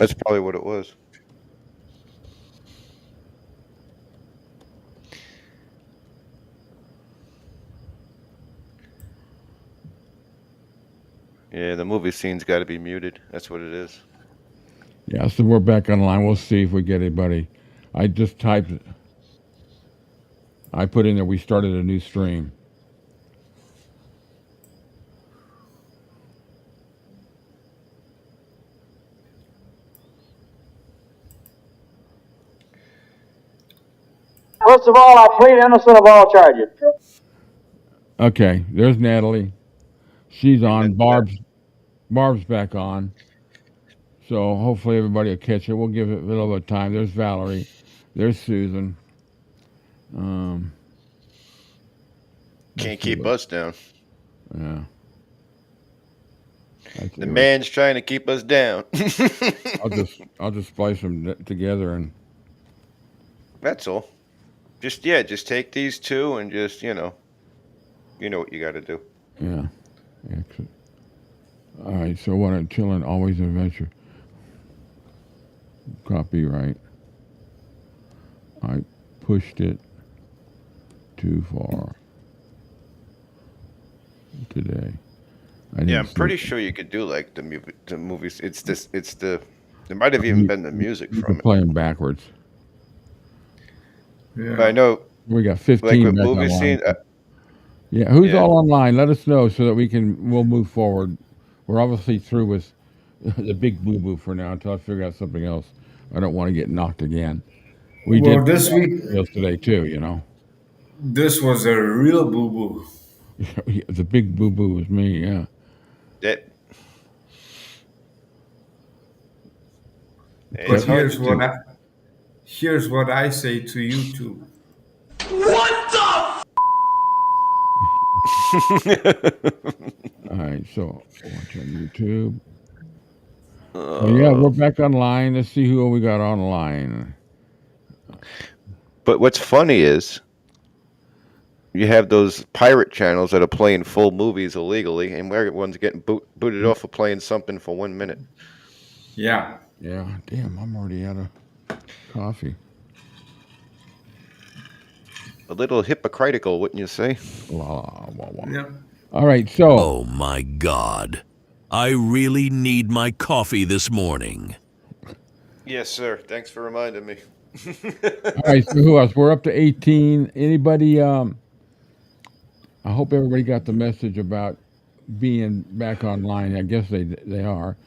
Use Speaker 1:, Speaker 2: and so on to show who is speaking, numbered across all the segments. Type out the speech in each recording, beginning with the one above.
Speaker 1: That's probably what it was. Yeah, the movie scene's got to be muted. That's what it is.
Speaker 2: Yeah, so we're back online. We'll see if we get anybody. I just typed. I put in there. We started a new stream.
Speaker 3: First of all, I plead innocent of all charges.
Speaker 2: Okay, there's Natalie. She's
Speaker 1: And
Speaker 2: on.
Speaker 1: then that,
Speaker 2: Barb's back on. So hopefully everybody will catch it. We'll give it a little bit of time. There's Valerie. There's Susan. Um,
Speaker 1: can't keep us down.
Speaker 2: Yeah.
Speaker 1: The man's trying to keep us down.
Speaker 2: I'll just splice them together and.
Speaker 1: That's all. Just take these two and just you know what you got to do.
Speaker 2: Yeah. All right. So what? Until and always an adventure. Copyright. I pushed it too far today.
Speaker 1: Yeah, I'm pretty sure you could do like the movies. It's this. It's the. There might have even been the music
Speaker 2: you
Speaker 1: from
Speaker 2: can play them backwards.
Speaker 1: Yeah. But I know
Speaker 2: we got 15
Speaker 1: like with
Speaker 2: back
Speaker 1: movie
Speaker 2: online.
Speaker 1: scenes.
Speaker 2: Yeah, who's all online? Let us know so that we'll move forward. We're obviously through with the big boo boo for now until I figure out something else. I don't want to get knocked again. We did
Speaker 4: this week
Speaker 2: today too, you know.
Speaker 4: This was a real boo boo.
Speaker 2: The big boo boo was me, yeah.
Speaker 1: That.
Speaker 4: But here's what I say to YouTube.
Speaker 2: What the? All right, so watch on YouTube. Yeah, we're back online. Let's see who we got online.
Speaker 1: But what's funny is you have those pirate channels that are playing full movies illegally, and everyone's getting booted off of playing something for 1 minute.
Speaker 4: Yeah.
Speaker 2: Yeah. Damn, I'm already out of coffee.
Speaker 1: A little hypocritical, wouldn't you say?
Speaker 4: Yeah.
Speaker 2: All right, so.
Speaker 5: Oh my God. I really need my coffee this morning.
Speaker 1: Yes, sir. Thanks for reminding me.
Speaker 2: All right, so who else? We're up to 18. Anybody? I hope everybody got the message about being back online. I guess they are.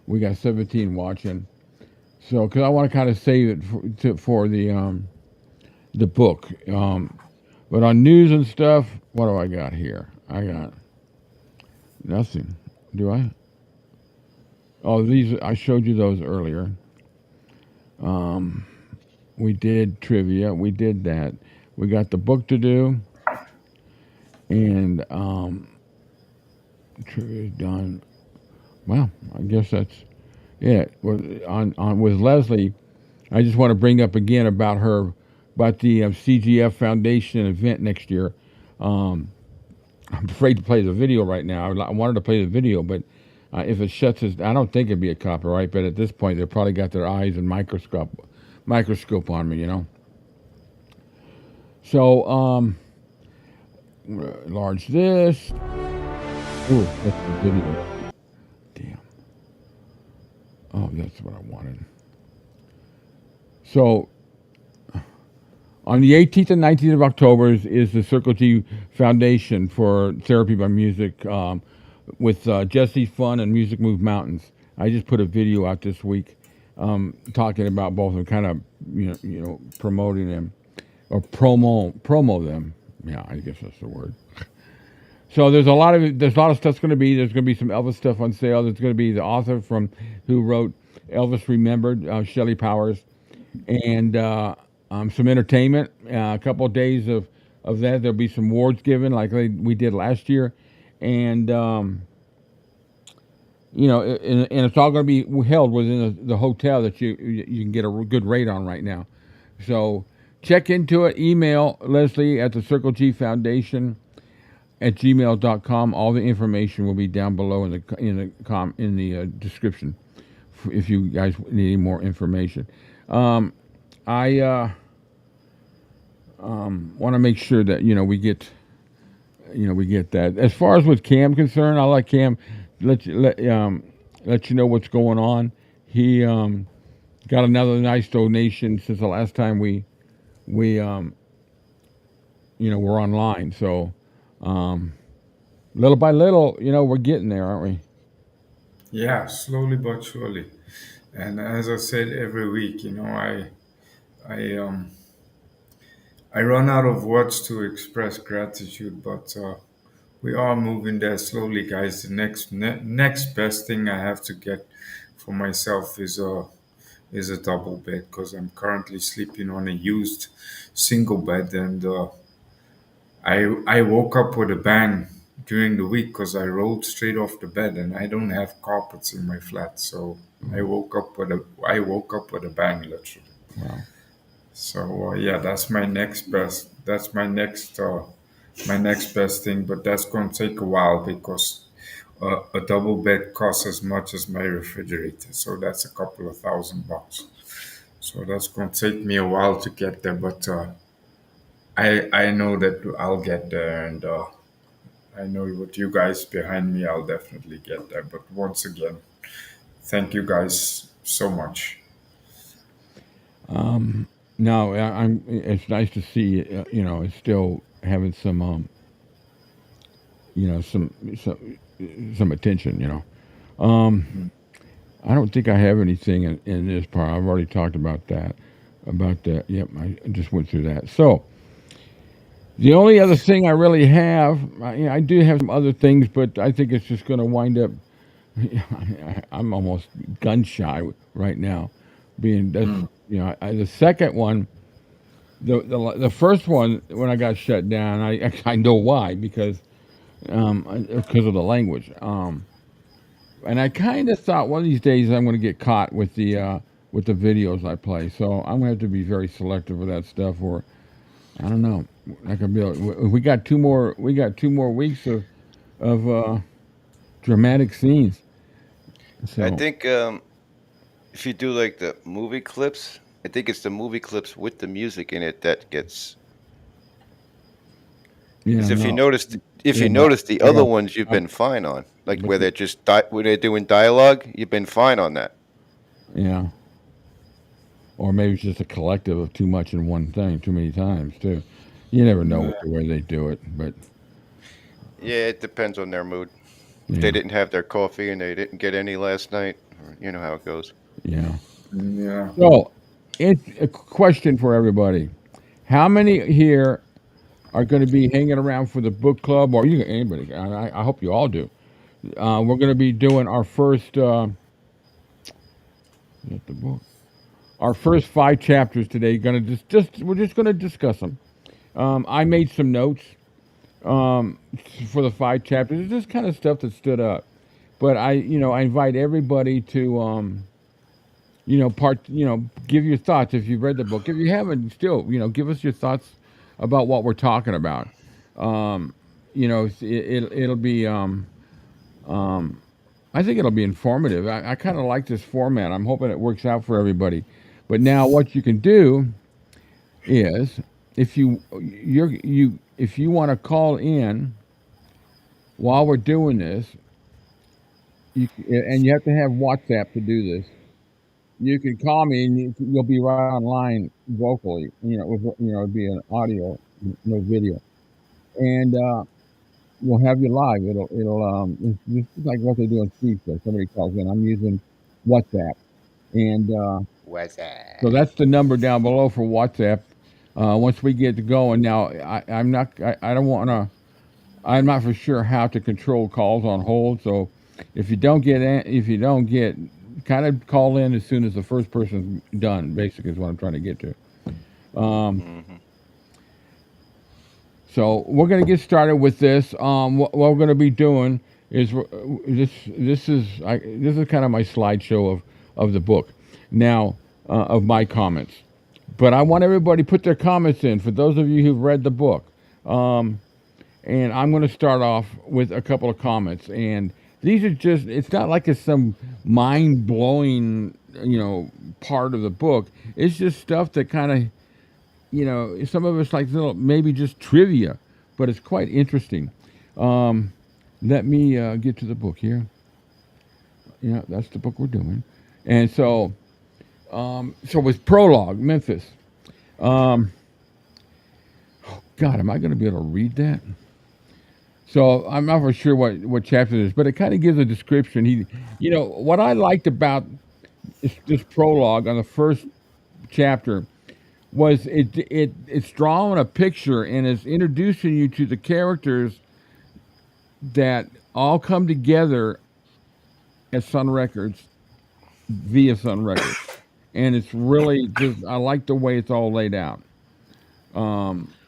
Speaker 2: We got 17 watching. So, because I want to kind of save it for the book. But on news and stuff, what do I got here? I got nothing. Do I? Oh, these I showed you those earlier. We did trivia. We did that. We got the book to do, and trivia's done. Well, I guess that's it. On with Lesley, I just want to bring up again about the CGF Foundation event next year. I'm afraid to play the video right now. I wanted to play the video, but if it shuts us, I don't think it'd be a copyright. But at this point, they probably got their eyes and microscope on me, you know. So, enlarge this. Oh, that's the video. Damn. Oh, that's what I wanted. So, on the 18th and 19th of October is the Circle G Foundation for Therapy by Music with Jesse's Fun and Music Move Mountains. I just put a video out this week talking about both of them, kind of you know promoting them or promo them. Yeah, I guess that's the word. So there's a lot of stuff's going to be. There's going to be some Elvis stuff on sale. There's going to be the author who wrote Elvis Remembered, Shelley Powers, and some entertainment. A couple of days of that. There'll be some awards given like we did last year, and and it's all going to be held within the hotel that you can get a good rate on right now. So check into it. Email Lesley at thecirclegfoundation at gmail.com. All the information will be down below in the description if you guys need any more information. I want to make sure that we get that. As far as with Cam concerned, I'll let Cam let you know what's going on. He got another nice donation since the last time we were online. So little by little, we're getting there, aren't we?
Speaker 4: Yeah, slowly but surely. And as I said every week, I I run out of words to express gratitude, but we are moving there slowly, guys. The next best thing I have to get for myself is a double bed because I'm currently sleeping on a used single bed, and I woke up with a bang during the week because I rolled straight off the bed, and I don't have carpets in my flat, so I woke up with a bang, literally.
Speaker 2: Wow.
Speaker 4: So yeah, that's my next best. That's my next best thing, but that's going to take a while because a double bed costs as much as my refrigerator. So that's a couple of $1,000. So that's going to take me a while to get there, but I know that I'll get there, and I know with you guys behind me, I'll definitely get there. But once again, thank you guys so much.
Speaker 2: No, It's nice to see. It's still having some some attention. I don't think I have anything in this part. I've already talked about that. Yep, I just went through that. So the only other thing I really have, I do have some other things, but I think it's just going to wind up. I'm almost gun shy right now, being that's the second one. The first one when I got shut down, I know why because of the language. And I kind of thought one of these days I'm going to get caught with the videos I play. So I'm going to have to be very selective with that stuff, or I don't know. I could be. We got two more. We got 2 more weeks of dramatic scenes. So
Speaker 1: I think if you do like the movie clips, I think it's the movie clips with the music in it that gets.
Speaker 2: yeah,
Speaker 1: Because if you
Speaker 2: no,
Speaker 1: noticed, if
Speaker 2: yeah,
Speaker 1: you
Speaker 2: no,
Speaker 1: notice the
Speaker 2: I
Speaker 1: other
Speaker 2: got,
Speaker 1: ones, you've
Speaker 2: I,
Speaker 1: been fine on, like
Speaker 2: but
Speaker 1: where they're just where they're doing dialogue, you've been fine on that.
Speaker 2: yeah, or maybe it's just a collective of too much in one thing, too many times too. You never know
Speaker 4: Yeah.
Speaker 2: what the way they do it, but
Speaker 1: Yeah, it depends on their mood. If they
Speaker 2: yeah,
Speaker 1: didn't have their coffee and they didn't get any last night, or you know how it goes.
Speaker 2: yeah.
Speaker 4: Yeah.
Speaker 2: So, it's a question for everybody: how many here are going to be hanging around for the book club, or anybody? I hope you all do. We're going to be doing our first get the book. Our first 5 chapters today. Going to we're just going to discuss them. I made some notes for the 5 chapters. It's just kind of stuff that stood up. But I invite everybody to give your thoughts if you've read the book. If you haven't, still, give us your thoughts about what we're talking about. It'll be. I think it'll be informative. I kind of like this format. I'm hoping it works out for everybody. But now, what you can do is, if if you want to call in while we're doing this, and you have to have WhatsApp to do this. You can call me, and you'll be right online vocally. It'll be an audio, no video, and we'll have you live. It's just like what they do on Steve Show. Somebody calls in. I'm using WhatsApp, and
Speaker 1: What's that?
Speaker 2: so that's the number down below for WhatsApp. Once we get going, now I don't want to. I'm not for sure how to control calls on hold. So if you don't get, kind of call in as soon as the first person's done. Basically, is what I'm trying to get to.
Speaker 1: Hmm.
Speaker 2: So we're going to get started with this. What we're going to be doing is this is kind of my slideshow of the book now, of my comments. But I want everybody to put their comments in for those of you who've read the book. And I'm going to start off with a couple of comments. And these are just. It's not like it's some mind blowing, part of the book. It's just stuff that kind of, some of it's like little maybe just trivia, but it's quite interesting. Let me get to the book here. Yeah, that's the book we're doing, and so with prologue, Memphis. Um, God, am I going to be able to read that? So I'm not for sure what chapter it is, but it kind of gives a description. What I liked about this prologue on the first chapter was it's drawing a picture and it's introducing you to the characters that all come together at Sun Records via Sun Records, and it's really just I like the way it's all laid out.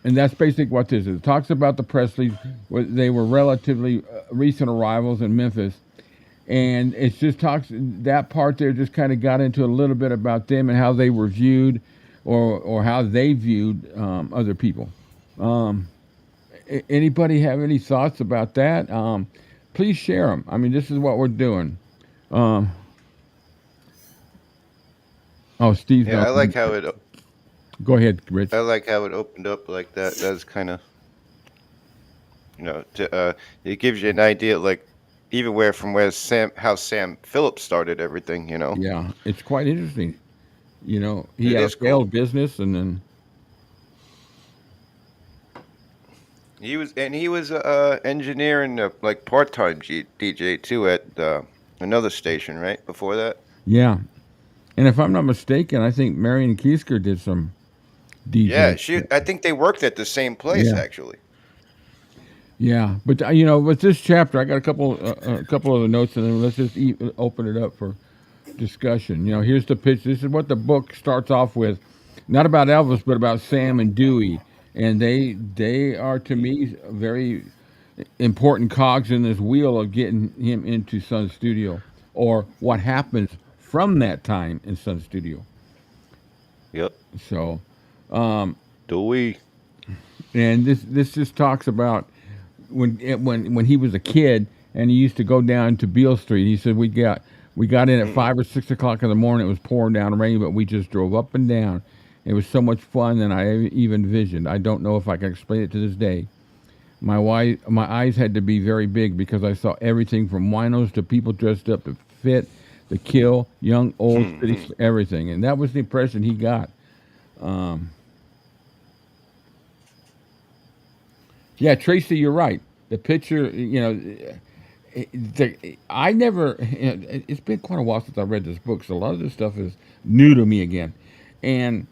Speaker 2: And that's basically what this is. It talks about the Presleys. They were relatively recent arrivals in Memphis. And it just talks, that part there just kind of got into a little bit about them and how they were viewed or how they viewed other people. Anybody have any thoughts about that? Please share them. I mean, this is what we're doing. Oh, Steve's
Speaker 1: Yeah,
Speaker 2: not.
Speaker 1: I like how it.
Speaker 2: Go ahead, Rich.
Speaker 1: I like how it opened up like that. That's kind of, it gives you an idea, like even how Sam Phillips started everything.
Speaker 2: Yeah, it's quite interesting. He
Speaker 1: It
Speaker 2: had a
Speaker 1: is
Speaker 2: failed
Speaker 1: cool.
Speaker 2: business, and then
Speaker 1: He was a engineer and like part-time DJ too at another station, right? Before that.
Speaker 2: yeah. And if I'm not mistaken, I think Marion Keisker did some
Speaker 1: Yeah,
Speaker 2: DJ.
Speaker 1: I think they worked at the same place
Speaker 2: Yeah,
Speaker 1: actually.
Speaker 2: yeah. But with this chapter, I got a couple of the notes, and then let's just open it up for discussion. Here's the pitch. This is what the book starts off with, not about Elvis, but about Sam and Dewey, and they are to me very important cogs in this wheel of getting him into Sun Studio, or what happens from that time in Sun Studio.
Speaker 1: Yep.
Speaker 2: So,
Speaker 1: Do we?
Speaker 2: and this just talks about when he was a kid and he used to go down to Beale Street. He said we got in at 5 or 6 o'clock in the morning. It was pouring down rain, but we just drove up and down. It was so much fun than I even envisioned. I don't know if I can explain it to this day. My eyes had to be very big because I saw everything from winos to people dressed up to fit, to kill, young, old, city, everything, and that was the impression he got. Yeah, Tracy, you're right. The picture, I never. It's been quite a while since I read this book, so a lot of this stuff is new to me again. And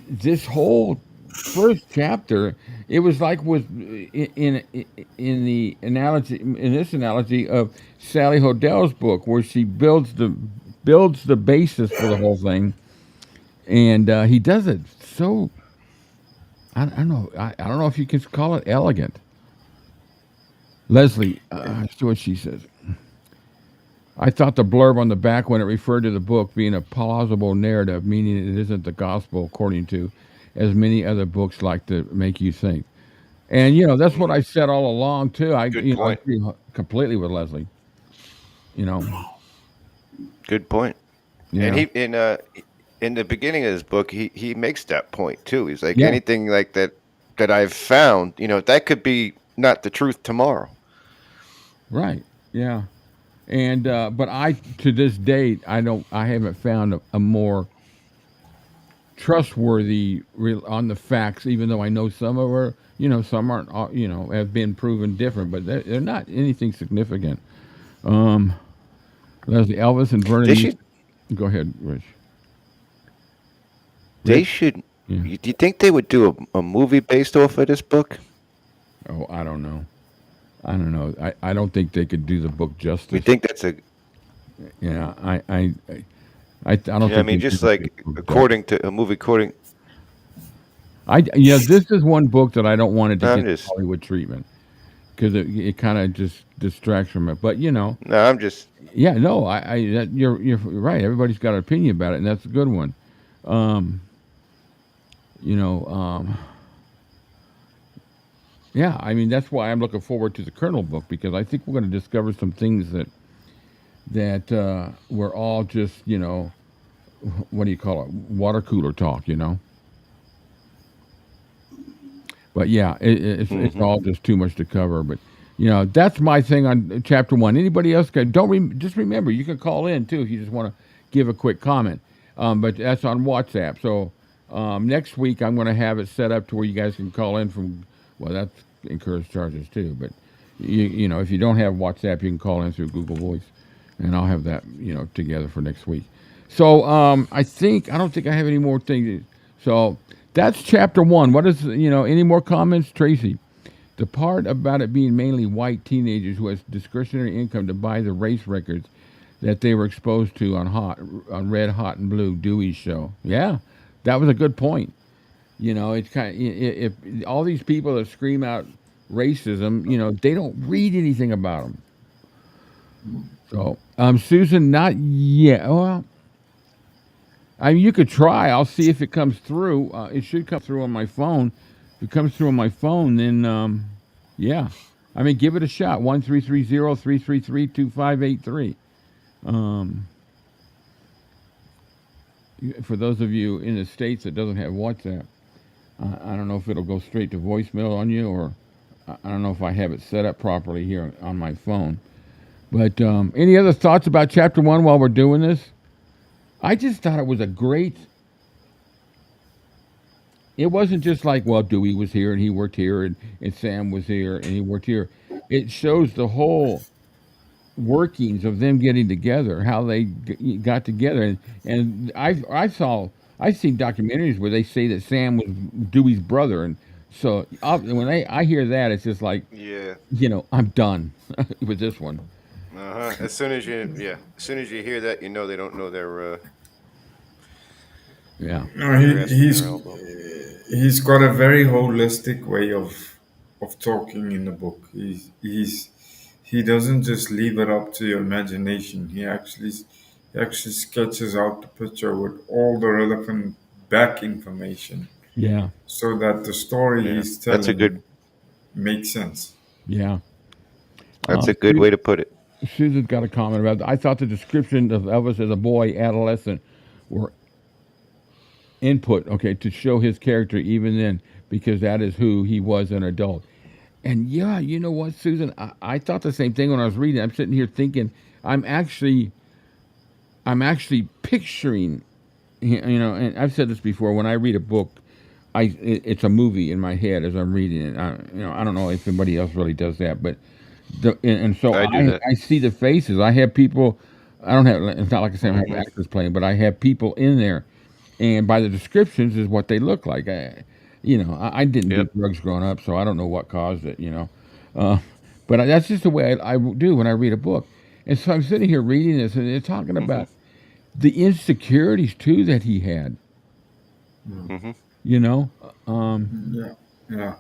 Speaker 2: this whole first chapter, it was like in the analogy in this analogy of Sally Hodell's book, where she builds the basis for the whole thing, and he does it so. I don't know. I don't know if you can call it elegant. Lesley, see what she says. I thought the blurb on the back when it referred to the book being a plausible narrative, meaning it isn't the gospel according to as many other books like to make you think. And that's what I said all along too. I
Speaker 1: Good
Speaker 2: I
Speaker 1: point.
Speaker 2: agree completely with Lesley.
Speaker 1: Good point. And
Speaker 2: Yeah.
Speaker 1: in the beginning of his book, he makes that point too. He's like
Speaker 2: Yeah.
Speaker 1: anything like that I've found, that could be not the truth tomorrow.
Speaker 2: Right. Yeah. And but to this date I haven't found a more trustworthy on the facts, even though I know some are some aren't have been proven different, but they're not anything significant. Leslie, Elvis and Vernon.
Speaker 1: They should.
Speaker 2: Go ahead, Rich.
Speaker 1: They
Speaker 2: Rich?
Speaker 1: should.
Speaker 2: Yeah.
Speaker 1: Do you think they would do a movie based off of this book?
Speaker 2: Oh, I don't know. I don't think they could do the book
Speaker 1: You
Speaker 2: justice.
Speaker 1: think that's a?
Speaker 2: Yeah, I don't
Speaker 1: Yeah, I
Speaker 2: think
Speaker 1: mean,
Speaker 2: they
Speaker 1: just
Speaker 2: could
Speaker 1: like
Speaker 2: do the book justice.
Speaker 1: according to a movie,
Speaker 2: This is one book that I don't want it to
Speaker 1: I'm
Speaker 2: get the
Speaker 1: just.
Speaker 2: Hollywood treatment because it kind of just distracts from it. But
Speaker 1: No, I'm just.
Speaker 2: yeah, no, you're right. Everybody's got an opinion about it, and that's a good one. Um, you know, um, Yeah, I mean that's why I'm looking forward to the Colonel book, because I think we're going to discover some things that were all just, what do you call it, water cooler talk, But yeah, it's
Speaker 1: Hmm.
Speaker 2: all just too much to cover. But that's my thing on chapter one. Anybody else? Just remember, you can call in too if you just want to give a quick comment. But that's on WhatsApp. So next week I'm going to have it set up to where you guys can call in from. Well, that's incurs charges too. But if you don't have WhatsApp, you can call in through Google Voice, and I'll have that together for next week. So I don't think I have any more things. So that's chapter one. What is any more comments, Tracy? The part about it being mainly white teenagers who has discretionary income to buy the race records that they were exposed to on Red Hot and Blue Dewey's show. Yeah, that was a good point. It's kind of, if all these people that scream out racism, they don't read anything about them. So, Susan, not yet. Well, I mean, you could try. I'll see if it comes through. It should come through on my phone. If it comes through on my phone, then yeah. I mean, give it a shot. 1-330-333-2583. Um, for those of you in the States that doesn't have WhatsApp, I don't know if it'll go straight to voicemail on you, or I don't know if I have it set up properly here on my phone. But any other thoughts about chapter one while we're doing this? I just thought it was a great. It wasn't just like, well, Dewey was here and he worked here, and Sam was here and he worked here. It shows the whole workings of them getting together, how they got together, and I've seen documentaries where they say that Sam was Dewey's brother, and so when I hear that, it's just like,
Speaker 1: Yeah.
Speaker 2: I'm done with this one.
Speaker 1: Uh-huh. As soon as you hear that, you know they don't know
Speaker 2: Yeah,
Speaker 4: No,
Speaker 1: they're asking their elbow.
Speaker 4: he's got a very holistic way of talking in the book. He doesn't just leave it up to your imagination. He actually sketches out the picture with all the relevant back information
Speaker 2: yeah,
Speaker 4: so that the story
Speaker 1: Yeah.
Speaker 4: he's
Speaker 1: That's a good
Speaker 4: telling makes sense.
Speaker 2: yeah.
Speaker 1: that's a good way to put it.
Speaker 2: Susan's got a comment about that. I thought the description of Elvis as a boy, adolescent, were input, okay, to show his character even then, because that is who he was an adult. And yeah, you know what, Susan? I thought the same thing when I was reading. I'm sitting here thinking, I'm actually, I'm actually picturing, and I've said this before. When I read a book, it's a movie in my head as I'm reading it. I don't know if anybody else really does that, but and so
Speaker 1: I do that.
Speaker 2: I see the faces. I have people. I don't have. It's not like I say I have
Speaker 1: Hmm.
Speaker 2: actors playing, but I have people in there, and by the descriptions is what they look like. I didn't do
Speaker 1: Yep.
Speaker 2: drugs growing up, so I don't know what caused it. Uh, but that's just the way I do when I read a book. And so I'm sitting here reading this, and they're talking
Speaker 1: Hmm.
Speaker 2: about the insecurities too that he had.
Speaker 1: Hmm.
Speaker 2: You know, um,
Speaker 4: Yeah, yeah.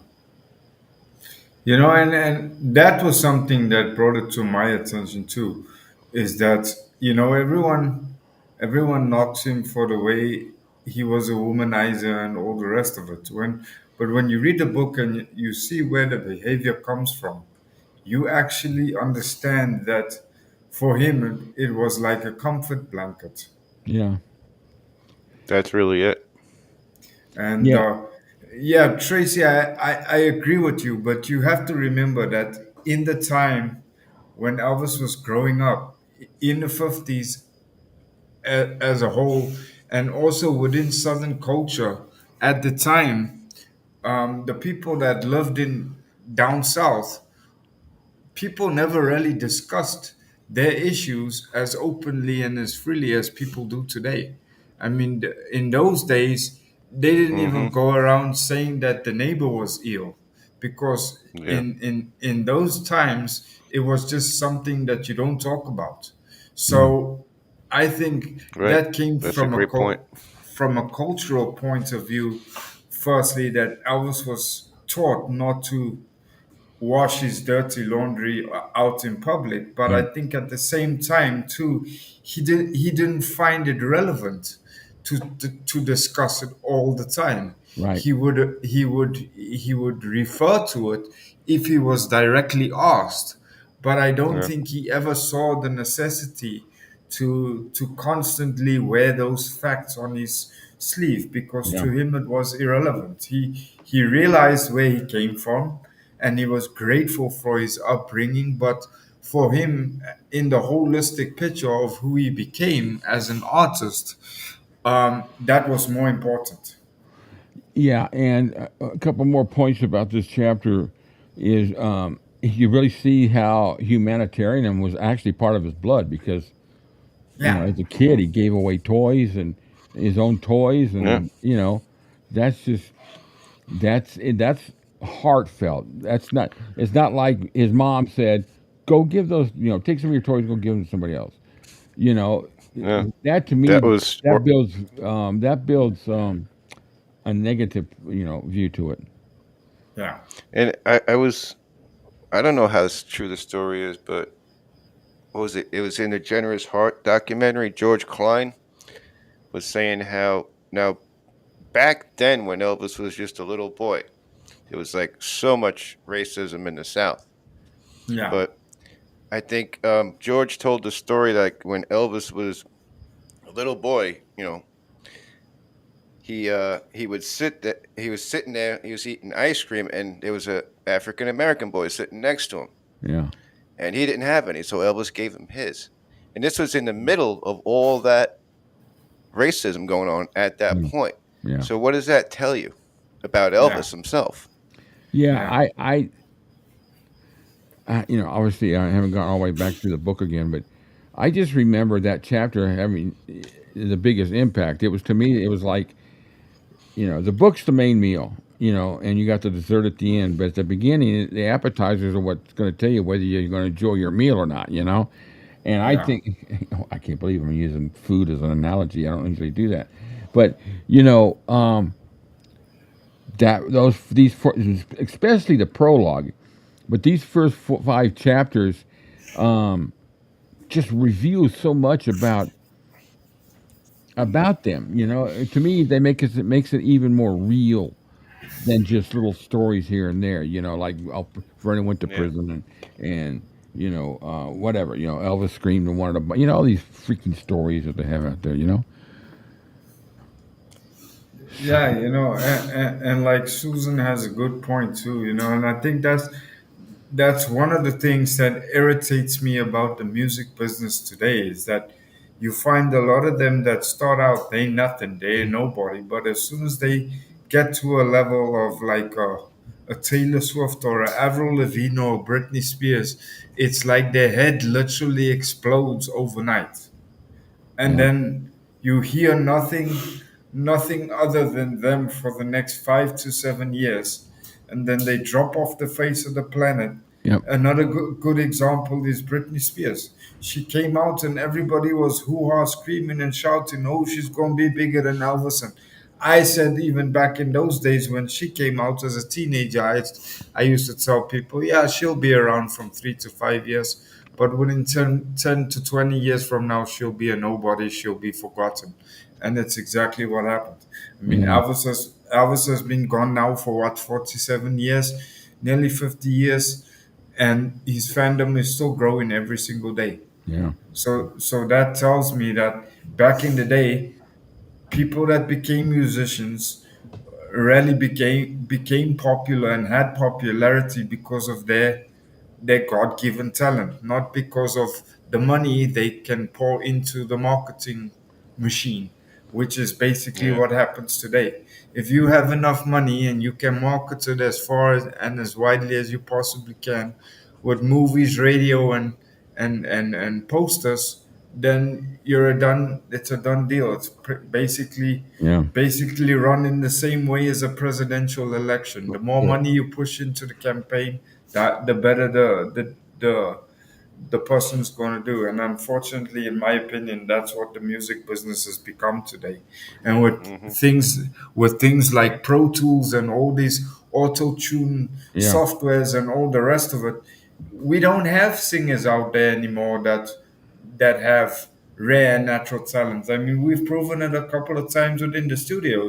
Speaker 4: And that was something that brought it to my attention too, is that everyone knocks him for the way he was a womanizer and all the rest of it. But when you read the book and you see where the behavior comes from, you actually understand that for him it was like a comfort blanket.
Speaker 2: yeah,
Speaker 1: That's really it.
Speaker 4: And
Speaker 2: yeah,
Speaker 4: yeah, Tracy, I agree with you, but you have to remember that in the time when Elvis was growing up in the 50s, as a whole, and also within Southern culture at the time, the people that lived in down south, people never really discussed their issues as openly and as freely as people do today. I mean, in those days, they didn't
Speaker 1: Hmm.
Speaker 4: even go around saying that the neighbor was ill, because
Speaker 1: Yeah.
Speaker 4: in those times it was just something that you don't talk about.
Speaker 2: yeah,
Speaker 4: So I think
Speaker 1: Right.
Speaker 4: that came
Speaker 1: That's a great point.
Speaker 4: from a cultural point of view. Firstly, that Elvis was taught not to wash his dirty laundry out in public, but I
Speaker 2: yeah,
Speaker 4: think at the same time too, he didn't find it relevant to discuss it all the time.
Speaker 2: Right.
Speaker 4: He would refer to it if he was directly asked, but I don't
Speaker 1: Yeah.
Speaker 4: think he ever saw the necessity to constantly wear those facts on his sleeve, because
Speaker 2: Yeah.
Speaker 4: to him it was irrelevant. He realized where he came from, and he was grateful for his upbringing, but for him, in the holistic picture of who he became as an artist, that was more important.
Speaker 2: Yeah, and a couple more points about this chapter is you really see how humanitarian was actually part of his blood because
Speaker 4: Yeah,
Speaker 2: as a kid he gave away toys and his own toys,
Speaker 1: Yeah.
Speaker 2: and that's just that's heartfelt. That's not. It's not like his mom said, "Go give those. Take some of your toys. Go give them to somebody else." You know,
Speaker 1: Yeah.
Speaker 2: that to me
Speaker 1: That was,
Speaker 2: that builds a negative view to it.
Speaker 4: yeah,
Speaker 1: and I don't know how true the story is, but what was it? It was in the Generous Heart documentary. George Klein was saying how now back then when Elvis was just a little boy, there was like so much racism in the South.
Speaker 4: yeah,
Speaker 1: But I think George told the story like when Elvis was a little boy, he would he was sitting there, he was eating ice cream, and there was a African American boy sitting next to him,
Speaker 2: Yeah.
Speaker 1: and he didn't have any, so Elvis gave him his. And this was in the middle of all that racism going on at that
Speaker 2: Yeah.
Speaker 1: point.
Speaker 2: Yeah.
Speaker 1: So what does that tell you about
Speaker 4: yeah,
Speaker 1: Elvis himself?
Speaker 2: Yeah.
Speaker 4: yeah,
Speaker 2: Obviously, I haven't gone all the way back through the book again, but I just remember that chapter having the biggest impact. It was to me, it was like, the book's the main meal, and you got the dessert at the end. But at the beginning, the appetizers are what's going to tell you whether you're going to enjoy your meal or not. And I
Speaker 4: yeah,
Speaker 2: think, I can't believe I'm using food as an analogy. I don't usually do that. But, you know, that these especially the prologue, but these first 5 chapters just reveal so much about them. To me, it makes it even more real than just little stories here and there. Like Vernon went to
Speaker 1: Yeah.
Speaker 2: prison and whatever. Elvis screamed and wanted to. All these freaking stories that they have out there.
Speaker 4: yeah. And like Susan has a good point too. And I think that's one of the things that irritates me about the music business today, is that you find a lot of them that start out they nothing, they nobody, but as soon as they get to a level of like a Taylor Swift or a Avril Lavigne or Britney Spears, it's like their head literally explodes overnight, and
Speaker 2: Yeah.
Speaker 4: then you hear nothing other than them for the next 5 to 7 years, and then they drop off the face of the planet.
Speaker 2: Yep.
Speaker 4: Another good example is Britney Spears. She came out and everybody was hoo-ha screaming and shouting, oh, she's going to be bigger than Elvis. And I said, even back in those days when she came out as a teenager, I used to tell people, yeah, she'll be around from 3 to 5 years, but within 10 to 20 years from now, she'll be a nobody, she'll be forgotten. And that's exactly what happened. I mean,
Speaker 2: Yeah.
Speaker 4: Elvis has been gone now for what, 47 years, nearly 50 years, and his fandom is still growing every single day.
Speaker 2: Yeah.
Speaker 4: So that tells me that back in the day, people that became musicians really became popular and had popularity because of their God-given talent, not because of the money they can pour into the marketing machine, which is basically
Speaker 1: Yeah.
Speaker 4: what happens today. If you have enough money and you can market it as far and as widely as you possibly can with movies, radio, and posters, then it's a done deal. It's
Speaker 2: Yeah.
Speaker 4: basically run in the same way as a presidential election. The more
Speaker 2: Yeah.
Speaker 4: money you push into the campaign, that the better the person's going to do. And unfortunately, in my opinion, that's what the music business has become today. And
Speaker 1: Hmm.
Speaker 4: with things like Pro Tools and all these auto tune
Speaker 2: Yeah.
Speaker 4: softwares and all the rest of it, we don't have singers out there anymore that have rare natural talents. I mean, we've proven it a couple of times within the studio.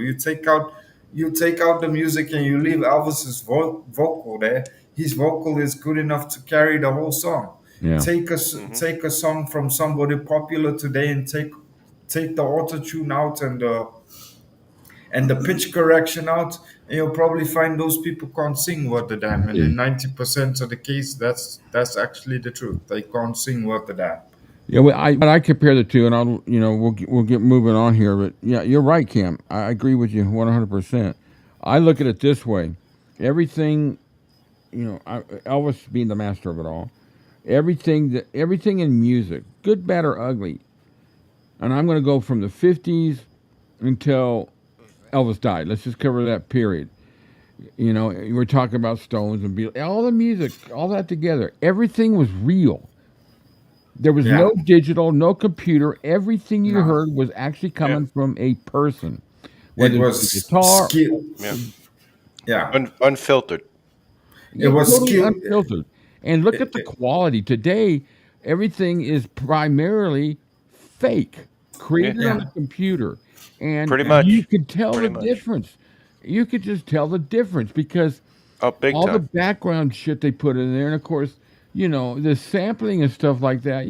Speaker 4: You take out the music and you leave Elvis's vocal there. His vocal is good enough to carry the whole song.
Speaker 2: Yeah.
Speaker 4: Take a song from somebody popular today and take the auto tune out and the pitch correction out, and you'll probably find those people can't sing worth a damn. And in 90% of the case, that's actually the truth. They can't sing worth a damn.
Speaker 2: Yeah, well, I compare the two, and we'll get moving on here. But yeah, you're right, Cam. I agree with you 100%. I look at it this way: everything, Elvis being the master of it all, everything in music, good, bad, or ugly, and I'm going to go from the 50s until Elvis died. Let's just cover that period. We're talking about Stones and Beatles, all the music, all that together. Everything was real. There was
Speaker 4: Yeah.
Speaker 2: no digital, no computer. Everything you
Speaker 4: No.
Speaker 2: heard was actually coming from a person,
Speaker 4: It
Speaker 2: whether
Speaker 4: was
Speaker 2: it's a guitar.
Speaker 4: skill.
Speaker 1: Yeah.
Speaker 4: Yeah.
Speaker 1: Unfiltered.
Speaker 2: Yeah,
Speaker 4: was
Speaker 2: totally
Speaker 4: skill-
Speaker 2: unfiltered. And look at the quality today. Everything is primarily fake, created on
Speaker 4: Yeah.
Speaker 2: a computer, and
Speaker 1: Pretty much.
Speaker 2: you could tell
Speaker 1: Pretty
Speaker 2: the
Speaker 1: much.
Speaker 2: difference. You could just tell the difference because
Speaker 1: Oh, big
Speaker 2: all the
Speaker 1: time.
Speaker 2: background shit they put in there, and of course, the sampling and stuff like that.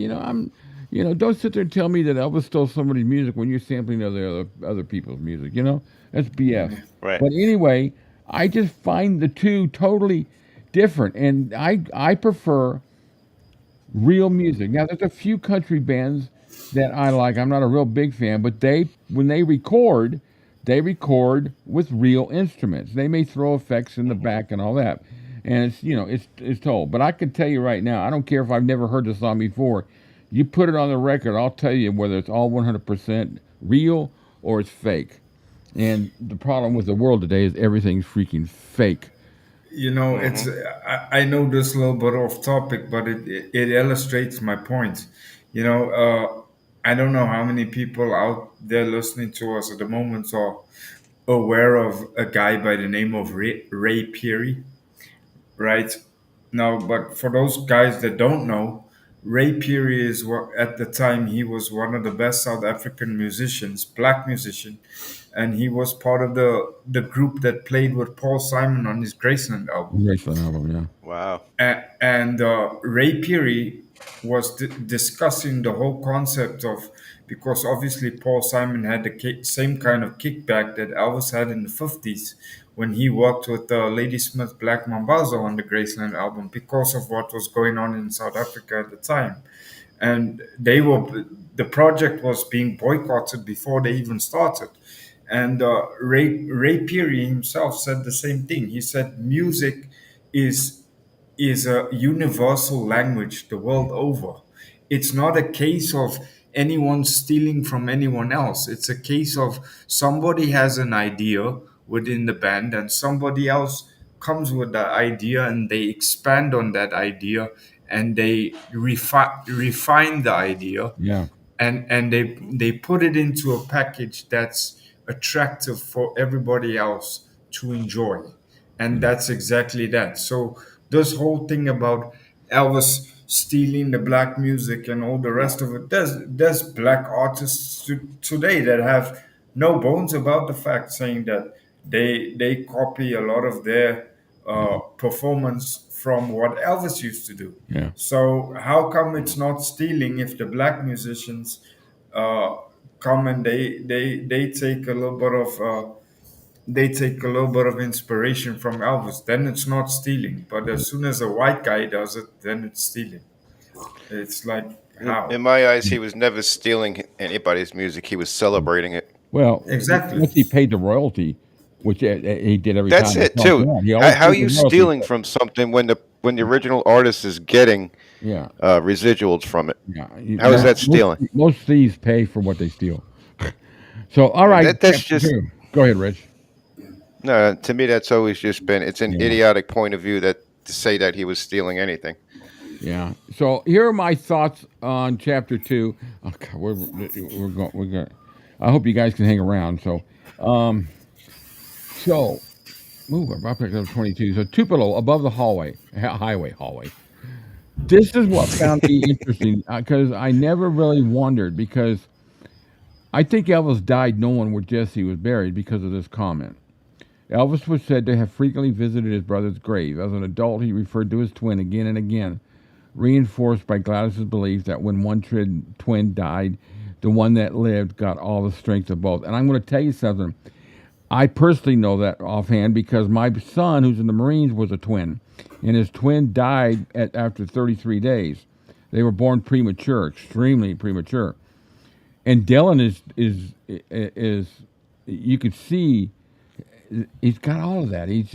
Speaker 2: Don't sit there and tell me that Elvis stole somebody's music when you're sampling other people's music. That's BS.
Speaker 1: Right.
Speaker 2: But anyway, I just find the two totally different, and I prefer real music. Now, there's a few country bands that I like. I'm not a real big fan, but when they record with real instruments. They may throw effects in the back and all that, and it's told. But I can tell you right now, I don't care if I've never heard the song before. You put it on the record, I'll tell you whether it's all 100% real or it's fake. And the problem with the world today is everything's freaking fake.
Speaker 4: It's I know this a little bit off topic, but it illustrates my point. I don't know how many people out there listening to us at the moment are aware of a guy by the name of Ray Peary, right? Now, but for those guys that don't know, Ray Peary is what at the time he was one of the best South African musicians, black musician, and he was part of the group that played with Paul Simon on his Graceland album.
Speaker 2: Graceland album, yeah.
Speaker 1: Wow.
Speaker 4: And Ray Peary was discussing the whole concept of, because obviously Paul Simon had the same kind of kickback that Elvis had in the 50s when he worked with Ladysmith Black Mambazo on the Graceland album because of what was going on in South Africa at the time. And the project was being boycotted before they even started. And Ray Peary himself said the same thing. He said music is a universal language the world over. It's not a case of anyone stealing from anyone else. It's a case of somebody has an idea within the band and somebody else comes with that idea and they expand on that idea and they refine the idea
Speaker 2: Yeah.
Speaker 4: and they put it into a package that's attractive for everybody else to enjoy, and that's exactly that. So this whole thing about Elvis stealing the black music and all the rest of it, there's black artists today that have no bones about the fact, saying that they copy a lot of their performance from what Elvis used to do.
Speaker 2: Yeah.
Speaker 4: So how come it's not stealing if the black musicians come and they take a little bit of inspiration from Elvis? Then it's not stealing. But as soon as a white guy does it, then it's stealing. It's like how
Speaker 1: In my eyes, he was never stealing anybody's music. He was celebrating it.
Speaker 2: Well,
Speaker 4: Exactly.
Speaker 2: once he paid the royalty, which he did every
Speaker 1: That's
Speaker 2: time.
Speaker 1: it too.
Speaker 2: He always
Speaker 1: How are
Speaker 2: paid
Speaker 1: you
Speaker 2: the royalty.
Speaker 1: stealing from something when the original artist is getting
Speaker 2: Yeah.
Speaker 1: residuals from it?
Speaker 2: Yeah.
Speaker 1: How is that stealing?
Speaker 2: Most thieves pay for what they steal. So, all right.
Speaker 1: That's
Speaker 2: chapter
Speaker 1: just-
Speaker 2: 2. Go ahead, Rich.
Speaker 1: No, to me, that's always just been. It's an idiotic point of view to say that he was stealing anything.
Speaker 2: Yeah. So here are my thoughts on chapter 2. Oh, God, we're going. I hope you guys can hang around. So, we're about to go to 22. So Tupelo above the hallway. This is what found me interesting because I never really wondered, because I think Elvis died knowing where Jesse was buried because of this comment. Elvis was said to have frequently visited his brother's grave. As an adult, he referred to his twin again and again, reinforced by Gladys's belief that when one twin died, the one that lived got all the strength of both. And I'm going to tell you something. I personally know that offhand because my son, who's in the Marines, was a twin, and his twin died after 33 days. They were born premature, extremely premature. And Dylan is you could see he's got all of that. He's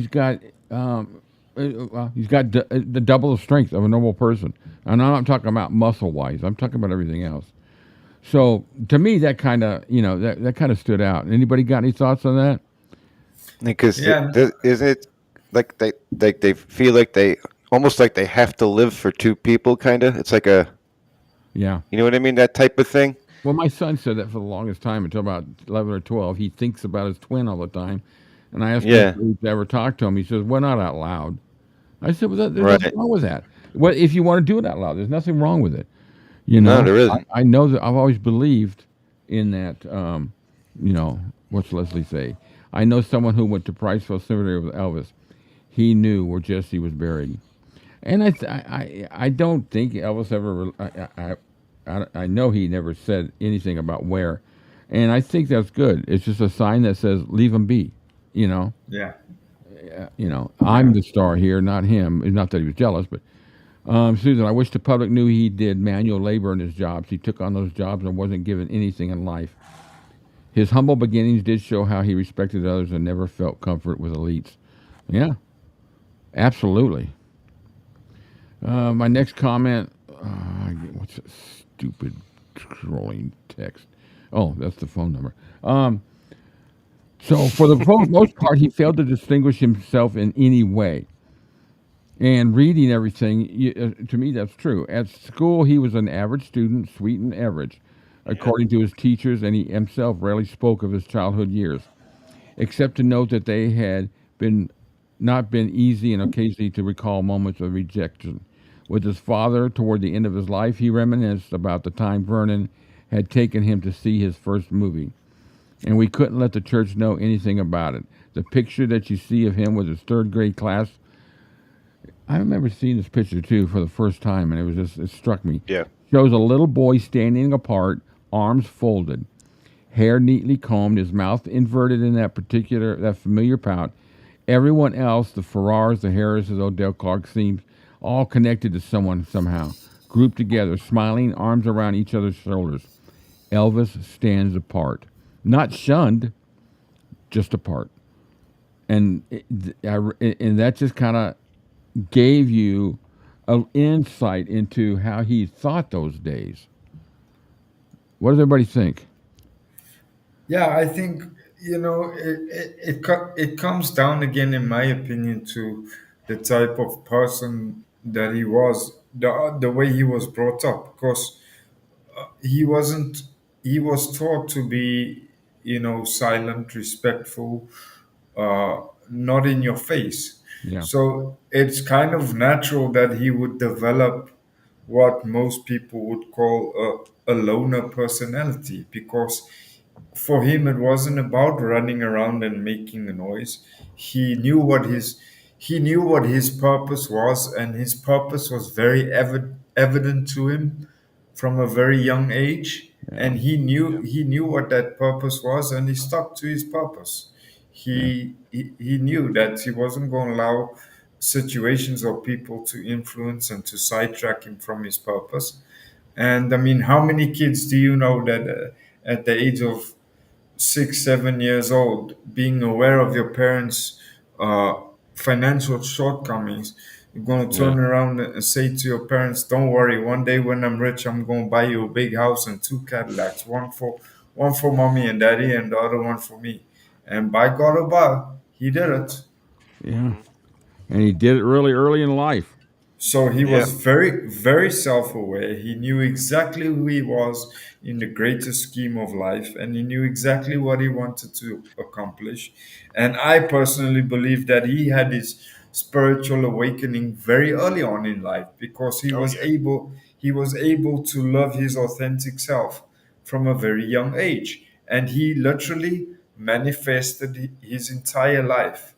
Speaker 2: got he's got the double the strength of a normal person. And I'm not talking about muscle wise. I'm talking about everything else. So to me, that kind of that kind of stood out. Anybody got any thoughts on that?
Speaker 1: Because
Speaker 4: Yeah,
Speaker 1: isn't it like they feel like they almost like they have to live for two people, kind of? It's like a,
Speaker 2: Yeah.
Speaker 1: you know what I mean, that type of thing.
Speaker 2: Well, my son said that for the longest time until about 11 or 12. He thinks about his twin all the time. And I asked him
Speaker 1: Yeah,
Speaker 2: if he's ever talked to him. He says, well, not out loud. I said, well, there's nothing
Speaker 1: right.
Speaker 2: wrong with that. Well, if you want to do it out loud, there's nothing wrong with it.
Speaker 1: No, there isn't.
Speaker 2: I know that I've always believed in that. What's Lesley say? I know someone who went to Priceville Cemetery with Elvis. He knew where Jesse was buried, and I don't think Elvis ever. I know he never said anything about where, and I think that's good. It's just a sign that says leave him be. You know,
Speaker 4: yeah,
Speaker 2: I'm the star here, not him. It's not that he was jealous, but Susan, I wish the public knew he did manual labor in his jobs. He took on those jobs and wasn't given anything in life. His humble beginnings did show how he respected others and never felt comfort with elites. Yeah, absolutely. My next comment. What's that stupid scrolling text? Oh, that's the phone number. So for the most part, he failed to distinguish himself in any way. And reading everything, to me, that's true. At school, he was an average student, sweet and average, according to his teachers, and he himself rarely spoke of his childhood years, except to note that they had not been easy and occasionally to recall moments of rejection. With his father, toward the end of his life, he reminisced about the time Vernon had taken him to see his first movie, and we couldn't let the church know anything about it. The picture that you see of him with his third grade class, I remember seeing this picture too for the first time, and it struck me.
Speaker 1: Yeah.
Speaker 2: Shows a little boy standing apart, arms folded, hair neatly combed, his mouth inverted in that familiar pout. Everyone else, the Farrars, the Harrises, Odell Clark, seems all connected to someone somehow, grouped together, smiling, arms around each other's shoulders. Elvis stands apart, not shunned, just apart, and that just kind of gave you an insight into how he thought those days. What does everybody think?
Speaker 4: yeah. I think it comes down again, in my opinion, to the type of person that he was, the way he was brought up, because he wasn't. He was taught to be, silent, respectful, not in your face.
Speaker 2: Yeah,
Speaker 4: So it's kind of natural that he would develop what most people would call a loner personality, because for him it wasn't about running around and making a noise. He knew what his purpose was, and his purpose was very evident to him from a very young age,
Speaker 2: yeah,
Speaker 4: and he knew what that purpose was, and he stuck to his purpose.
Speaker 2: yeah,
Speaker 4: He knew that he wasn't going to allow situations or people to influence and to sidetrack him from his purpose. And I mean, how many kids do you know that at the age of 6, 7 years old, being aware of your parents' uh, financial shortcomings, you're going to
Speaker 2: yeah,
Speaker 4: turn around and say to your parents, "Don't worry, one day when I'm rich, I'm going to buy you a big house and two Cadillacs, one for mommy and daddy, and the other one for me." And by God above, he did it.
Speaker 2: yeah. And he did it really early in life.
Speaker 4: So he
Speaker 1: Yeah.
Speaker 4: was very, very self aware. He knew exactly who he was in the greater scheme of life, and he knew exactly what he wanted to accomplish. And I personally believe that he had his spiritual awakening very early on in life, because he
Speaker 1: Oh
Speaker 4: was
Speaker 1: yeah.
Speaker 4: able he was able to love his authentic self from a very young age. And he literally manifested his entire life.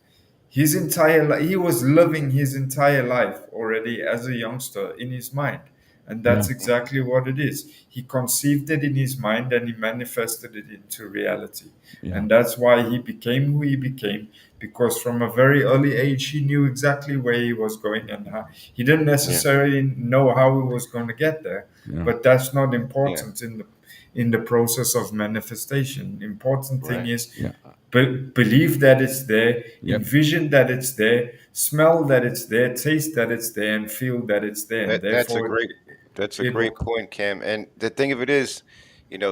Speaker 4: His entire life, he was living his entire life already as a youngster in his mind. And
Speaker 2: Yeah.
Speaker 4: that's exactly what it is. He conceived it in his mind and he manifested it into reality.
Speaker 2: Yeah.
Speaker 4: And that's why he became who he became, because from a very early age, he knew exactly where he was going and how. He didn't necessarily know how he was going to get there,
Speaker 2: Yeah.
Speaker 4: but that's not
Speaker 1: Yeah.
Speaker 4: important in the process of manifestation. Important thing
Speaker 1: Right.
Speaker 4: is
Speaker 2: Yeah.
Speaker 4: believe that it's there,
Speaker 2: Yep.
Speaker 4: envision that it's there, smell that it's there, taste that it's there, and feel that it's there. And
Speaker 1: That's a
Speaker 4: therefore,
Speaker 1: great
Speaker 4: it will.
Speaker 1: point, Cam. And the thing of it is,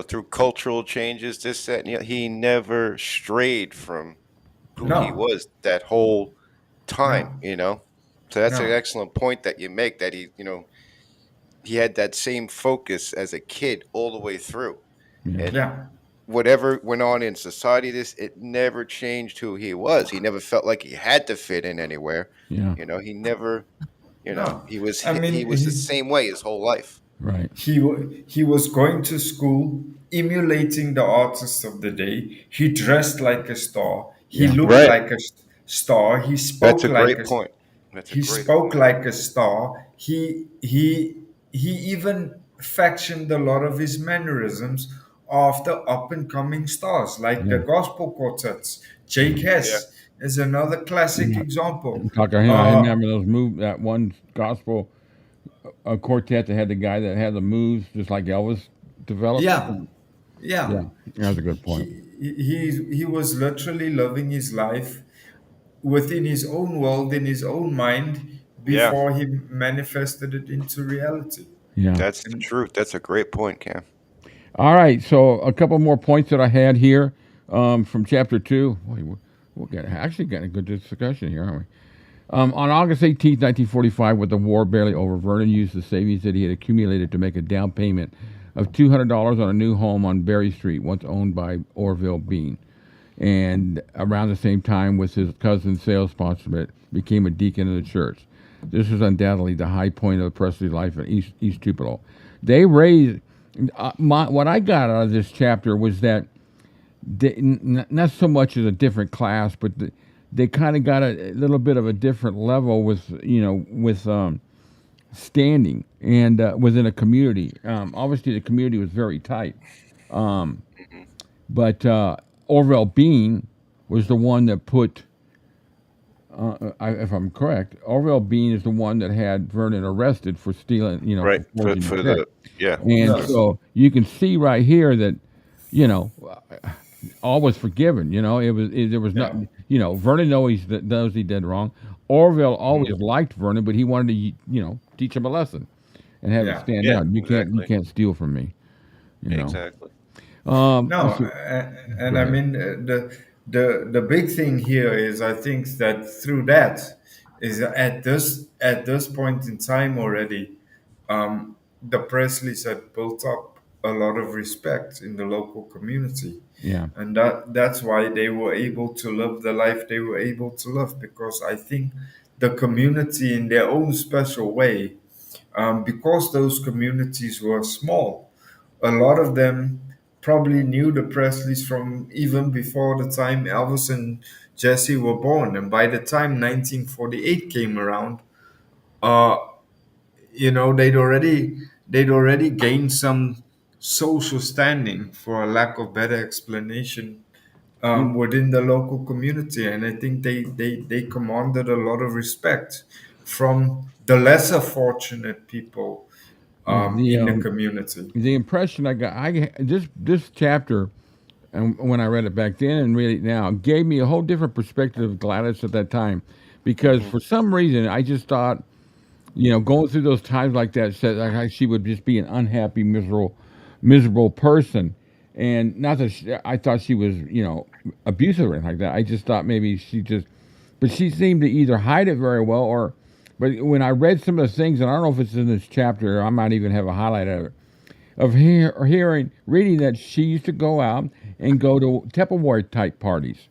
Speaker 1: through cultural changes, this, that, and he never strayed from who he
Speaker 4: No,
Speaker 1: was that whole
Speaker 4: no,
Speaker 1: time. So that's an
Speaker 4: no.
Speaker 1: excellent point that you make, that he had that same focus as a kid all the way through.
Speaker 2: Yeah.
Speaker 1: And
Speaker 4: Yeah,
Speaker 1: whatever went on in society, it never changed who he was. He never felt like he had to fit in anywhere.
Speaker 2: Yeah.
Speaker 1: He never,
Speaker 4: no. I
Speaker 1: he
Speaker 4: mean,
Speaker 1: was the same way his whole life.
Speaker 2: Right.
Speaker 4: he was going to school, emulating the artists of the day. He dressed like a star. He
Speaker 2: Yeah.
Speaker 4: looked
Speaker 1: Right.
Speaker 4: like a star.
Speaker 1: That's a great point. That's a
Speaker 4: He
Speaker 1: great
Speaker 4: spoke
Speaker 1: point.
Speaker 4: like a star. He even fashioned a lot of his mannerisms after up and coming stars like the
Speaker 2: Yeah.
Speaker 4: gospel quartets. Jake
Speaker 1: Yeah.
Speaker 4: Hess is another classic
Speaker 2: Yeah.
Speaker 4: example.
Speaker 2: Talk to him. I remember those that one gospel quartet that had the guy that had the moves just like Elvis developed.
Speaker 4: Yeah, yeah.
Speaker 2: Yeah. That's a good point.
Speaker 4: He was literally living his life within his own world, in his own mind,
Speaker 1: Yeah.
Speaker 4: before he manifested it into reality.
Speaker 2: Yeah.
Speaker 1: That's the
Speaker 4: And
Speaker 1: truth. That's a great point, Cam.
Speaker 2: All right. So a couple more points that I had here from chapter 2. Boy, we're actually getting a good discussion here, aren't we? On August 18th, 1945, with the war barely over, Vernon used the savings that he had accumulated to make a down payment of $200 on a new home on Berry Street, once owned by Orville Bean. And around the same time, with his cousin's sales sponsorship, became a deacon of the church. This was undoubtedly the high point of Presley's life in East Tupelo. They raised what I got out of this chapter was that not so much as a different class, but they kind of got a little bit of a different level with standing and within a community. Obviously, the community was very tight, but Orville Bean was the one that put. If I'm correct, Orville Bean is the one that had Vernon arrested for stealing.
Speaker 1: Right.
Speaker 2: For forging
Speaker 1: For
Speaker 2: the
Speaker 1: the
Speaker 2: check.
Speaker 1: yeah.
Speaker 2: And
Speaker 4: Yes.
Speaker 2: so you can see right here that, all was forgiven. There was
Speaker 4: Yeah.
Speaker 2: not. Vernon knows he did wrong. Orville always liked Vernon, but he wanted to, teach him a lesson, and have it
Speaker 4: Yeah.
Speaker 2: stand
Speaker 1: Yeah,
Speaker 2: out. You
Speaker 1: exactly.
Speaker 2: can't steal from me.
Speaker 1: Exactly.
Speaker 4: No,
Speaker 2: let's see.
Speaker 4: and
Speaker 2: Go
Speaker 4: I
Speaker 2: ahead.
Speaker 4: mean the big thing here is, I think that through that is at this point in time already, the Presleys had built up a lot of respect in the local community,
Speaker 2: Yeah,
Speaker 4: and that's why they were able to live the life they were able to live, because I think the community, in their own special way, because those communities were small, a lot of them probably knew the Presleys from even before the time Elvis and Jesse were born. And by the time 1948 came around, uh, they'd already gained some social standing, for a lack of better explanation,
Speaker 2: You-
Speaker 4: within the local community. And I think they commanded a lot of respect from the lesser fortunate people
Speaker 2: yeah.
Speaker 4: in the community.
Speaker 2: The impression I got, this chapter, and when I read it back then and read it now, gave me a whole different perspective of Gladys at that time, because for some reason I just thought, going through those times like that, said like she would just be an unhappy, miserable person, and not that I thought she was, abusive or anything like that. I just thought maybe but she seemed to either hide it very well, or, but when I read some of the things, and I don't know if it's in this chapter, I might even have a highlight of it, of reading that she used to go out and go to Tupperware type parties,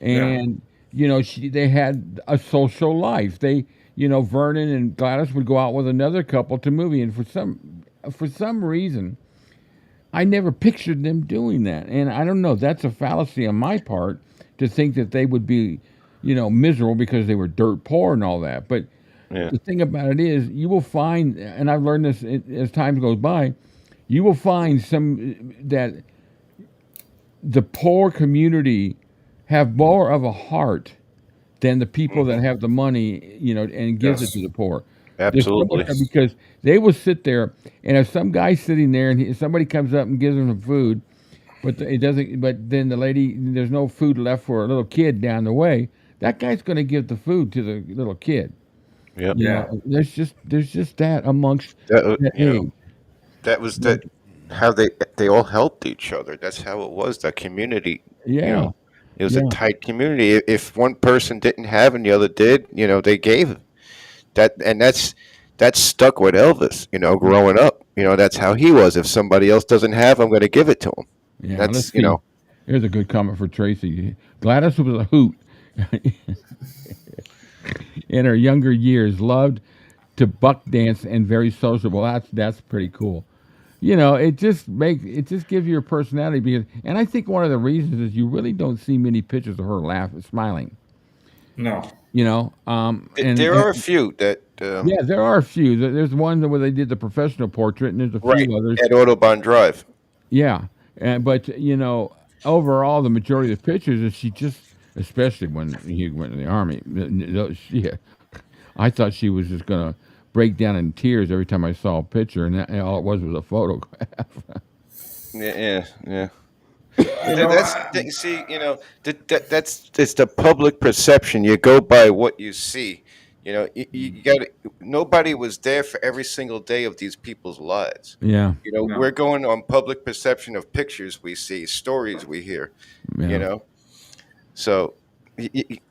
Speaker 4: Yeah.
Speaker 2: and they had a social life. Vernon and Gladys would go out with another couple to movie, and for some reason, I never pictured them doing that, and I don't know. That's a fallacy on my part to think that they would be, miserable because they were dirt poor and all that. But
Speaker 1: Yeah.
Speaker 2: the thing about it is, you will find, and I've learned this as time goes by, you will find some that the poor community have more of a heart than the people that have the money, and gives it to
Speaker 4: Yes.
Speaker 2: the poor. There's so much
Speaker 1: Absolutely.
Speaker 2: because they will sit there, and if some guy's sitting there and somebody comes up and gives him some food, but it doesn't, but then the lady, there's no food left for a little kid down the way. That guy's going to give the food to the little kid.
Speaker 1: Yep.
Speaker 4: Yeah.
Speaker 2: There's just that amongst
Speaker 1: That,
Speaker 2: that age.
Speaker 1: that was that how they all helped each other. That's how it was. That community,
Speaker 2: Yeah,
Speaker 1: it was a
Speaker 2: yeah,
Speaker 1: tight community. If one person didn't have and the other did, they gave that, and that's stuck with Elvis. Growing up, that's how he was. If somebody else doesn't have, I'm going to give it to him.
Speaker 2: yeah. Let's
Speaker 1: That's
Speaker 2: see. Here's a good comment for Tracy. Gladys was a hoot in her younger years. Loved to buck dance and very sociable. That's pretty cool. It just gives you a personality and I think one of the reasons is you really don't see many pictures of her laughing, smiling.
Speaker 4: No.
Speaker 1: There are a few that
Speaker 2: Yeah, there are a few. There's one where they did the professional portrait, and there's a
Speaker 1: right
Speaker 2: few others.
Speaker 1: at Autobahn Drive.
Speaker 2: Yeah, but overall, the majority of the pictures is she just, especially when he went in the army. I thought she was just gonna break down in tears every time I saw a picture, and all it was a photograph.
Speaker 1: Yeah.
Speaker 4: You know,
Speaker 1: That's see, that's it's the public perception. You go by what you see. You got nobody was there for every single day of these people's lives.
Speaker 2: Yeah,
Speaker 1: We're
Speaker 4: no.
Speaker 1: going on public perception of pictures we see, stories we hear. You
Speaker 2: yeah,
Speaker 1: know, so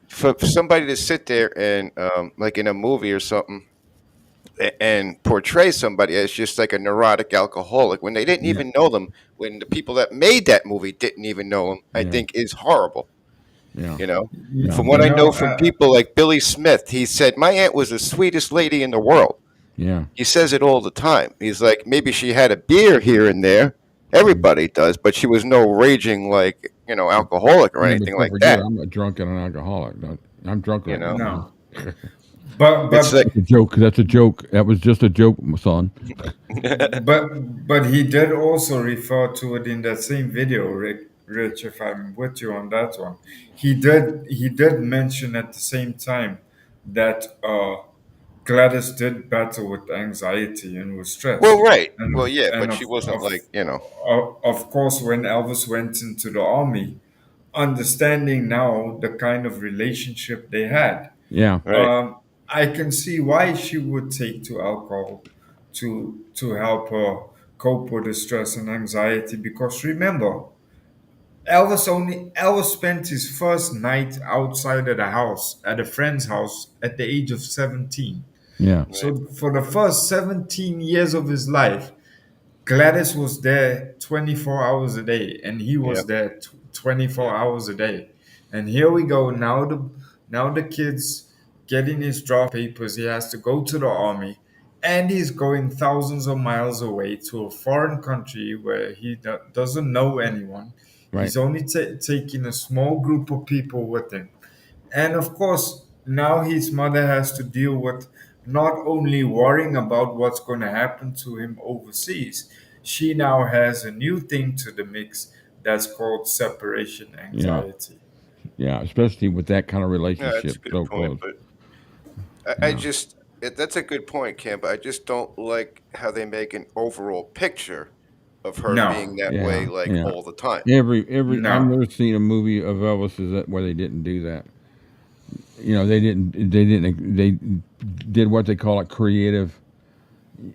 Speaker 1: for somebody to sit there and like in a movie or something and portray somebody as just like a neurotic alcoholic when they didn't
Speaker 2: yeah,
Speaker 1: even know them, when the people that made that movie didn't even know them, I
Speaker 2: yeah,
Speaker 1: think is horrible.
Speaker 2: yeah,
Speaker 1: You know,
Speaker 2: yeah,
Speaker 1: from what I know from
Speaker 4: Uh,
Speaker 1: people like Billy Smith, he said my aunt was the sweetest lady in the world.
Speaker 2: yeah.
Speaker 1: He says it all the time. He's like, maybe she had a beer here and there.
Speaker 2: Mm.
Speaker 1: Everybody does, but she was no raging like alcoholic or
Speaker 2: Yeah, but
Speaker 1: anything
Speaker 2: don't
Speaker 1: like
Speaker 2: forget,
Speaker 1: that.
Speaker 2: I'm a drunk and an alcoholic. I'm drunk
Speaker 1: You
Speaker 2: right
Speaker 1: know,
Speaker 2: now.
Speaker 4: no. But
Speaker 1: it's
Speaker 4: but
Speaker 1: like
Speaker 2: That's a joke. That's a joke. That was just a joke, son.
Speaker 4: but he did also refer to it in that same video, Rick. Rich, if I'm with you on that one, he did mention at the same time that Gladys did battle with anxiety and with
Speaker 1: well,
Speaker 4: stress,
Speaker 1: right. Well,
Speaker 4: and
Speaker 1: yeah,
Speaker 4: and
Speaker 1: but
Speaker 4: of
Speaker 1: she wasn't
Speaker 4: of
Speaker 1: like
Speaker 4: of course when Elvis went into the army, understanding now the kind of relationship they had,
Speaker 2: Yeah,
Speaker 1: right.
Speaker 4: um, I can see why she would take to alcohol to help her cope with the stress and anxiety. Because remember, Elvis spent his first night outside of the house at a friend's house at the age of 17.
Speaker 2: yeah,
Speaker 1: Right.
Speaker 4: So for the first 17 years of his life, Gladys was there 24 hours a day, and he was
Speaker 1: Yep.
Speaker 4: there 24
Speaker 1: Yep.
Speaker 4: hours a day. And here we go. Now the kid's getting his draft papers. He has to go to the army, and he's going thousands of miles away to a foreign country where he doesn't know anyone.
Speaker 2: right.
Speaker 4: He's only taking a small group of people with him. And of course, now his mother has to deal with not only worrying about what's going to happen to him overseas, she now has a new thing to the mix that's called separation
Speaker 2: Yeah,
Speaker 4: anxiety.
Speaker 2: yeah. Especially with that kind of
Speaker 1: Yeah, that's
Speaker 2: relationship
Speaker 1: a good
Speaker 2: so
Speaker 1: point.
Speaker 2: close.
Speaker 1: But I
Speaker 2: Yeah,
Speaker 1: just that's a good point, Cam. But I just don't like how they make an overall picture of her
Speaker 4: No,
Speaker 1: being that way
Speaker 2: yeah,
Speaker 1: like
Speaker 2: yeah.
Speaker 1: all the time.
Speaker 2: Every I've
Speaker 4: no,
Speaker 2: never seen a movie of Elvis's where they didn't do that. They did what they call it creative.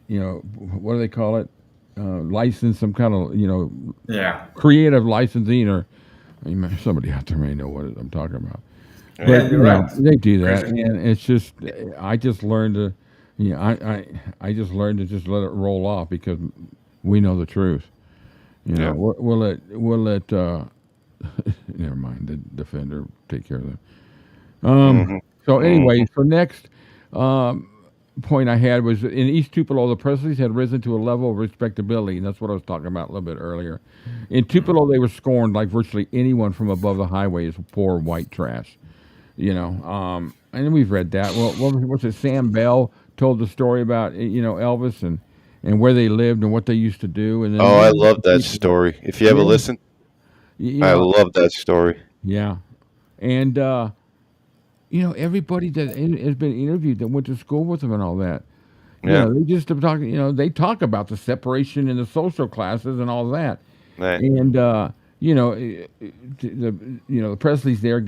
Speaker 2: What do they call it? License, some kind of
Speaker 4: yeah,
Speaker 2: creative licensing, or somebody out there may know what I'm talking about.
Speaker 4: yeah,
Speaker 2: But
Speaker 1: Right.
Speaker 4: you're right.
Speaker 2: they do that,
Speaker 4: Chris.
Speaker 2: and it's just I just learned to, I just learned to just let it roll off because we know the truth.
Speaker 1: Yeah.
Speaker 2: We'll let never mind the defender take care of that.
Speaker 1: Hmm.
Speaker 2: So
Speaker 1: Hmm.
Speaker 2: anyway, so next, um, point I had was in East Tupelo, the Presleys had risen to a level of respectability, and that's what I was talking about a little bit earlier. In Tupelo, they were scorned like virtually anyone from above the highway as poor white trash. And we've read that. Well, what was it? Sam Bell told the story about Elvis and where they lived and what they used to do, and
Speaker 1: Oh, I
Speaker 2: then
Speaker 1: love that story. If you ever
Speaker 2: yeah,
Speaker 1: listen,
Speaker 2: you
Speaker 1: I
Speaker 2: know,
Speaker 1: love that story.
Speaker 2: yeah, and everybody that has been interviewed that went to school with him and all that.
Speaker 1: Yeah,
Speaker 2: They just talk. They talk about the separation in the social classes and all that.
Speaker 1: right.
Speaker 2: And the Presleys there.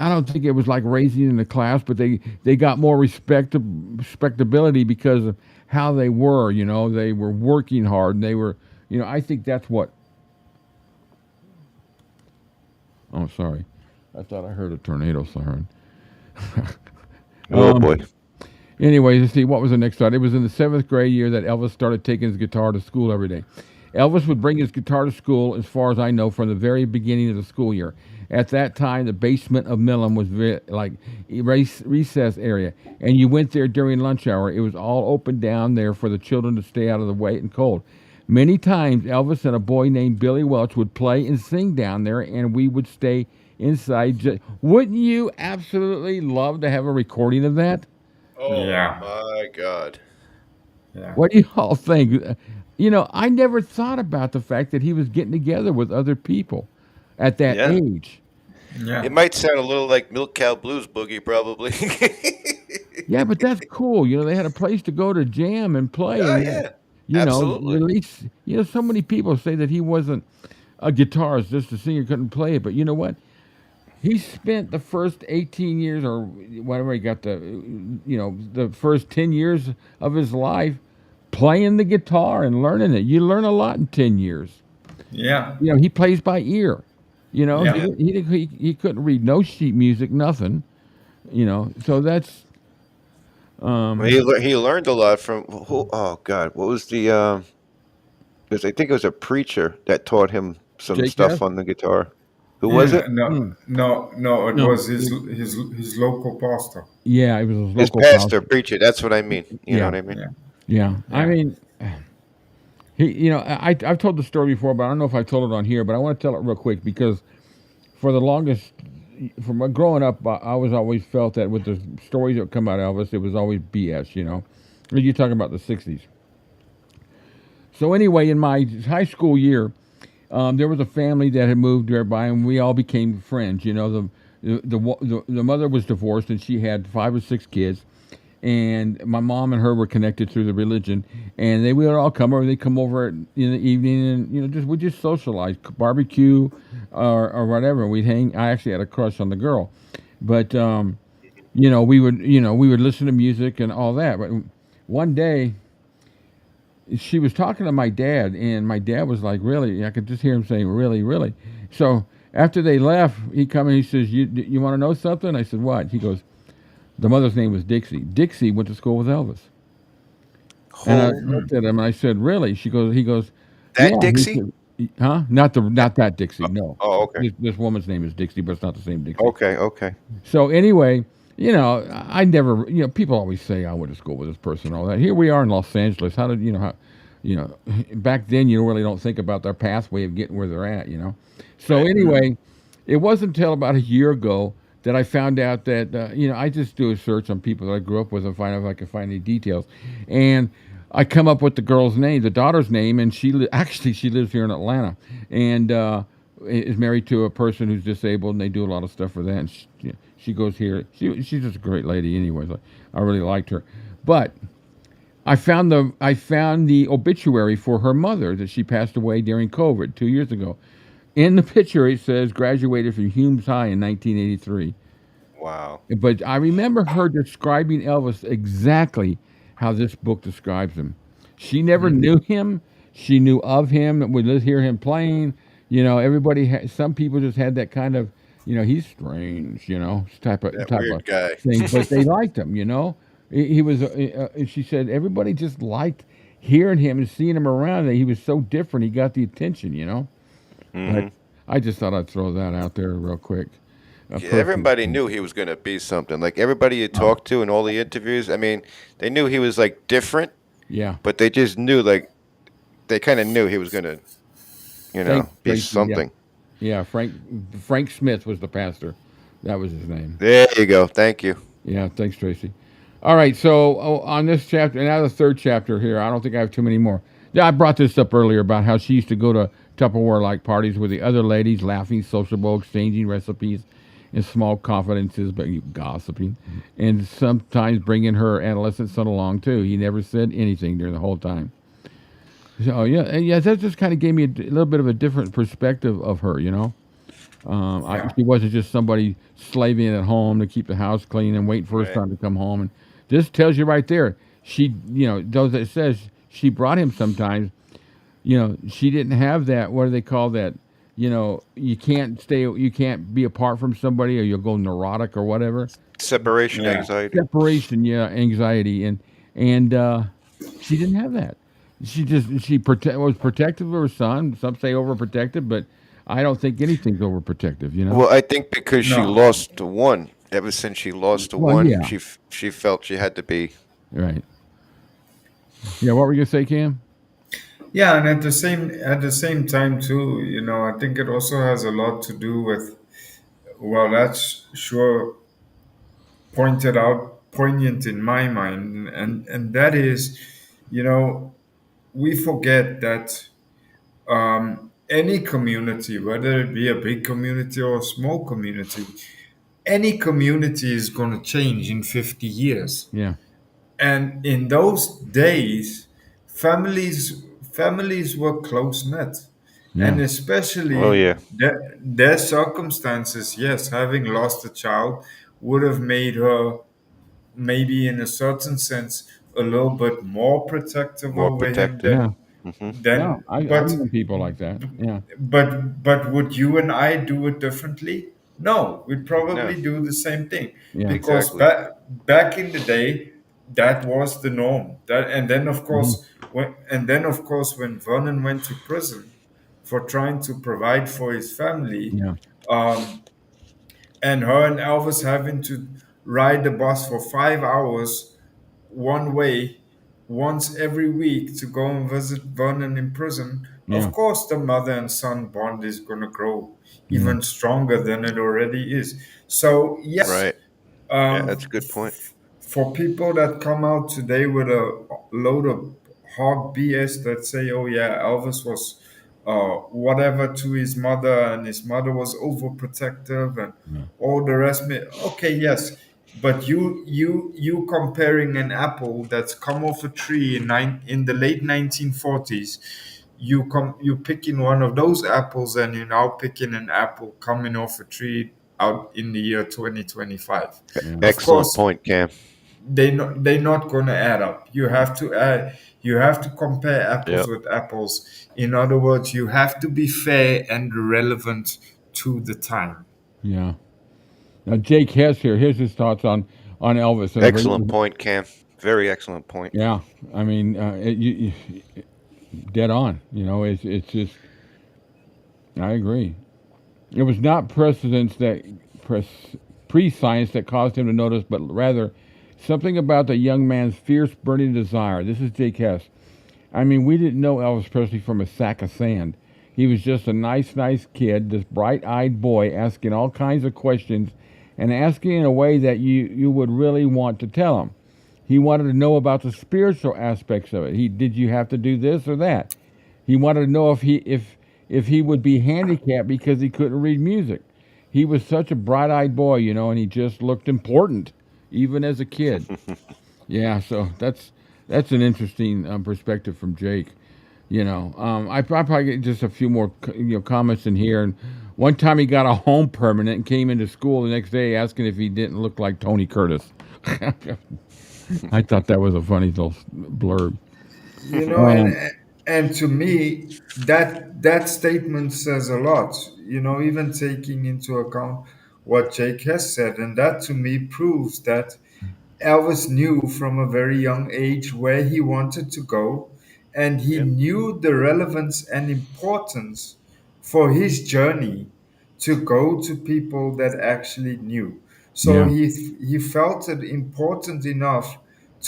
Speaker 2: I don't think it was like raising in the class, but they got more respectability because of how they were. They were working hard, and they were. I think that's what. Oh, sorry, I thought I heard a tornado siren.
Speaker 1: Oh boy.
Speaker 2: Anyway, let's see, what was the next thought? It was in the 7th grade year that Elvis started taking his guitar to school every day. Elvis would bring his guitar to school, as far as I know, from the very beginning of the school year. At that time, the basement of Millen was like a recess area, and you went there during lunch hour. It was all open down there for the children to stay out of the wet and cold. Many times, Elvis and a boy named Billy Welch would play and sing down there, and we would stay inside. Wouldn't you absolutely love to have a recording of that?
Speaker 1: Oh
Speaker 4: Yeah.
Speaker 1: my God.
Speaker 4: Yeah.
Speaker 2: What do you all think? I never thought about the fact that he was getting together with other people at that
Speaker 1: Yeah.
Speaker 2: age.
Speaker 4: Yeah.
Speaker 1: It might sound a little like Milk Cow Blues Boogie, probably.
Speaker 2: Yeah, but that's cool. They had a place to go to jam and play
Speaker 1: Oh
Speaker 2: and
Speaker 1: yeah, absolutely.
Speaker 2: release. So many people say that he wasn't a guitarist, just a singer, couldn't play it. But you know what? He spent the first 18 years or whatever he got the first 10 years of his life playing the guitar and learning it. You learn a lot in 10 years.
Speaker 4: Yeah.
Speaker 2: He plays by ear.
Speaker 4: Yeah.
Speaker 2: He couldn't read no sheet music, nothing. So that's
Speaker 1: Well, he learned a lot from who? Oh God, what was the? Because I think it was a preacher that taught him some
Speaker 2: Jake
Speaker 1: stuff
Speaker 2: Hess?
Speaker 1: on the guitar. Who was it?
Speaker 4: No. It
Speaker 2: No.
Speaker 4: was his local pastor.
Speaker 2: Yeah, it was his
Speaker 1: His
Speaker 2: local
Speaker 1: pastor,
Speaker 2: pastor.
Speaker 1: preacher. That's what I mean. You know
Speaker 2: Yeah.
Speaker 1: what I mean?
Speaker 4: Yeah.
Speaker 2: Yeah, I
Speaker 4: Yeah.
Speaker 2: mean, I've told the story before, but I don't know if I told it on here. But I want to tell it real quick because for the longest, from growing up, I was always felt that with the stories that come out of Elvis, it was always BS. You're talking about the '60s. So anyway, in my high school year, there was a family that had moved nearby, and we all became friends. The mother was divorced, and she had 5 or 6 kids, and my mom and her were connected through the religion, and we would all come over. They'd come over in the evening, and we just socialize, barbecue, or whatever. We'd hang. I actually had a crush on the girl, but we would listen to music and all that. But one day, she was talking to my dad, and my dad was like, "Really?" I could just hear him saying, "Really, really." So after they left, he come and he says, "You want to know something?" I said, "What?" He goes, "The mother's name was Dixie. Dixie went to school with Elvis." And I looked at him and I said, "Really?" He goes,
Speaker 1: That
Speaker 2: "Yeah." He
Speaker 1: Dixie?
Speaker 2: said, "Huh? Not that Dixie. No.
Speaker 1: Oh, okay.
Speaker 2: This woman's name is Dixie, but it's not the same Dixie."
Speaker 1: Okay, okay.
Speaker 2: So anyway, I never, people always say I went to school with this person and all that. Here we are in Los Angeles. How did, back then you really don't think about their pathway of getting where they're at, So
Speaker 1: Right.
Speaker 2: anyway, it wasn't until about a year ago that I found out that, I just do a search on people that I grew up with and find out if I can find any details. And I come up with the girl's name, the daughter's name, and she lives here in Atlanta, and is married to a person who's disabled, and they do a lot of stuff for that. And she goes here. She's just a great lady, anyway. So I really liked her, but I found the obituary for her mother that she passed away during COVID 2 years ago. In the picture, it says graduated from Humes High in 1983.
Speaker 1: Wow.
Speaker 2: But I remember her describing Elvis exactly how this book describes him. She never knew him. She knew of him. We'd hear him playing. Some people just had that kind of, he's strange, type
Speaker 1: That
Speaker 2: of
Speaker 1: weird guy.
Speaker 2: thing. But they liked him, He was. She said everybody just liked hearing him and seeing him around. That he was so different. He got the attention,
Speaker 1: Mm-hmm.
Speaker 2: But I just thought I'd throw that out there real quick. a
Speaker 1: Yeah,
Speaker 2: person.
Speaker 1: everybody knew he was going to be something. Like everybody you talked to in all the interviews, I mean, they knew he was like different,
Speaker 2: Yeah.
Speaker 1: but they just knew like they kind of knew he was going to,
Speaker 2: Thanks,
Speaker 1: be
Speaker 2: Tracy. Yeah.
Speaker 1: something.
Speaker 2: Yeah. Frank Smith was the pastor. That was his name.
Speaker 1: There you go. Thank you.
Speaker 2: Yeah. Thanks, Tracy. All right. So on this chapter, now the third chapter here, I don't think I have too many more. Yeah, I brought this up earlier about how she used to go to Tupperware like parties with the other ladies, laughing, sociable, exchanging recipes in small confidences, but gossiping, and sometimes bringing her adolescent son along too. He never said anything during the whole time. So yeah, and yeah, that just kind of gave me a little bit of a different perspective of her.
Speaker 4: Yeah.
Speaker 2: She wasn't just somebody slaving at home to keep the house clean and wait for his
Speaker 1: Right.
Speaker 2: son to come home. And this tells you right there, she, though it says she brought him sometimes. She didn't have that. What do they call that? You can't be apart from somebody, or you'll go neurotic or whatever.
Speaker 1: Separation
Speaker 4: Yeah.
Speaker 1: anxiety.
Speaker 2: Separation, yeah, anxiety, and she didn't have that. Was protective of her son. Some say overprotective, but I don't think anything's overprotective.
Speaker 1: Well, I think because she
Speaker 4: No.
Speaker 1: lost the one, ever since she lost the
Speaker 2: Well,
Speaker 1: one,
Speaker 2: yeah,
Speaker 1: she felt she had to be.
Speaker 2: right. Yeah, what were you gonna say, Cam?
Speaker 4: Yeah, and at the same time too, I think it also has a lot to do with, well, that's sure pointed out poignant in my mind, and that is, you know, we forget that any community, whether it be a big community or a small community, any community is going to change in 50 years.
Speaker 2: Yeah,
Speaker 4: And in those days, families were close knit,
Speaker 2: yeah,
Speaker 4: and
Speaker 1: Oh
Speaker 4: especially
Speaker 1: yeah.
Speaker 4: their circumstances. Yes, having lost a child would have made her, maybe in a certain sense, a little bit more protective
Speaker 1: More
Speaker 4: over him
Speaker 1: protective.
Speaker 2: yeah,
Speaker 1: Hmm.
Speaker 2: yeah.
Speaker 4: than
Speaker 2: I've known people like that. Yeah,
Speaker 4: but would you and I do it differently? No, we'd
Speaker 1: No,
Speaker 4: probably do the same thing,
Speaker 2: yeah,
Speaker 4: because
Speaker 1: exactly.
Speaker 4: back in the day, that was the norm. That
Speaker 2: hmm,
Speaker 4: and then of course when Vernon went to prison for trying to provide for his family,
Speaker 2: yeah,
Speaker 4: um, and her and Elvis having to ride the bus for 5 hours one way once every week to go and visit Vernon in prison,
Speaker 2: yeah,
Speaker 4: of course the mother and son bond is going to grow
Speaker 2: yeah,
Speaker 4: even stronger than it already is. So,
Speaker 1: Right.
Speaker 4: yes,
Speaker 1: Yeah,
Speaker 4: um,
Speaker 1: that's a good point.
Speaker 4: for people that come out today with a load of hog BS that say, "Oh yeah, Elvis was whatever to his mother, and his mother was overprotective, and
Speaker 2: yeah,
Speaker 4: all the rest." Okay, yes, but you comparing an apple that's come off a tree in the late 1940s. You picking one of those apples, and you're now picking an apple coming off a tree out in the year 2025.
Speaker 2: yeah,
Speaker 4: Of
Speaker 1: Excellent
Speaker 4: course,
Speaker 1: point, Cam.
Speaker 4: they're not going to add up. You have to compare apples
Speaker 1: Yep.
Speaker 4: with apples. In other words, you have to be fair and relevant to the time.
Speaker 2: yeah. Now Jake Hess here. Here's his thoughts on Elvis.
Speaker 1: Excellent point, Cam. Very excellent point.
Speaker 2: Yeah, I mean, dead on. It's just. I agree. It was not pre-science that caused him to notice, but rather something about the young man's fierce, burning desire. This is Jake Hess. I mean, we didn't know Elvis Presley from a sack of sand. He was just a nice kid, this bright-eyed boy asking all kinds of questions and asking in a way that you would really want to tell him. He wanted to know about the spiritual aspects of it. Did you have to do this or that? He wanted to know if he would be handicapped because he couldn't read music. He was such a bright-eyed boy, and he just looked important, even as a kid. Yeah, so that's an interesting perspective from Jake. I probably get just a few more comments in here. And one time he got a home permanent and came into school the next day asking if he didn't look like Tony Curtis. I thought that was a funny little blurb.
Speaker 4: You know,
Speaker 2: Um,
Speaker 4: and to me, that statement says a lot. Even taking into account what Jake has said, and that to me proves that Elvis knew from a very young age where he wanted to go, and he
Speaker 1: Yep.
Speaker 4: knew the relevance and importance for his journey to go to people that actually knew. So
Speaker 2: Yeah.
Speaker 4: he felt it important enough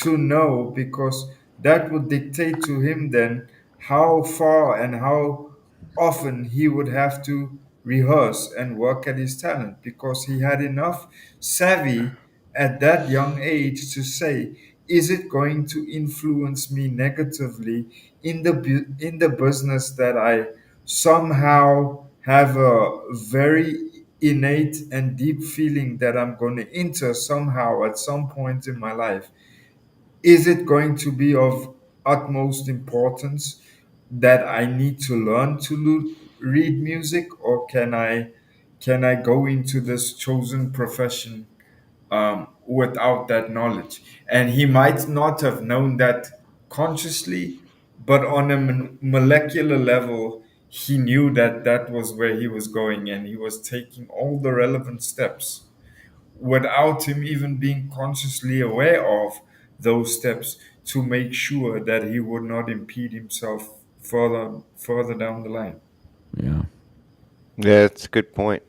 Speaker 4: to know, because that would dictate to him then how far and how often he would have to rehearse and work at his talent, because he had enough savvy at that young age to say, is it going to influence me negatively in in the business that I somehow have a very innate and deep feeling that I'm going to enter somehow at some point in my life? Is it going to be of utmost importance that I need to learn to read music, or can I go into this chosen profession without that knowledge? And he might not have known that consciously, but on a molecular level, he knew that that was where he was going, and he was taking all the relevant steps without him even being consciously aware of those steps, to make sure that he would not impede himself further down the line.
Speaker 2: Yeah.
Speaker 1: Yeah, that's a good point.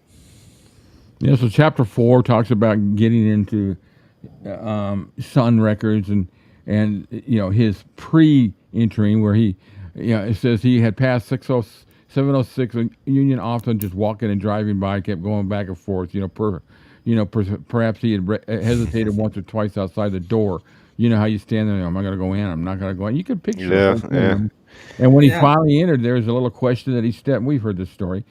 Speaker 2: Yeah. So chapter 4 talks about getting into Sun Records and his pre-entering, where it says he had passed 706 Union, often just walking and driving by, kept going back and forth. Perhaps he had hesitated once or twice outside the door. You know how you stand there, am I going to go in? I'm not going to go in. You could picture the
Speaker 1: Yeah,
Speaker 2: whole thing.
Speaker 1: yeah.
Speaker 2: And when he
Speaker 4: Yeah.
Speaker 2: finally entered, there was a little question that he stepped. We've heard this story.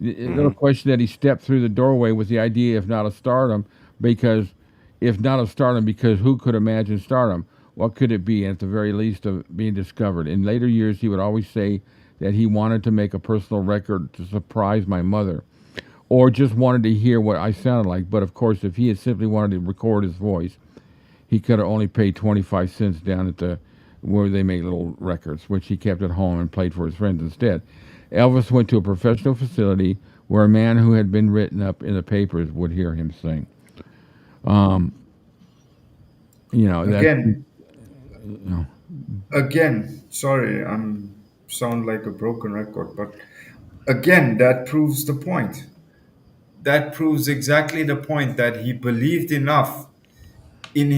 Speaker 2: A little question that he stepped through the doorway with the idea, if not of stardom, because if not of stardom, because who could imagine stardom? What could it be? And at the very least, of being discovered. In later years, he would always say that he wanted to make a personal record to surprise my mother, or just wanted to hear what I sounded like. But of course, if he had simply wanted to record his voice, he could have only paid 25 cents down at the where they make little records, which he kept at home and played for his friends instead. Elvis went to a professional facility where a man who had been written up in the papers would hear him sing. Um, that.
Speaker 4: Again, again, sorry, I'm sound like a broken record, but again, that proves the point. That proves exactly the point, that he believed enough in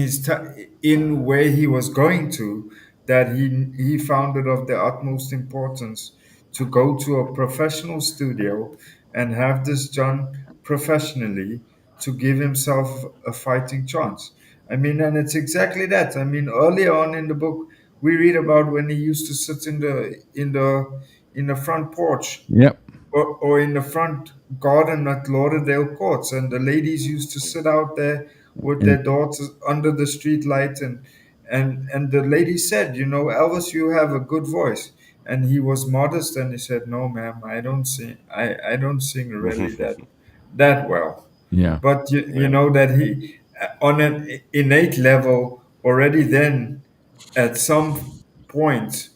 Speaker 4: in where he was going to, that he found it of the utmost importance to go to a professional studio and have this done professionally, to give himself a fighting chance. I mean, and it's exactly that. I mean, earlier on in the book, we read about when he used to sit in the front porch,
Speaker 2: Yep.
Speaker 4: or in the front garden at Lauderdale Courts, and the ladies used to sit out there with
Speaker 2: And
Speaker 4: their daughters under the street light, and the lady said, Elvis, you have a good voice. And he was modest, and he said, no, ma'am, I don't sing really that well.
Speaker 2: yeah.
Speaker 4: But you
Speaker 1: Yeah.
Speaker 4: know that he, on an innate level, already then, at some point,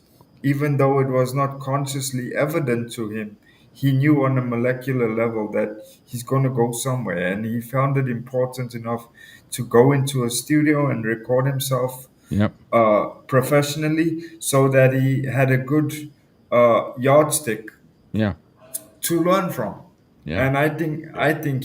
Speaker 4: even though it was not consciously evident to him, he knew on a molecular level that he's going to go somewhere, and he found it important enough to go into a studio and record himself
Speaker 2: Yep.
Speaker 4: professionally, so that he had a good yardstick
Speaker 2: Yeah.
Speaker 4: to learn from.
Speaker 2: Yeah.
Speaker 4: And I think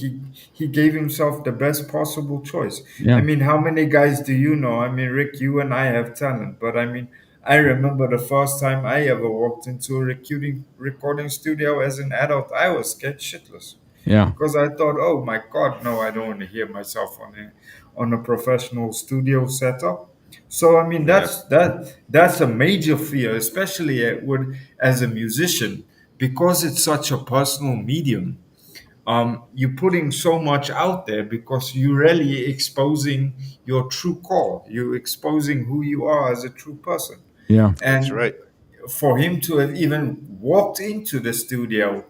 Speaker 4: he gave himself the best possible choice. I
Speaker 2: Yeah.
Speaker 4: mean, how many guys do you know? I mean, Rick, you and I have talent, but I mean, I remember the first time I ever walked into a recording studio as an adult, I was scared shitless,
Speaker 2: Yeah.
Speaker 4: because I thought, oh my God, no, I don't want to hear myself on a professional studio setup. So I mean,
Speaker 1: Yeah.
Speaker 4: that's a major fear, especially as a musician, because it's such a personal medium. You're putting so much out there, because you're really exposing your true core. You're exposing who you are as a true person.
Speaker 2: Yeah.
Speaker 1: That's
Speaker 4: And
Speaker 1: right.
Speaker 4: for him to have even walked into the studio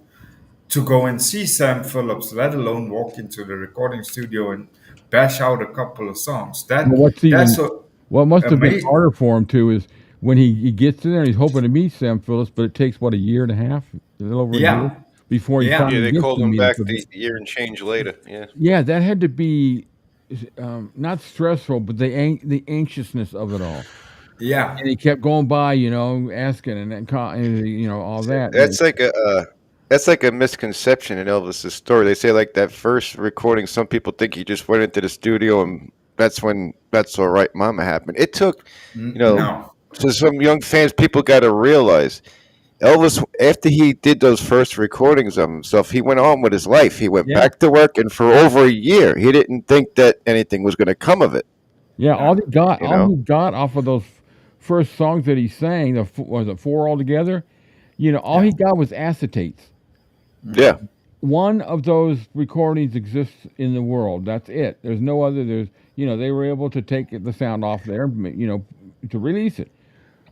Speaker 4: to go and see Sam Phillips, let alone walk into the recording studio and bash out a couple of songs,
Speaker 2: Well, what's
Speaker 4: that's
Speaker 2: even what must have been
Speaker 4: amazing.
Speaker 2: harder for him too is when he gets in there and he's hoping to meet Sam Phillips, but it takes what, a year and a half, a little over a year,
Speaker 4: Yeah,
Speaker 2: before he
Speaker 4: yeah,
Speaker 1: Yeah,
Speaker 2: finally
Speaker 1: they
Speaker 2: gets
Speaker 1: called
Speaker 2: to
Speaker 1: him
Speaker 2: meet him.
Speaker 1: back
Speaker 2: So
Speaker 1: the year and change later. Yeah.
Speaker 2: yeah, that had to be not stressful, but the anxiousness of it all.
Speaker 4: yeah,
Speaker 2: And he kept going by, asking and then all that.
Speaker 1: That's like a that's like a misconception in Elvis's story. They say like that first recording, some people think he just went into the studio and that's when That's All Right Mama happened. It took, you know,
Speaker 4: No.
Speaker 1: so some young fans, people got to realize Elvis, after he did those first recordings of himself, he went on with his life. He went
Speaker 2: Yeah.
Speaker 1: back to work, and for over a year, he didn't think that anything was going to come of it.
Speaker 2: Yeah, all
Speaker 1: You
Speaker 2: all he
Speaker 1: know?
Speaker 2: got off of those first songs that he sang, was it four altogether? All
Speaker 4: Yeah.
Speaker 2: he got was acetates.
Speaker 1: Yeah,
Speaker 2: One of those recordings exists in the world. That's it. There's no other. They were able to take the sound off there, to release it.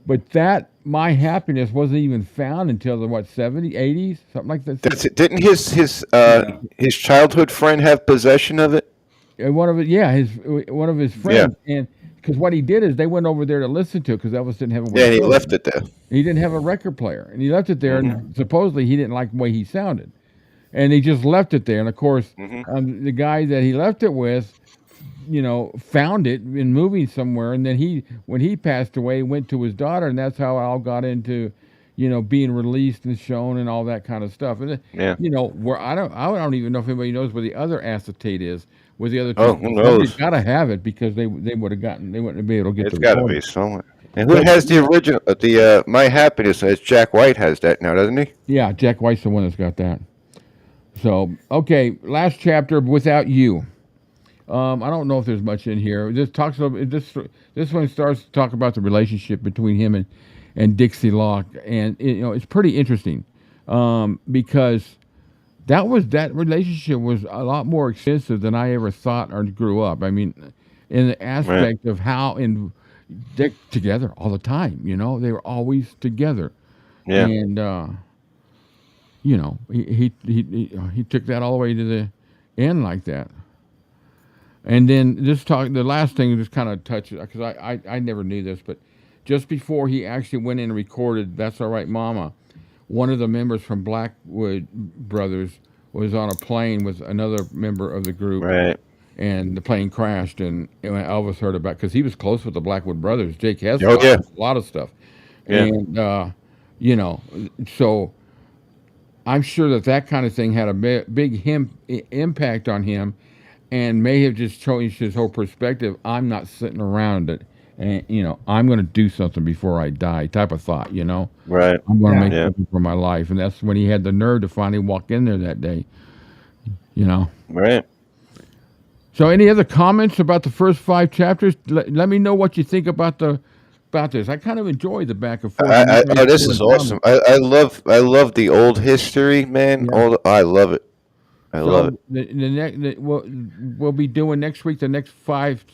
Speaker 2: But that My Happiness wasn't even found until the what 70s, 80s, something like that.
Speaker 1: that's it. Didn't
Speaker 4: Yeah.
Speaker 1: his childhood friend have possession of it?
Speaker 2: One of it, yeah, his one of his
Speaker 1: Yeah,
Speaker 2: friends, and because what he did is they went over there to listen to it because Elvis didn't have a way
Speaker 1: yeah,
Speaker 2: to
Speaker 1: and he
Speaker 2: play it.
Speaker 1: left it there.
Speaker 2: He didn't have a record player, and he left it there.
Speaker 1: Hmm.
Speaker 2: And supposedly he didn't like the way he sounded, and he just left it there. And of course,
Speaker 1: Hmm.
Speaker 2: the guy that he left it with, found it in moving somewhere, and then when he passed away, went to his daughter, and that's how it all got into, being released and shown and all that kind of stuff. And
Speaker 1: Yeah.
Speaker 2: where I don't even know if anybody knows where the other acetate is, where the other
Speaker 1: Oh,
Speaker 2: two.
Speaker 1: who
Speaker 2: Somebody's
Speaker 1: knows?
Speaker 2: got to have it because they wouldn't be able to get
Speaker 1: It's
Speaker 2: the
Speaker 1: got to
Speaker 2: recording.
Speaker 1: be somewhere. And who
Speaker 2: But
Speaker 1: has the original? The My Happiness. Jack White has that now, doesn't he?
Speaker 2: yeah, Jack White's the one that's got that. So okay, last chapter, Without You. I don't know if there's much in here. It just talks about this one starts to talk about the relationship between him and Dixie Locke, and it's pretty interesting, because that relationship was a lot more extensive than I ever thought or grew up. I mean, in the
Speaker 1: Right.
Speaker 2: aspect of how they're together all the time. They were always together,
Speaker 1: Yeah.
Speaker 2: and he took that all the way to the end like that. And then the last thing, just kind of touch it because I never knew this, but just before he actually went in and recorded "That's All Right, Mama," one of the members from Blackwood Brothers was on a plane with another member of the group,
Speaker 1: Right.
Speaker 2: and the plane crashed. And when Elvis heard about, because he was close with the Blackwood Brothers, Jake Hess,
Speaker 1: Oh yeah.
Speaker 2: a lot of stuff,
Speaker 1: Yeah.
Speaker 2: and you know, so I'm sure that kind of thing had a big impact on him, and may have just changed his whole perspective. I'm not sitting around it, and I'm going to do something before I die, type of thought.
Speaker 1: Right.
Speaker 2: I'm going to
Speaker 4: Yeah.
Speaker 2: make
Speaker 1: Yeah.
Speaker 2: something for my life, and that's when he had the nerve to finally walk in there that day. You know.
Speaker 1: Right.
Speaker 2: So, any other comments about the first 5 chapters? Let me know what you think about this. I kind of enjoy the back and forth.
Speaker 1: Oh, this is awesome. I love the old history, man.
Speaker 2: Yeah.
Speaker 1: I love it. I love it.
Speaker 2: So we'll be doing next week the next 5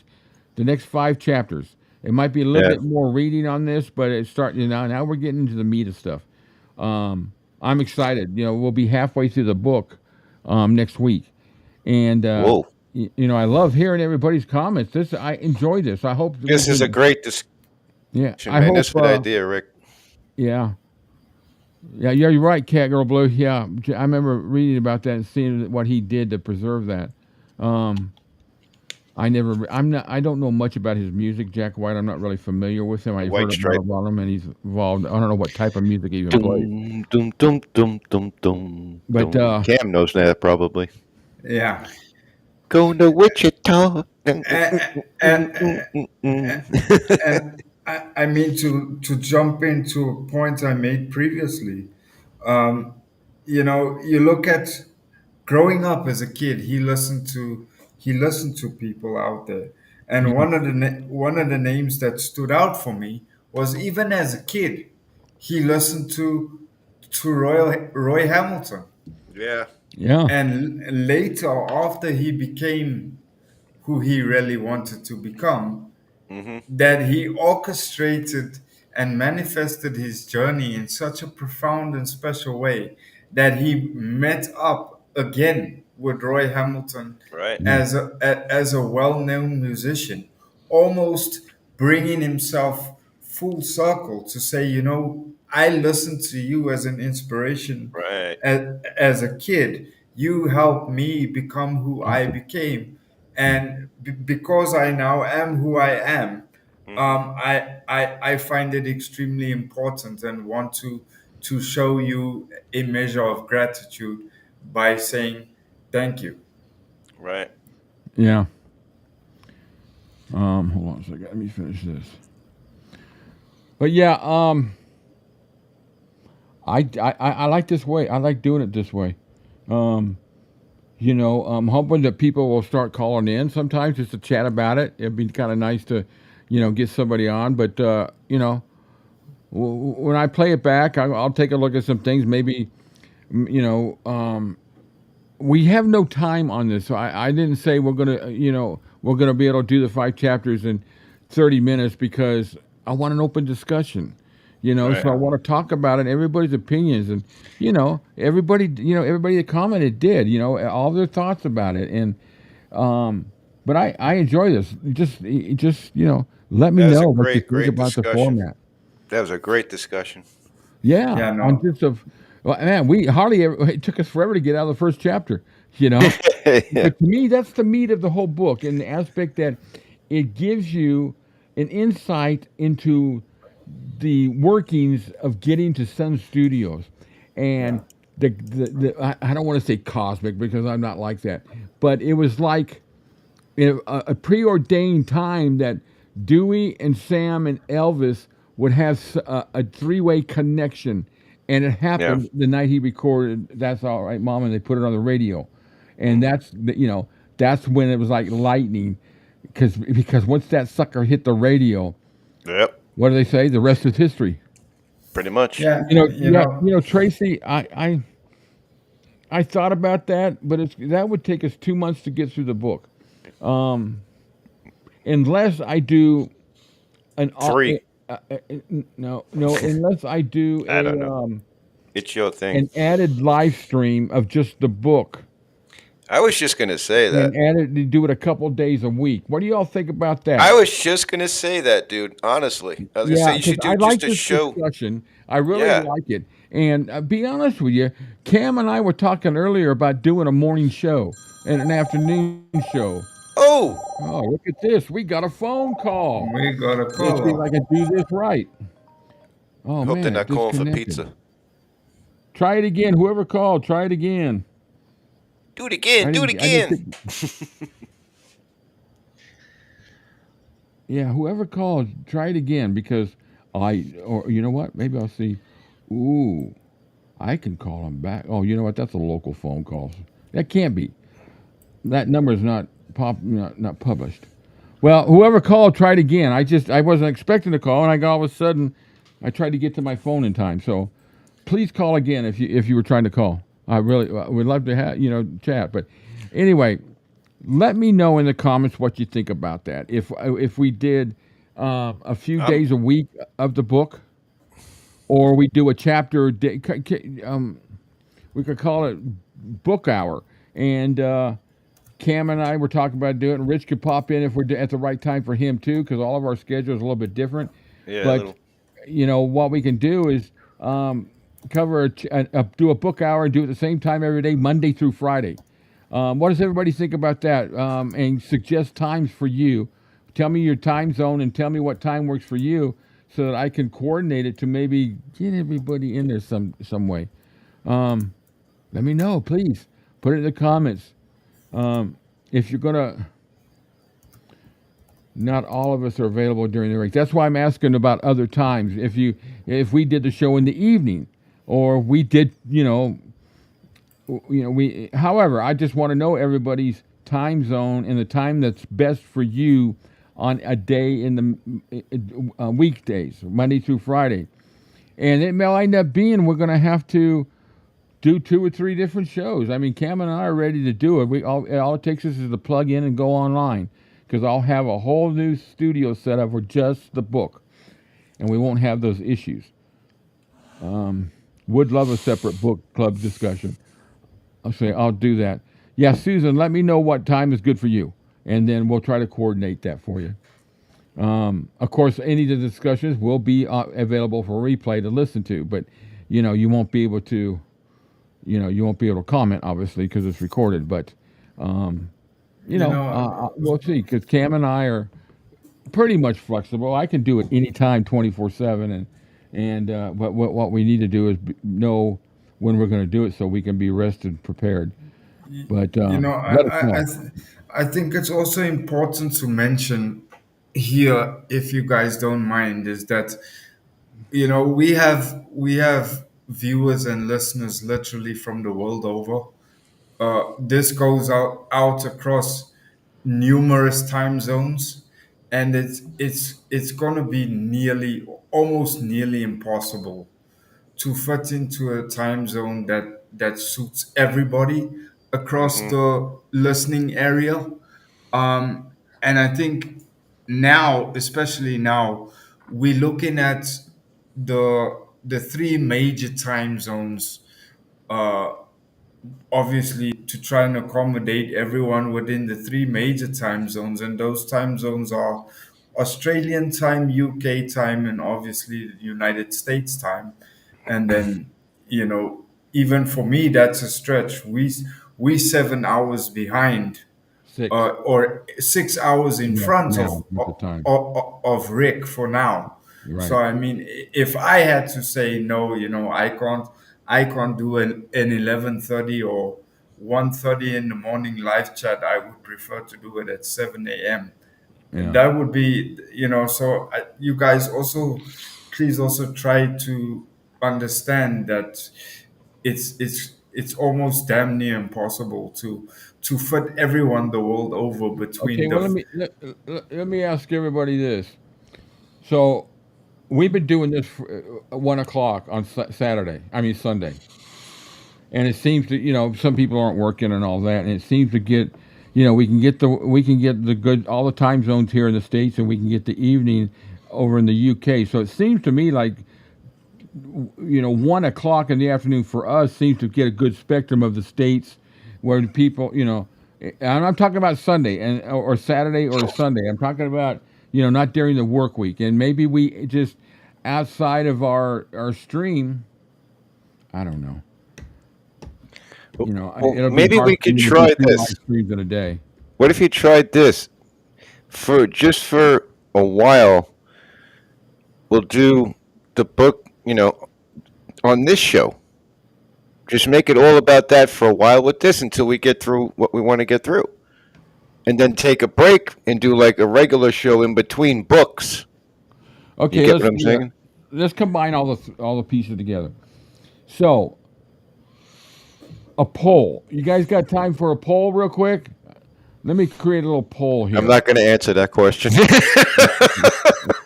Speaker 2: chapters. It might be a little
Speaker 1: Yeah.
Speaker 2: bit more reading on this, but it's starting now we're getting into the meat of stuff. I'm excited. We'll be halfway through the book next week, and
Speaker 1: Whoa.
Speaker 2: I love hearing everybody's comments. I enjoy this. I hope
Speaker 1: This is a great discussion,
Speaker 2: yeah.
Speaker 1: man. That's a good idea, Rick.
Speaker 2: Yeah. Yeah, you're right, Cat Girl Blue. Yeah, I remember reading about that and seeing what he did to preserve that. I don't know much about his music, Jack White. I'm not really familiar with him. I've
Speaker 1: White
Speaker 2: heard
Speaker 1: Stripe.
Speaker 2: about him, and he's involved. I don't know what type of music he even plays.
Speaker 1: Dum dum dum dum dum.
Speaker 2: But
Speaker 1: dum. Cam knows that probably.
Speaker 4: Yeah.
Speaker 1: Going to Wichita.
Speaker 4: And and I mean to jump into a point I made previously. Um, you look at growing up as a kid. He listened to people out there, and
Speaker 2: Yeah,
Speaker 4: one of the names that stood out for me was even as a kid, he listened to Roy Hamilton,
Speaker 1: Yeah.
Speaker 2: yeah,
Speaker 4: and later after he became who he really wanted to become,
Speaker 1: Hmm.
Speaker 4: that he orchestrated and manifested his journey in such a profound and special way that he met up again with Roy Hamilton
Speaker 1: Right.
Speaker 2: yeah,
Speaker 4: as a well-known musician, almost bringing himself full circle to say, I listened to you as an inspiration
Speaker 1: Right.
Speaker 4: as a kid. You helped me become who I became, and because I now am who I am,
Speaker 1: Hmm.
Speaker 4: I find it extremely important and want to to show you a measure of gratitude by saying thank you.
Speaker 1: Right.
Speaker 2: Yeah. Hold on a second. Let me finish this. But yeah, I like this way. I like doing it this way. I'm hoping that people will start calling in sometimes just to chat about it. It'd be kind of nice to, get somebody on. But when I play it back, I'll take a look at some things. Maybe, we have no time on this, so I didn't say we're gonna be able to do the 5 chapters in 30 minutes because I want an open discussion.
Speaker 1: Right.
Speaker 2: So I want to talk about it, everybody's opinions, and everybody that commented did, all their thoughts about it, and but I enjoy this. Just let me
Speaker 1: That was a
Speaker 2: know what you
Speaker 1: great,
Speaker 2: think
Speaker 1: great
Speaker 2: about the
Speaker 1: discussion.
Speaker 2: format.
Speaker 1: That was a great discussion.
Speaker 2: Yeah,
Speaker 4: Yeah,
Speaker 2: on
Speaker 4: no.
Speaker 2: just of well, man, we hardly ever. It took us forever to get out of the first chapter.
Speaker 1: Yeah.
Speaker 2: But to me, that's the meat of the whole book, in the aspect that it gives you an insight into the workings of getting to Sun Studios,
Speaker 4: Yeah.
Speaker 2: and I don't want to say cosmic because I'm not like that, but it was like a preordained time that Dewey and Sam and Elvis would have a three-way connection, and it
Speaker 1: Yeah.
Speaker 2: happened the night he recorded "That's All Right, Mom," and they put it on the radio, and that's when it was like lightning, because once that sucker hit the radio,
Speaker 1: Yep.
Speaker 2: what do they say? The rest is history.
Speaker 1: Pretty much.
Speaker 4: Yeah,
Speaker 2: Yeah, Tracy, I thought about that, but that would take us 2 months to get through the book, unless I do an
Speaker 1: 3.
Speaker 2: no, unless I do
Speaker 1: I don't know. It's your thing.
Speaker 2: an added live stream of just the book,
Speaker 1: I was just gonna say that.
Speaker 2: and do it a couple days a week. What do y'all think about that?
Speaker 1: I was just gonna say that, dude. Honestly, I was gonna say you
Speaker 2: 'cause
Speaker 1: should do
Speaker 2: I like
Speaker 1: just a
Speaker 2: this
Speaker 1: show.
Speaker 2: discussion. I really
Speaker 1: Yeah.
Speaker 2: like it. And be honest with you, Cam and I were talking earlier about doing a morning show and an afternoon show.
Speaker 1: Oh,
Speaker 2: Oh, look at this. We got a phone call.
Speaker 4: we got a
Speaker 2: Let's see if I
Speaker 4: caller.
Speaker 2: can do this right. Oh,
Speaker 1: hope they're
Speaker 2: man,
Speaker 1: not
Speaker 2: it
Speaker 1: calling for
Speaker 2: disconnected.
Speaker 1: pizza.
Speaker 2: Try it again. Whoever called, try it again.
Speaker 1: Do it again. Do it
Speaker 2: I
Speaker 1: again.
Speaker 2: Yeah, whoever called, try it again, because or you know what? Maybe I'll see. Ooh, I can call them back. Oh, you know what? That's a local phone call. That can't be. That number is not published. Well, whoever called, try it again. I wasn't expecting to call, and all of a sudden, I tried to get to my phone in time. So, please call again if you were trying to call. I really would love to have chat. But anyway, let me know in the comments what you think about that. If we did a few days a week of the book, or we do a chapter a day, we could call it book hour. And Cam and I were talking about doing it. Rich could pop in if we're at the right time for him too, because all of our schedules are a little bit different.
Speaker 1: Yeah.
Speaker 2: But what we can do is cover do a book hour and do it at the same time every day, Monday through Friday. What does everybody think about that? And suggest times for you. Tell me your time zone and tell me what time works for you, so that I can coordinate it to maybe get everybody in there some way. Let me know, please. Put it in the comments. If you're gonna, not all of us are available during the week. That's why I'm asking about other times. If we did the show in the evening, or we did, however, I just want to know everybody's time zone and the time that's best for you on a day in the weekdays, Monday through Friday. And it may end up being we're going to have to do 2 or 3 different shows. I mean, Cam and I are ready to do it. All it takes us is to plug in and go online, because I'll have a whole new studio set up for just the book, and we won't have those issues. Would love a separate book club discussion. I'll do that. Yeah, Susan, let me know what time is good for you, and then we'll try to coordinate that for you. Of course, any of the discussions will be available for replay to listen to, but you won't be able to, comment, obviously, because it's recorded. But we'll see, because Cam and I are pretty much flexible. I can do it anytime, 24/7, And what we need to do is know when we're going to do it so we can be rested, prepared. But
Speaker 4: You know,
Speaker 2: let us know.
Speaker 4: I think it's also important to mention here, if you guys don't mind, is that we have viewers and listeners literally from the world over. This goes out across numerous time zones, and it's going to be almost nearly impossible to fit into a time zone that suits everybody across
Speaker 1: Hmm.
Speaker 4: the listening area. And I think now, especially now, we're looking at the three major time zones, uh, obviously to try and accommodate everyone within the three major time zones, and those time zones are Australian time, UK time, and obviously the United States time. And then, even for me, that's a stretch. We 7 hours behind,
Speaker 2: 6.
Speaker 4: or 6 hours in
Speaker 2: Yeah,
Speaker 4: front
Speaker 2: now at the time.
Speaker 4: of Rick for now. So
Speaker 2: Right.
Speaker 4: I mean, if I had to say no, I can't do an 11:30 or 1:30 in the morning live chat. I would prefer to do it at 7 a.m.
Speaker 2: Yeah.
Speaker 4: That would be, so you guys also, please also try to understand that it's almost damn near impossible to fit everyone the world over
Speaker 2: Okay.
Speaker 4: between
Speaker 2: Well,
Speaker 4: the.
Speaker 2: let me ask everybody this. So we've been doing this for 1 o'clock on Saturday. I mean Sunday, and it seems to some people aren't working and all that, and it seems to get we can get the good all the time zones here in the States, and we can get the evening over in the UK. So it seems to me like 1 o'clock in the afternoon for us seems to get a good spectrum of the states where the people, and I'm talking about Sunday and or Saturday or Sunday. I'm talking about not during the work week, and maybe we just outside of our stream. I don't know.
Speaker 1: Well,
Speaker 2: It'll be
Speaker 1: maybe
Speaker 2: hard
Speaker 1: we
Speaker 2: for
Speaker 1: could
Speaker 2: me to do
Speaker 1: try
Speaker 2: 2 live
Speaker 1: this.
Speaker 2: streams in a day.
Speaker 1: What if you tried this for a while? We'll do the book, on this show. Just make it all about that for a while with this until we get through what we want to get through. And then take a break and do like a regular show in between books. You
Speaker 2: Okay,
Speaker 1: get what I'm saying?
Speaker 2: let's combine all the pieces together. So a poll. You guys got time for a poll, real quick? Let me create a little poll
Speaker 1: I'm
Speaker 2: here.
Speaker 1: not going to answer that question.
Speaker 2: I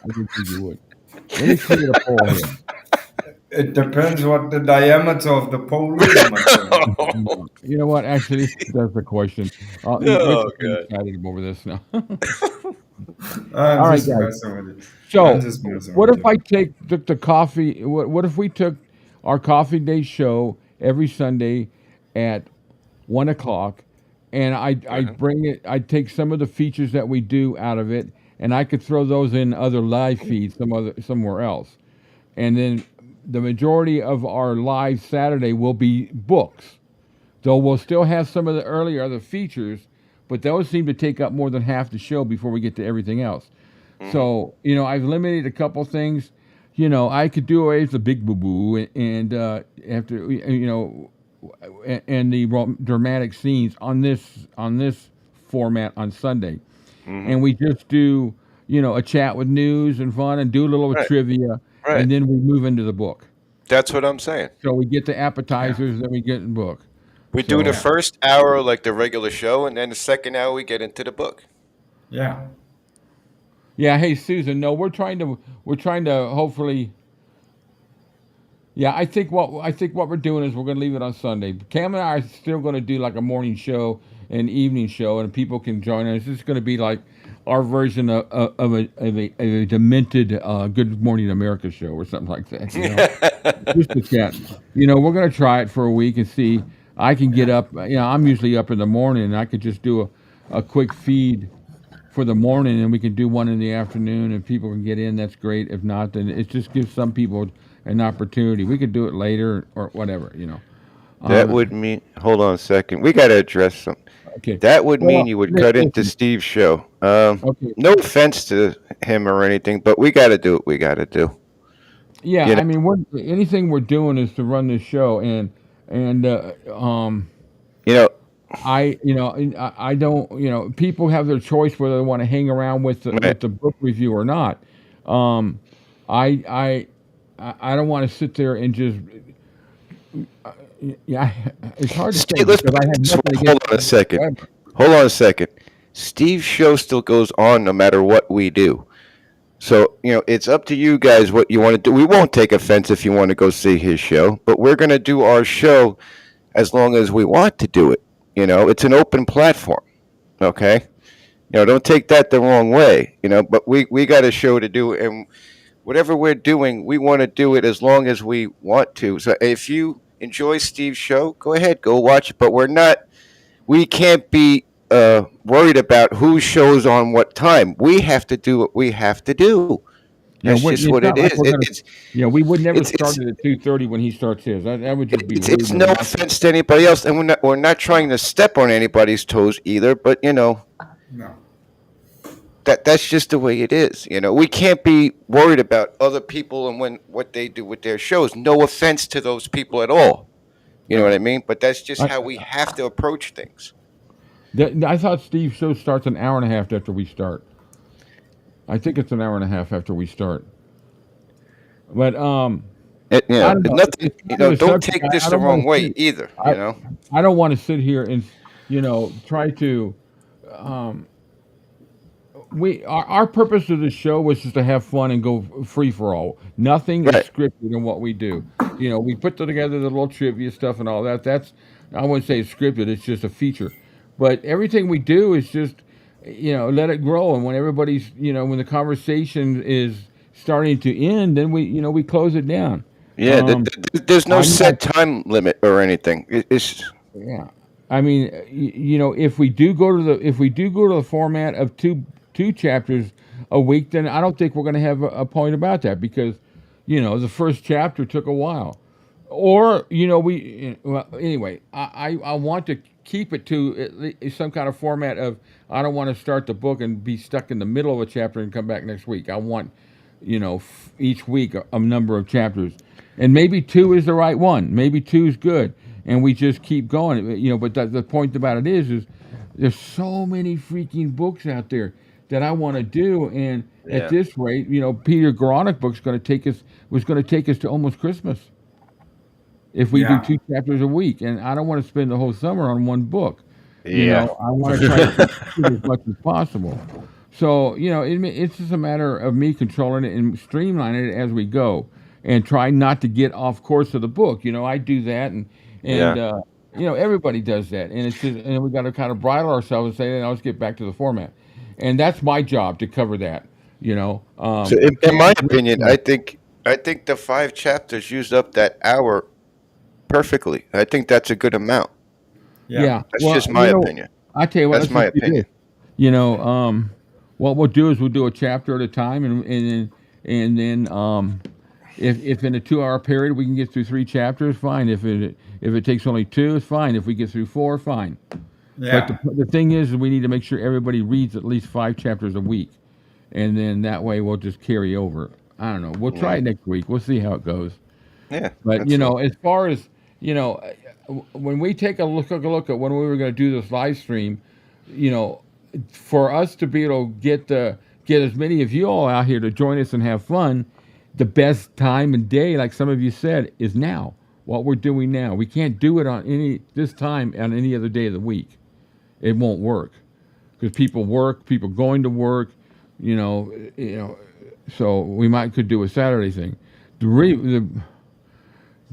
Speaker 2: didn't think you would. Let me create a poll here.
Speaker 4: It depends what the diameter of the pole is, my friend.
Speaker 2: No. You know what? Actually, that's the question. Rick's
Speaker 1: Oh
Speaker 2: getting
Speaker 1: God.
Speaker 2: excited over this now.
Speaker 4: I'm
Speaker 2: All right,
Speaker 4: just
Speaker 2: guys.
Speaker 4: messing with you. I'm
Speaker 2: So,
Speaker 4: just messing
Speaker 2: what
Speaker 4: with
Speaker 2: if
Speaker 4: you.
Speaker 2: I took the coffee? What if we took our coffee day show every Sunday at 1 o'clock, and I'd bring it. I'd take some of the features that we do out of it, and I could throw those in other live feeds somewhere else, and then the majority of our live Saturday will be books. Though we'll still have some of the earlier other features, but those seem to take up more than half the show before we get to everything else.
Speaker 1: Hmm.
Speaker 2: So, I've limited a couple things. I could do away with the big boo boo and after and the dramatic scenes on this format on Sunday,
Speaker 1: Hmm.
Speaker 2: and we just do a chat with news and fun and do a little
Speaker 1: Right.
Speaker 2: trivia,
Speaker 1: Right.
Speaker 2: and then we move into the book.
Speaker 1: That's what I'm saying.
Speaker 2: So we get the
Speaker 4: Yeah,
Speaker 2: appetizers, then we get in the book.
Speaker 1: We do the
Speaker 2: So
Speaker 4: yeah,
Speaker 1: first hour like the regular show, and then the second hour we get into the book.
Speaker 4: yeah.
Speaker 2: yeah, hey Susan, no, we're trying to hopefully. Yeah, I think what we're doing is we're going to leave it on Sunday. Cam and I are still going to do like a morning show and evening show, and people can join us. It's going to be like our version of a demented Good Morning America show or something like that. Just a chat. We're going to try it for a week and see. I can get up. I'm usually up in the morning, and I could just do a quick feed for the morning, and we can do one in the afternoon. If people can get in, that's great. If not, then it just gives some people an opportunity. We could do it later or whatever.
Speaker 1: That
Speaker 2: Um,
Speaker 1: would mean. Hold on a second. We got to address something.
Speaker 2: okay.
Speaker 1: That would mean
Speaker 2: Well,
Speaker 1: you would cut into
Speaker 2: listen.
Speaker 1: Steve's show.
Speaker 2: Okay.
Speaker 1: No offense to him or anything, but we got to do what we got to do.
Speaker 2: Yeah,
Speaker 1: You know,
Speaker 2: I mean, anything we're doing is to run this show, and
Speaker 1: you know,
Speaker 2: I don't, people have their choice whether they want to hang around
Speaker 1: right.
Speaker 2: with the book review or not. Um, I I I don't want to sit there and just yeah, it's hard to say
Speaker 1: Steve, let's
Speaker 2: because
Speaker 1: put
Speaker 2: I
Speaker 1: it
Speaker 2: have
Speaker 1: this way.
Speaker 2: nothing
Speaker 1: Hold
Speaker 2: against
Speaker 1: on a second.
Speaker 2: whatever.
Speaker 1: Hold on a second. Steve's show still goes on no matter what we do. So, it's up to you guys what you want to do. We won't take offense if you want to go see his show, but we're going to do our show as long as we want to do it. It's an open platform. Okay. Don't take that the wrong way, but we got a show to do, and whatever we're doing, we want to do it as long as we want to. So if you enjoy Steve's show, go ahead, go watch it. But we can't be worried about who shows on what time. We have to do what we have to do. That's just
Speaker 2: It's
Speaker 1: what it
Speaker 2: not like
Speaker 1: is.
Speaker 2: we're gonna, we would never
Speaker 1: It's
Speaker 2: start it at 2:30 when he starts his. That would just be rude
Speaker 1: it's
Speaker 2: and
Speaker 1: no
Speaker 2: obnoxious.
Speaker 1: offense to anybody else, and we're not trying to step on anybody's toes either. But
Speaker 4: No.
Speaker 1: that's just the way it is. We can't be worried about other people and what they do with their shows. No offense to those people at all. You know what
Speaker 4: No.
Speaker 1: I mean? But that's just
Speaker 2: I,
Speaker 1: how we have to approach things.
Speaker 2: I thought Steve's show starts an hour and a half after we start. I think it's an hour and a half after we start. But I don't
Speaker 1: It's
Speaker 2: know.
Speaker 1: nothing.
Speaker 2: It's kind of a
Speaker 1: Don't
Speaker 2: subject.
Speaker 1: take this
Speaker 2: I
Speaker 1: the
Speaker 2: don't want
Speaker 1: wrong
Speaker 2: to
Speaker 1: way
Speaker 2: sit.
Speaker 1: either.
Speaker 2: I I don't want to sit here and try to. Um, our purpose of the show was just to have fun and go free for all. Nothing is
Speaker 1: Right.
Speaker 2: scripted in what we do. We put together the little trivia stuff and all that. That's I wouldn't say it's scripted. It's just a feature. But everything we do is just let it grow. And when everybody's when the conversation is starting to end, then we close it down.
Speaker 1: Yeah.
Speaker 2: Um,
Speaker 1: There's no
Speaker 2: I'm not.
Speaker 1: set time limit or anything. It's
Speaker 2: Yeah. I mean, if we do go to the format of two chapters a week, then I don't think we're going to have a point about that because, the first chapter took a while, or well, anyway, I want to keep it to some kind of format of I don't want to start the book and be stuck in the middle of a chapter and come back next week. I want, each week a number of chapters, and maybe two is the right one. Maybe two is good, and we just keep going. But the point about it is there's so many freaking books out there that I want to do, and at
Speaker 1: yeah.
Speaker 2: this rate, Peter Gronick book's going to take us to almost Christmas if we do
Speaker 4: Yeah.
Speaker 2: two chapters a week, and I don't want to spend the whole summer on one book.
Speaker 1: Yeah.
Speaker 2: I want to try to keep it as much as possible. So it's just a matter of me controlling it and streamlining it as we go, and try not to get off course of the book. I do that, and
Speaker 1: Yeah.
Speaker 2: everybody does that, and it's just, and we got to kind of bridle ourselves and say, now let's get back to the format, and that's my job to cover that.
Speaker 1: So
Speaker 2: You
Speaker 1: in
Speaker 2: can't.
Speaker 1: my opinion, I think the 5 chapters used up that hour perfectly. I think that's a good amount.
Speaker 4: Yeah.
Speaker 2: Yeah.
Speaker 1: That's
Speaker 2: Well,
Speaker 1: just my opinion.
Speaker 2: I tell you what,
Speaker 1: That's
Speaker 2: let's
Speaker 1: my
Speaker 2: just do this.
Speaker 1: opinion.
Speaker 2: You know, what we'll do is we'll do a chapter at a time, and then if in a 2 hour period we can get through 3 chapters, fine. If it takes only two, it's fine. If we get through four, fine. But
Speaker 4: Yeah.
Speaker 2: the thing is, we need to make sure everybody reads at least 5 chapters a week, and then that way we'll just carry over. I don't know. We'll try
Speaker 1: Yeah.
Speaker 2: it next week. We'll see how it goes.
Speaker 1: Yeah.
Speaker 2: But
Speaker 1: That's all.
Speaker 2: as far as when we take a look at when we were going to do this live stream, you know, for us to be able to get as many of you all out here to join us and have fun, the best time and day, like some of you said, is now. What we're doing now. We can't do it on this time on any other day of the week. It won't work because people work, people going to work, So we could do a Saturday thing.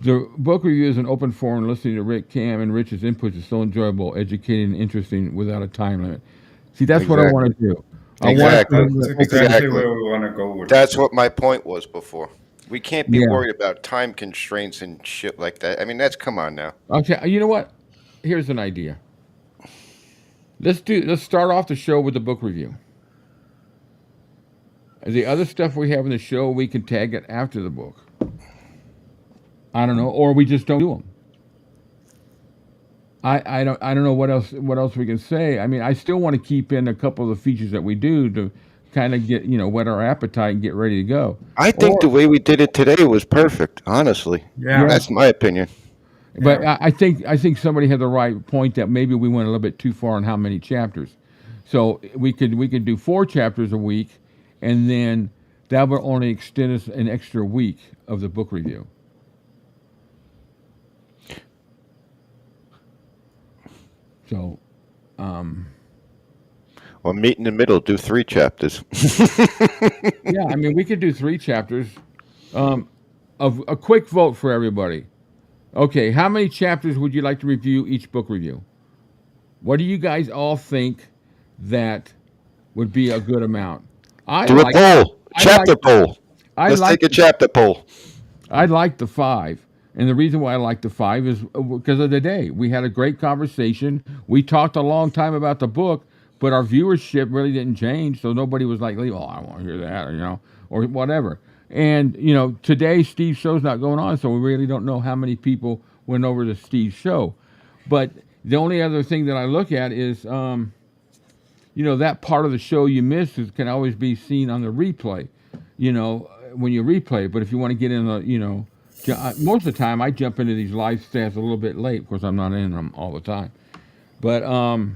Speaker 2: The book review is an open forum. Listening to Rick, Cam, and Rich's inputs is so enjoyable, educating, and interesting without a time limit. See, that's what I want to do. I want
Speaker 1: Exactly.
Speaker 2: to
Speaker 4: That's
Speaker 2: open-
Speaker 4: exactly
Speaker 1: Exactly.
Speaker 4: where we want to go with
Speaker 1: That's
Speaker 4: it.
Speaker 1: what my point was before. We can't be
Speaker 2: Yeah.
Speaker 1: worried about time constraints and shit like that. I mean, come on now.
Speaker 2: Okay, you know what? Here's an idea. Let's start off the show with the book review. The other stuff we have in the show, we can tag it after the book. I don't know, or we just don't do them. I don't know what else we can say. I mean, I still want to keep in a couple of the features that we do to kind of get whet our appetite and get ready to go.
Speaker 1: I think the way we did it today was perfect. Honestly,
Speaker 4: Yeah.
Speaker 1: that's my opinion.
Speaker 2: But
Speaker 4: Yeah.
Speaker 2: I think somebody had the right point that maybe we went a little bit too far on how many chapters. So we could do 4 chapters a week, and then that would only extend us an extra week of the book review. So,
Speaker 1: Or meet in the middle, do 3 chapters.
Speaker 2: yeah, I mean, we could do 3 chapters. Of a quick vote for everybody. Okay, how many chapters would you like to review each book review? What do you guys all think that would be a good amount?
Speaker 1: Do a poll, chapter poll.
Speaker 2: I
Speaker 1: Let's
Speaker 2: like
Speaker 1: take a chapter poll.
Speaker 2: I like the 5. And the reason why I like the 5 is because of the day. We had a great conversation. We talked a long time about the book, but our viewership really didn't change. So nobody was like, oh, I want to hear that, or whatever. And, today Steve's show's not going on, so we really don't know how many people went over to Steve's show. But the only other thing that I look at is, that part of the show you missed can always be seen on the replay, when you replay. But if you want to get in the, most of the time I jump into these live stats a little bit late. Of course, I'm not in them all the time. But, I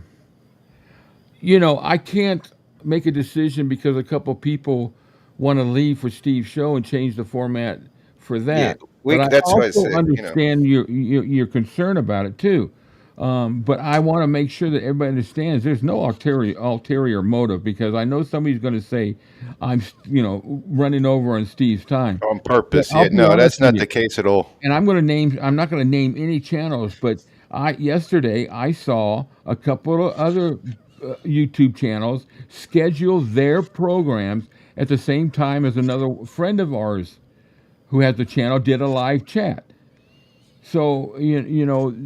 Speaker 2: can't make a decision because a couple people want to leave for Steve's show and change the format for that.
Speaker 1: Yeah,
Speaker 2: but
Speaker 1: that's
Speaker 2: I
Speaker 1: why I
Speaker 2: also
Speaker 1: said,
Speaker 2: understand your concern about it too. But I want to make sure that everybody understands there's no ulterior motive, because I know somebody's going to say I'm, running over on Steve's time.
Speaker 1: on purpose.
Speaker 2: But I'll
Speaker 1: Yeah,
Speaker 2: be
Speaker 1: no,
Speaker 2: honest
Speaker 1: that's not
Speaker 2: with
Speaker 1: the
Speaker 2: you.
Speaker 1: case at all.
Speaker 2: And I'm not going to name any channels, but yesterday I saw a couple of other YouTube channels schedule their programs at the same time as another friend of ours who has the channel did a live chat. So,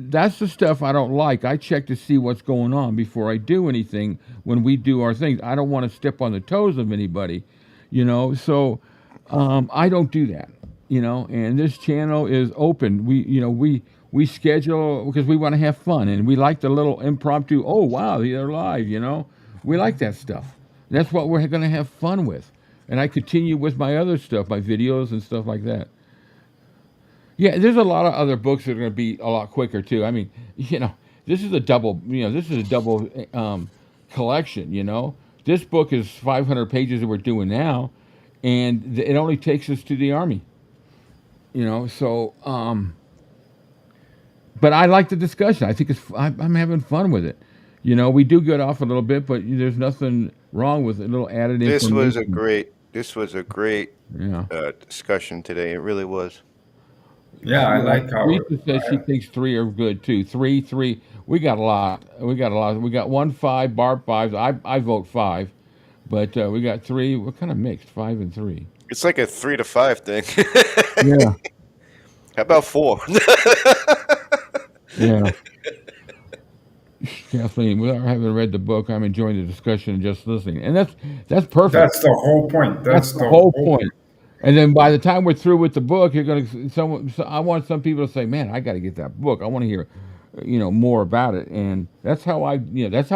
Speaker 2: that's the stuff I don't like. I check to see what's going on before I do anything when we do our things. I don't want to step on the toes of anybody, so I don't do that, and this channel is open. We schedule because we want to have fun, and we like the little impromptu, oh, wow, they're live, We like that stuff. That's what we're going to have fun with. And I continue with my other stuff, my videos and stuff like that. Yeah, there's a lot of other books that are going to be a lot quicker too. I mean, this is a double, collection. This book is 500 pages that we're doing now, and it only takes us to the Army. So, but I like the discussion. I think I'm having fun with it. We do get off a little bit, but there's nothing wrong with a little added information.
Speaker 1: This was a great discussion today. It really was.
Speaker 4: Yeah, I like how
Speaker 2: Lisa says she thinks 3 are good too. 3. We got a lot. We got 1 5, Barb 5s. I vote 5, but we got 3. We're kind of mixed, 5 and 3.
Speaker 1: It's like a 3 to 5 thing.
Speaker 2: Yeah.
Speaker 1: How about 4?
Speaker 2: Yeah. Kathleen, without having read the book, I'm enjoying the discussion and just listening, and that's perfect.
Speaker 4: That's the whole point. That's the
Speaker 2: whole point. And then by the time we're through with the book, you're going to. I want some people to say, "Man, I got to get that book. I want to hear, more about it." And that's how I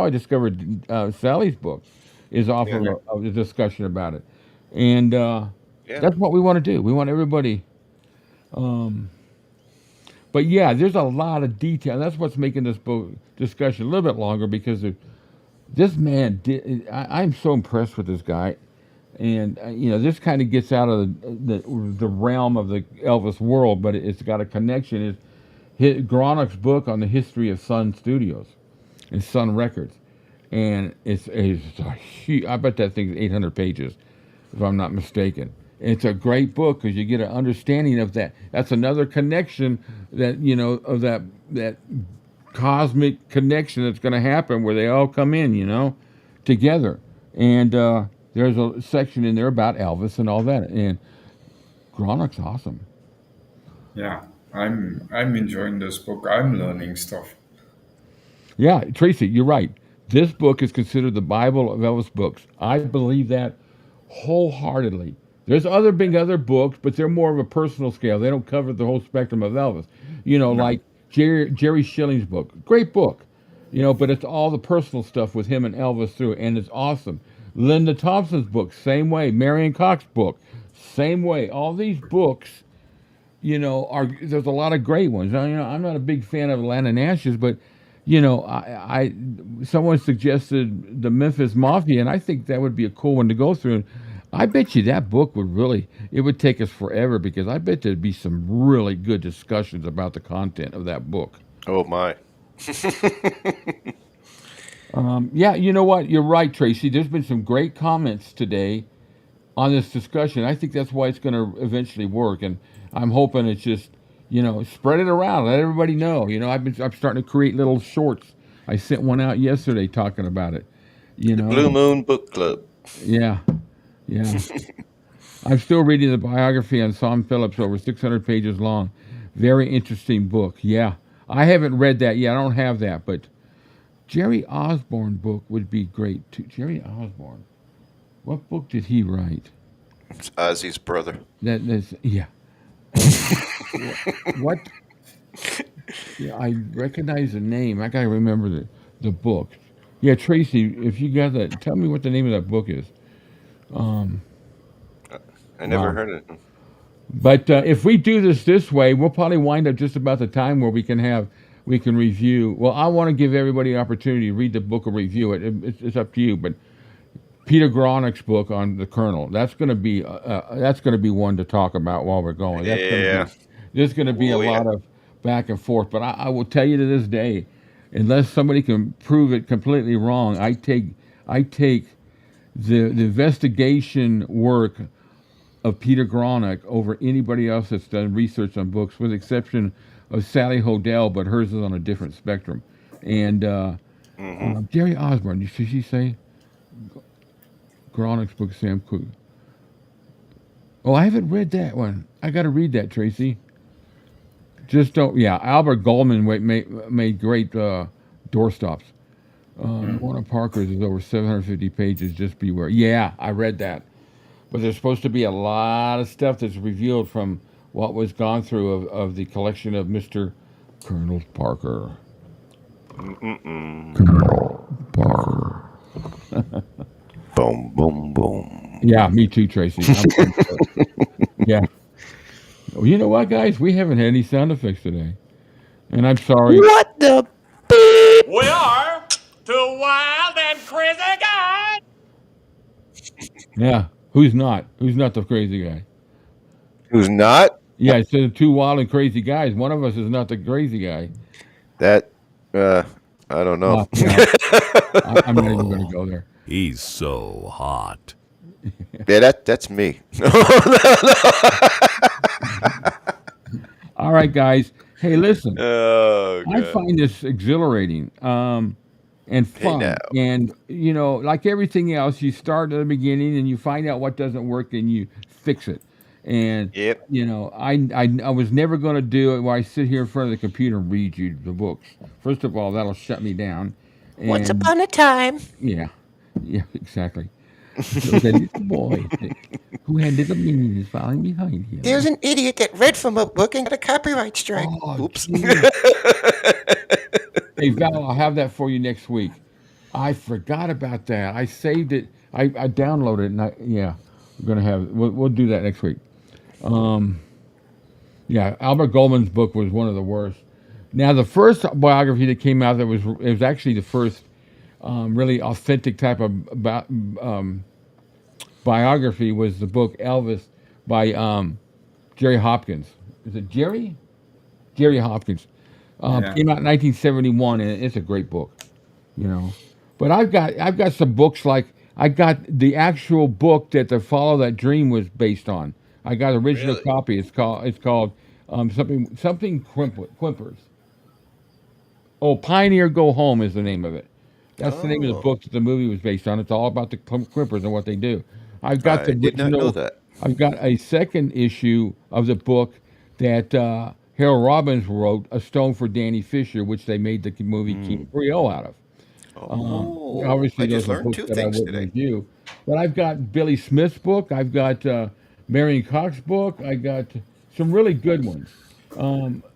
Speaker 2: discovered Sally's book, is off of the discussion about it, and that's what we want to do. We want everybody. But yeah, there's a lot of detail. That's what's making this book discussion a little bit longer, because this man did. I'm so impressed with this guy. And this kind of gets out of the realm of the Elvis world, but it's got a connection. It's 𝐉𝐞𝐰𝐞𝐥𝐥𝐞𝐝 book on the history of Sun Studios and Sun Records, and it's a huge. I bet that thing's 800 pages, if I'm not mistaken. It's a great book because you get an understanding of that. That's another connection that of that cosmic connection that's going to happen where they all come in, together, and. There's a section in there about Elvis and all that, and 𝐉𝐞𝐰𝐞𝐥𝐥𝐞𝐝's awesome.
Speaker 4: Yeah, I'm enjoying this book. I'm learning stuff.
Speaker 2: Yeah, Tracy, you're right. This book is considered the Bible of Elvis books. I believe that wholeheartedly. There's other books, but they're more of a personal scale. They don't cover the whole spectrum of Elvis. Like Jerry Schilling's book, great book. But it's all the personal stuff with him and Elvis through, and it's awesome. Linda Thompson's book, same way. Marion Cox's book, same way. All these books, are there's a lot of great ones. I'm not a big fan of Land and Ashes, but I someone suggested the Memphis Mafia, and I think that would be a cool one to go through. And I bet you that book it would take us forever because I bet there'd be some really good discussions about the content of that book.
Speaker 1: Oh my.
Speaker 2: Yeah, you know what? You're right, Tracy. There's been some great comments today on this discussion. I think that's why it's going to eventually work, and I'm hoping it's just spread it around, let everybody know. I'm starting to create little shorts. I sent one out yesterday talking about it.
Speaker 1: Blue Moon Book Club.
Speaker 2: Yeah, yeah. I'm still reading the biography on Sam Phillips, over 600 pages long. Very interesting book. Yeah, I haven't read that yet. I don't have that, but Jerry Osborne book would be great too. Jerry Osborne, what book did he write?
Speaker 1: It's Ozzy's brother.
Speaker 2: That's yeah. What? Yeah, I recognize the name. I gotta remember the book. Yeah, Tracy, if you got that, tell me what the name of that book is.
Speaker 1: I never
Speaker 2: Wow.
Speaker 1: heard it.
Speaker 2: But if we do this way, we'll probably wind up just about the time where we can review. Well, I want to give everybody an opportunity to read the book or review it. It's up to you. But Peter Gronick's book on the Colonel, that's going to be one to talk about while we're going. There's going to be a lot of back and forth. But I will tell you to this day, unless somebody can prove it completely wrong, I take the investigation work of Peter Gronick over anybody else that's done research on books, with the exception of Sally Hodel, but hers is on a different spectrum. And Jerry Osborne, did she say? Gronick's book, Sam Cooke. Oh, I haven't read that one. I got to read that, Tracy. Just don't. Yeah, Albert Goldman made great doorstops. Warner Parker's is over 750 pages. Just beware. Yeah, I read that. But there's supposed to be a lot of stuff that's revealed from what was gone through of the collection of Mr. Colonel Parker. Colonel Parker.
Speaker 1: Boom, boom, boom.
Speaker 2: Yeah, me too, Tracy. Yeah. Well, you know what, guys? We haven't had any sound effects today. And I'm sorry.
Speaker 1: What the
Speaker 6: We are two wild and crazy guys.
Speaker 2: Yeah. Who's not? Who's not the crazy guy?
Speaker 1: Who's not?
Speaker 2: Yeah, it said two wild and crazy guys. One of us is not the crazy guy.
Speaker 1: That, I don't know.
Speaker 2: Yeah. I'm not even going to go there.
Speaker 5: He's so hot.
Speaker 1: Yeah, that's me.
Speaker 2: All right, guys. Hey, listen.
Speaker 1: Oh,
Speaker 2: I
Speaker 1: God.
Speaker 2: find this exhilarating and fun.
Speaker 1: now.
Speaker 2: And, like everything else, you start at the beginning and you find out what doesn't work and you fix it. And,
Speaker 1: Yep.
Speaker 2: I was never going to do it where I sit here in front of the computer and read you the books. First of all, that'll shut me down. And,
Speaker 7: Once upon a time,
Speaker 2: Yeah, exactly. There was a little boy who had little minions following behind him.
Speaker 7: there's an idiot that read from a book and got a copyright strike.
Speaker 2: Oh,
Speaker 1: Oops.
Speaker 2: geez. Hey, Val, I'll have that for you next week. I forgot about that. I saved it. I downloaded it, and we're gonna have. We'll do that next week. Yeah, Albert Goldman's book was one of the worst. Now, the first biography that came out it was actually the first really authentic type of biography was the book Elvis by Jerry Hopkins. Is it Jerry? Jerry Hopkins.
Speaker 4: Yeah.
Speaker 2: Came out in 1971, and it's a great book, But I've got some books like I got the actual book that the Follow That Dream was based on. I got an original
Speaker 1: Really?
Speaker 2: copy. It's called something Quimpers. Oh, Pioneer Go Home is the name of it. That's the name of the book that the movie was based on. It's all about the Quimpers and what they do. I've got
Speaker 1: I did not know that.
Speaker 2: I've got a second issue of the book that Harold Robbins wrote, A Stone for Danny Fisher, which they made the movie King Creole out of.
Speaker 1: Oh,
Speaker 2: Obviously,
Speaker 1: I
Speaker 2: those
Speaker 1: just
Speaker 2: are
Speaker 1: learned
Speaker 2: books
Speaker 1: two
Speaker 2: that I
Speaker 1: things
Speaker 2: wouldn't
Speaker 1: today.
Speaker 2: review. But I've got Billy Smith's book. I've got Marion Cox's book. I got some really good ones.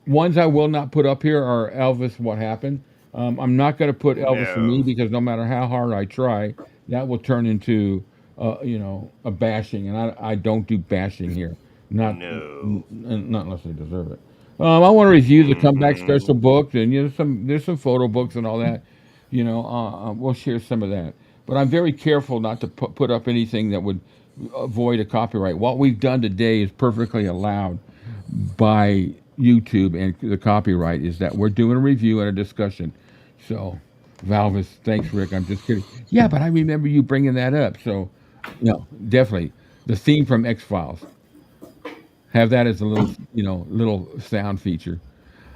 Speaker 2: Ones I will not put up here are Elvis, What Happened. I'm not going to put Elvis and Me because no matter how hard I try, that will turn into, a bashing, and I don't do bashing here, not
Speaker 1: No.
Speaker 2: not unless they deserve it. I want to review the comeback special
Speaker 1: Mm.
Speaker 2: book, and there's some photo books and all that. We'll share some of that, but I'm very careful not to put up anything that would avoid a copyright. What we've done today is perfectly allowed by YouTube and the copyright is that we're doing a review and a discussion. So, Valvis, thanks, Rick. I'm just kidding. Yeah, but I remember you bringing that up. So, no, definitely the theme from X Files. Have that as a little, little sound feature.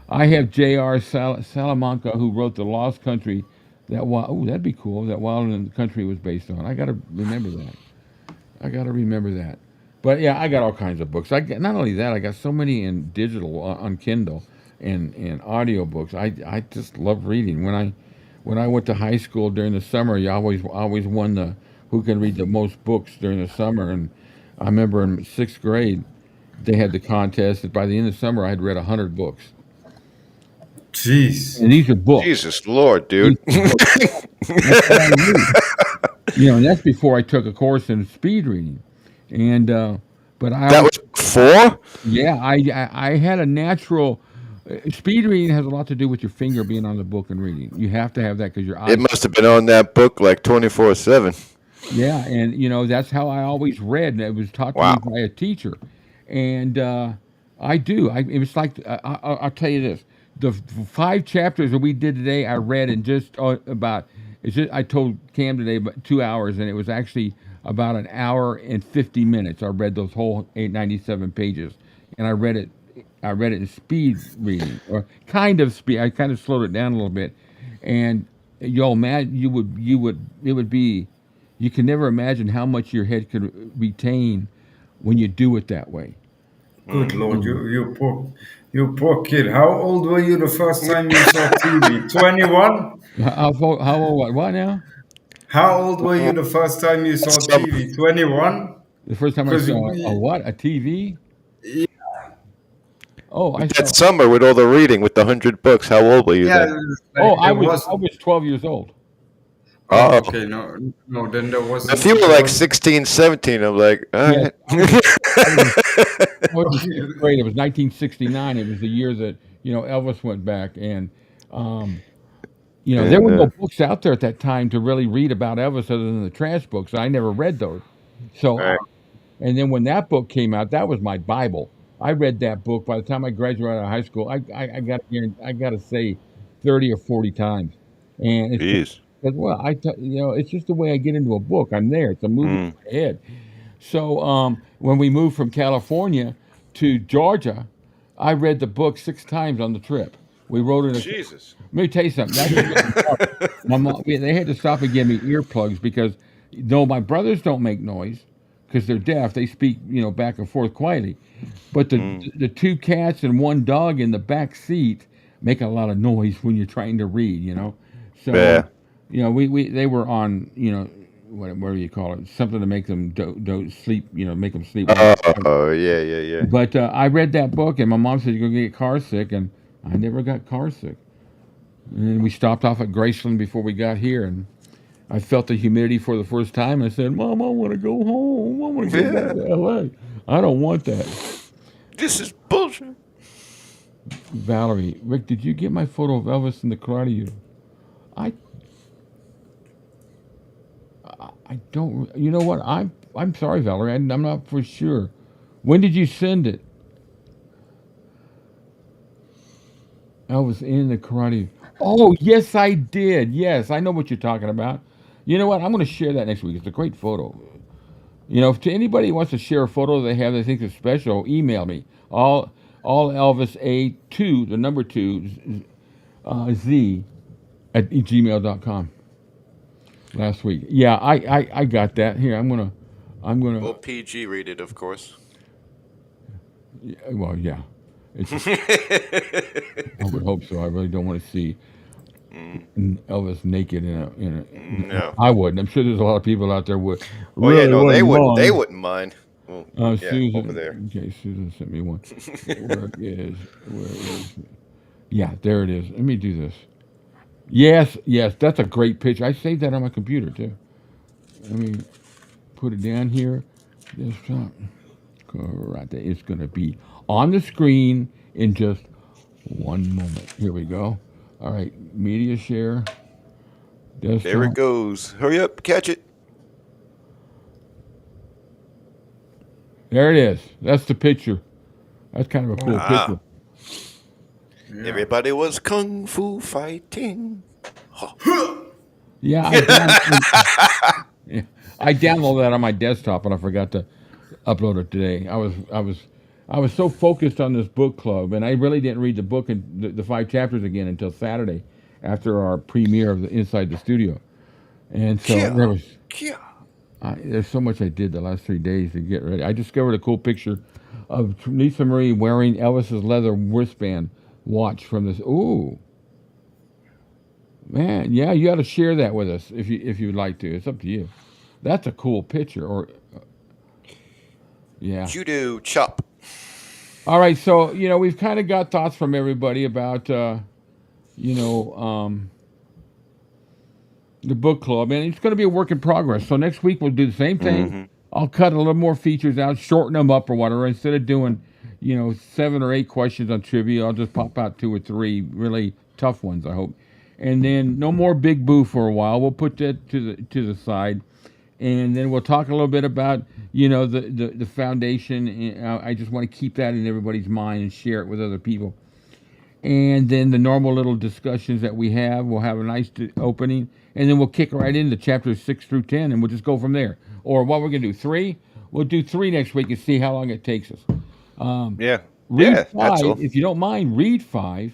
Speaker 2: I have J.R. Salamanca, who wrote The Lost Country. That'd be cool. That Wild in the Country was based on. I got to remember that. But yeah, I got all kinds of books. Not only that, I got so many in digital on Kindle and audio books. I just love reading. When I went to high school during the summer, you always won the who can read the most books during the summer. And I remember in sixth grade, they had the contest. And by the end of the summer, I had read 100 books.
Speaker 4: Jeez.
Speaker 2: And these are books.
Speaker 1: Jesus Lord, dude.
Speaker 2: That's what I read. And that's before I took a course in speed reading. And but
Speaker 1: That was 4?
Speaker 2: yeah, I had a natural. Speed reading has a lot to do with your finger being on the book and reading. You have to have that because your eyes.
Speaker 1: It must have been on that book like 24/7.
Speaker 2: Yeah, and that's how I always read, and it was taught to
Speaker 1: Wow.
Speaker 2: me by a teacher. And I do. It was like I'll tell you this: the 5 chapters that we did today, I read in just about. It's just I told Cam today about 2 hours, and it was actually about an hour and 50 minutes. I read those whole 897 pages, and I read it. I read it in speed reading, or kind of speed. I kind of slowed it down a little bit, and you'll imagine it would be. You can never imagine how much your head could retain when you do it that way.
Speaker 4: Good Lord, you poor kid. How old were you the first time you saw TV? 21?
Speaker 2: How old? What now?
Speaker 4: How old were you the first time you saw TV? 21?
Speaker 2: The first time I
Speaker 4: Because
Speaker 2: saw a what? A TV? Oh, I
Speaker 1: That
Speaker 2: saw.
Speaker 1: summer with all the reading with the 100 books, how old were you
Speaker 4: yeah,
Speaker 1: then?
Speaker 2: Oh, I
Speaker 4: there
Speaker 2: was
Speaker 4: was.
Speaker 2: I was 12 years old.
Speaker 4: Oh,
Speaker 1: Oh.
Speaker 4: okay, no, then there wasn't.
Speaker 1: If you were
Speaker 4: there
Speaker 1: like
Speaker 4: was-
Speaker 1: 16, 17, I'm like, all
Speaker 2: Yeah,
Speaker 1: right.
Speaker 2: I was in sixth grade. It was 1969. It was the year that Elvis went back, and there were no books out there at that time to really read about Elvis other than the trash books. I never read those. So,
Speaker 1: Right.
Speaker 2: and then when that book came out, that was my Bible. I read that book by the time I graduated out of high school. I got to say, 30 or 40 times, and it's
Speaker 1: Jeez.
Speaker 2: because it's just the way I get into a book. I'm there. It's a movie in my head. So when we moved from California to Georgia, I read the book 6 times on the trip. We wrote it.
Speaker 1: Jesus.
Speaker 2: Let me tell you something. My mom, they had to stop and give me earplugs because though my brothers don't make noise because they're deaf, they speak back and forth quietly. But the 2 cats and 1 dog in the back seat make a lot of noise when you're trying to read. So
Speaker 1: Yeah.
Speaker 2: they were on what do you call it? Something to make them don't sleep. Make them sleep.
Speaker 1: Oh, yeah.
Speaker 2: But I read that book, and my mom said you're gonna get car sick, and I never got car sick. And then we stopped off at Graceland before we got here, and I felt the humidity for the first time. I said, "Mom, I want to go home. I want to go back to LA. I don't want that."
Speaker 1: This is bullshit.
Speaker 2: Valerie, Rick, did you get my photo of Elvis in the Karate? I don't. You know what? I'm sorry, Valerie. I'm not for sure. When did you send it? Elvis in the Karate. Oh, yes, I did. Yes, I know what you're talking about. You know what? I'm going to share that next week. It's a great photo. If to anybody who wants to share a photo they have they think is special, email me. All Elvis-A-2, the number 2, Z at gmail.com. Last week. Yeah, I got that. Here, I'm gonna.
Speaker 1: Well, PG read it, of course.
Speaker 2: Well, yeah. I would hope so. I really don't want to see Elvis naked in a.
Speaker 1: No.
Speaker 2: I wouldn't. I'm sure there's a lot of people out there would.
Speaker 1: Oh, yeah, no, they wouldn't.
Speaker 2: mind.
Speaker 1: They wouldn't mind. Well, yeah,
Speaker 2: Susan,
Speaker 1: over there.
Speaker 2: Okay, Susan sent me one. Where is? Yeah, there it is. Let me do this. Yes, that's a great picture. I saved that on my computer too. Let me put it down here. Desktop. Right there. It's going to be on the screen in just one moment. Here we go. All right, media share. Desktop.
Speaker 1: There it goes. Hurry up, catch it.
Speaker 2: There it is. That's the picture. That's kind of a cool picture.
Speaker 1: Everybody was kung fu fighting.
Speaker 2: Yeah, I downloaded that on my desktop and I forgot to upload it today. I was so focused on this book club, and I really didn't read the book and the 5 chapters again until Saturday, after our premiere of the Inside the Studio. And so there's so much I did the last 3 days to get ready. I discovered a cool picture of Lisa Marie wearing Elvis's leather wristband watch from this. Ooh, man, yeah, you got to share that with us if you'd like to. It's up to you. That's a cool picture. Or yeah,
Speaker 1: Judo chop.
Speaker 2: All right, so we've kind of got thoughts from everybody about the book club, and it's going to be a work in progress. So next week we'll do the same thing.
Speaker 1: Mm-hmm.
Speaker 2: I'll cut a little more features out, shorten them up or whatever. Instead of doing 7 or 8 questions on trivia, I'll just pop out 2 or 3 really tough ones, I hope. And then no more Big Boo for a while. We'll put that to the side, and then we'll talk a little bit about the foundation. And I just want to keep that in everybody's mind and share it with other people. And then the normal little discussions that we have, we'll have a nice opening, and then we'll kick right into chapters 6 through 10, and we'll just go from there. Or what we're gonna do, 3? We'll do 3 next week and see how long it takes us. Read 5,
Speaker 1: that's all.
Speaker 2: if you don't mind. Read 5.